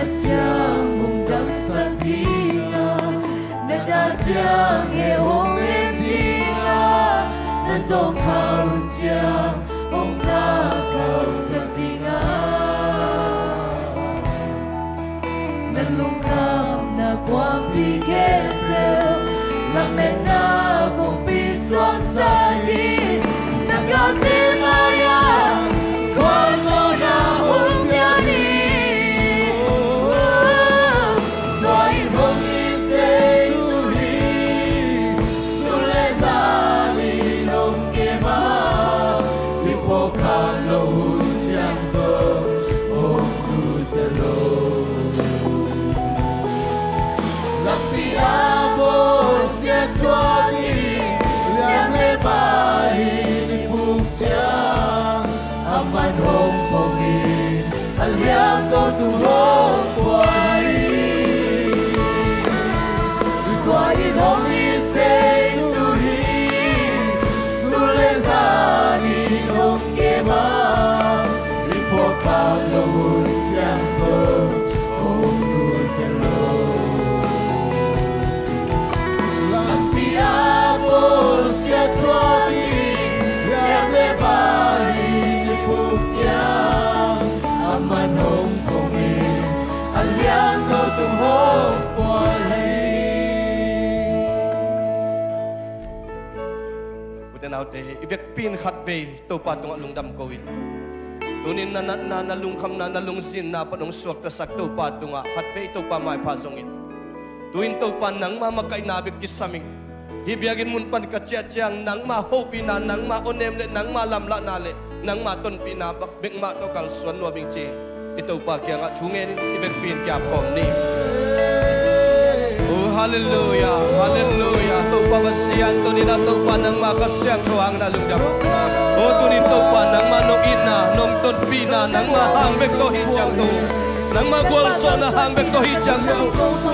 Speaker 6: na chang mong đắm san đi nga na cha chang e hong em đi nga na song khao chang hong ta khao san đi nga na lung kham na quan pi ke pleo la men na kong pi so sa đi na ka te ma ya quan so na hong ya ni nói hong ni se su hi su le za ni nong ke ma li po ka lo chang so hong tu se lo la pi a bo sia tua ni liang le bai ni pu chang aman hong pong in aliang ko tu hong kwai kwai hong ni se su hi su le za ni hong ke ma li po ka lo chang so hong tu se lo sia tua đi liang le bai ni pu chang aman hong kong in aliang ko tu hong kwai
Speaker 5: Buti nào te ibek pin khat ve to pa tung lung dam ko in tunin na lung kham na lung sin na panong suak ta sak to pa tunga khat ve to pa mai pa song in tuin to pa nang ma makai na bek kisaming hibiagin mun pan kachia chiang nang ma ho pi na nang ma onem le nang ma lam la na le nang ma ton pi na bak bek ma to kal suan lo bing chi ito pa kya nga chungen ibek pin kya phom ni oh hallelujah hallelujah to pa wasian to ni na to pa nang ma kasyang to ang nalung dam oh to ni to pa nang ma no ina nom ton pi na nang ma hang bek to hi chang to nang ma gwal so na hang bek to hi chang to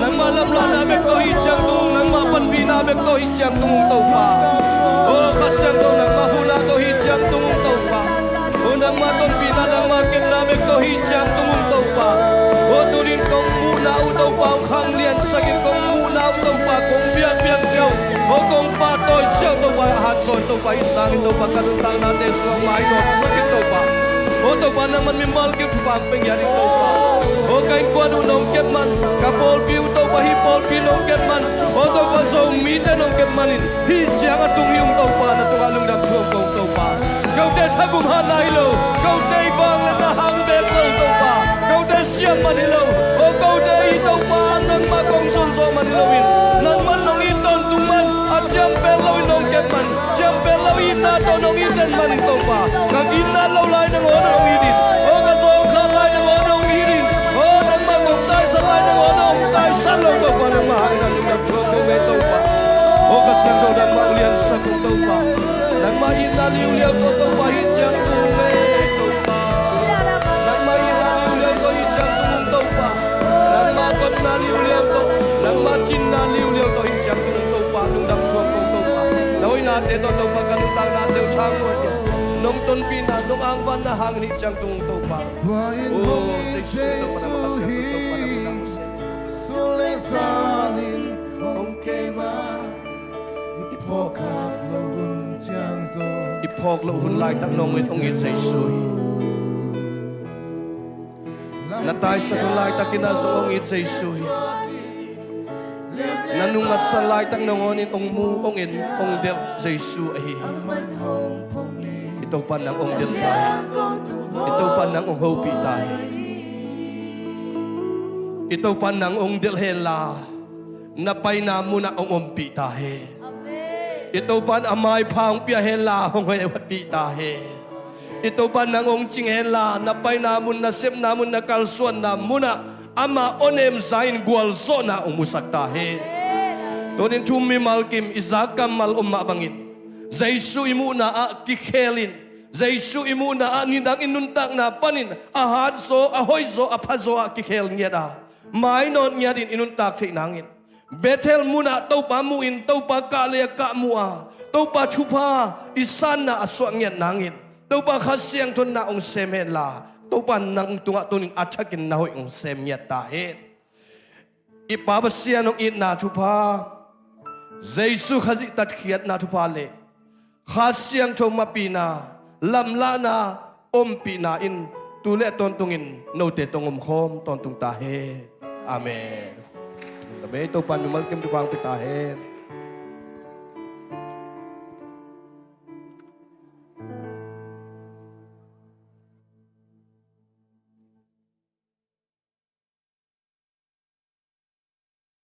Speaker 5: nang ma lam la na bek to hi chang to nang ma pan pi na bek to hi chang to to pa oh kasyang to nang ma hula to hi chang to to pa oh nang ma ton pi na nang ma ken na bek to hi chang to to pa oh to rin kong mu na u to pa khang lian sakit kong mu na u to pa kong biak biak kyo oh kong pa toy siao to pa hat son to pa isang to pa kanutang na te so mai no sakit to pa oh to pa naman mi mal ke pa pengyari to pa oh kai kwan u nong ket man ka pol piu to pa hi pol pi nong ket man oh to pa so mi te nong ket manin hi chiang atung yung to pa na to alung dam chuo kong to pa kau te chagum han nai lo kau te bang le na hang be to pa kau te siam man lo oh kau te i to pa nang ma kong son so man lo in nan man nong i ton tung man at jam pe lo nong ket man jam pe lo i na to nong i ten man to pa ka gin na lo lai nang o nong i din oh ka so kha lai nang o nong i din oh nang ma kong tai sa lai nang o nong tai sa lo to pa nang ma hang nang dam chuo to ve to pa oh ka sa to nang ma lian sa to pa nang ma in na liu liu to pa hi chang tu ve to pa nang ma in na liu liu to hi chang tu to pa nang ma kon na liu liu to nang ma chin na liu liu to hi chang tu to pa lung dam chuo to pa noi na te to pa kan tang na te chang mo ya nong ton pi na nong ang van na hang ni chang tu to pa oh se su to pa na ma sa to pa na ma
Speaker 4: su le sa ni hong ke ma ipo ka lo hun chang so
Speaker 5: ipok lo hun lai tak nong ong i sei sui na tai sa lai tak kina so ong i sei sui nanung at sa lai tak nong onin ong mu ong in ong del sei su ai ito pa nang ong del tai ito pa nang ong hopi tai ito pa nang ong del hela na pai na muna ong ompi tahe ito pan amai phang pia hela hong he pi ta he ito pan nang ong ching hela na pai na mun na sep na mun na kalsuan na muna ama onem zain gwal so na umusak ta he tonin chumi malkim izakam mal umma bangin jaisu imuna a kikhelin jaisu imuna a nidang inuntak na panin ahat so ahoy so aphazo a kikhel ngeda mai non nyadin inuntak thei nangin Bethel muna tau pa muin tau pa kalia ka mua tau pa chupa isan na aswang yan nangin tau pa khasyang ton na ong semen la to pan nang tunga tuning achakin na hoi ong semya tahe ipabasian ong na thupa Jesu khazi tat khiat na thupa le khasiang tho mapina lamla na ompina in tule ton tungin note tongom khom ton tung tahe amen tabe to pan numal kem tu pang pitahe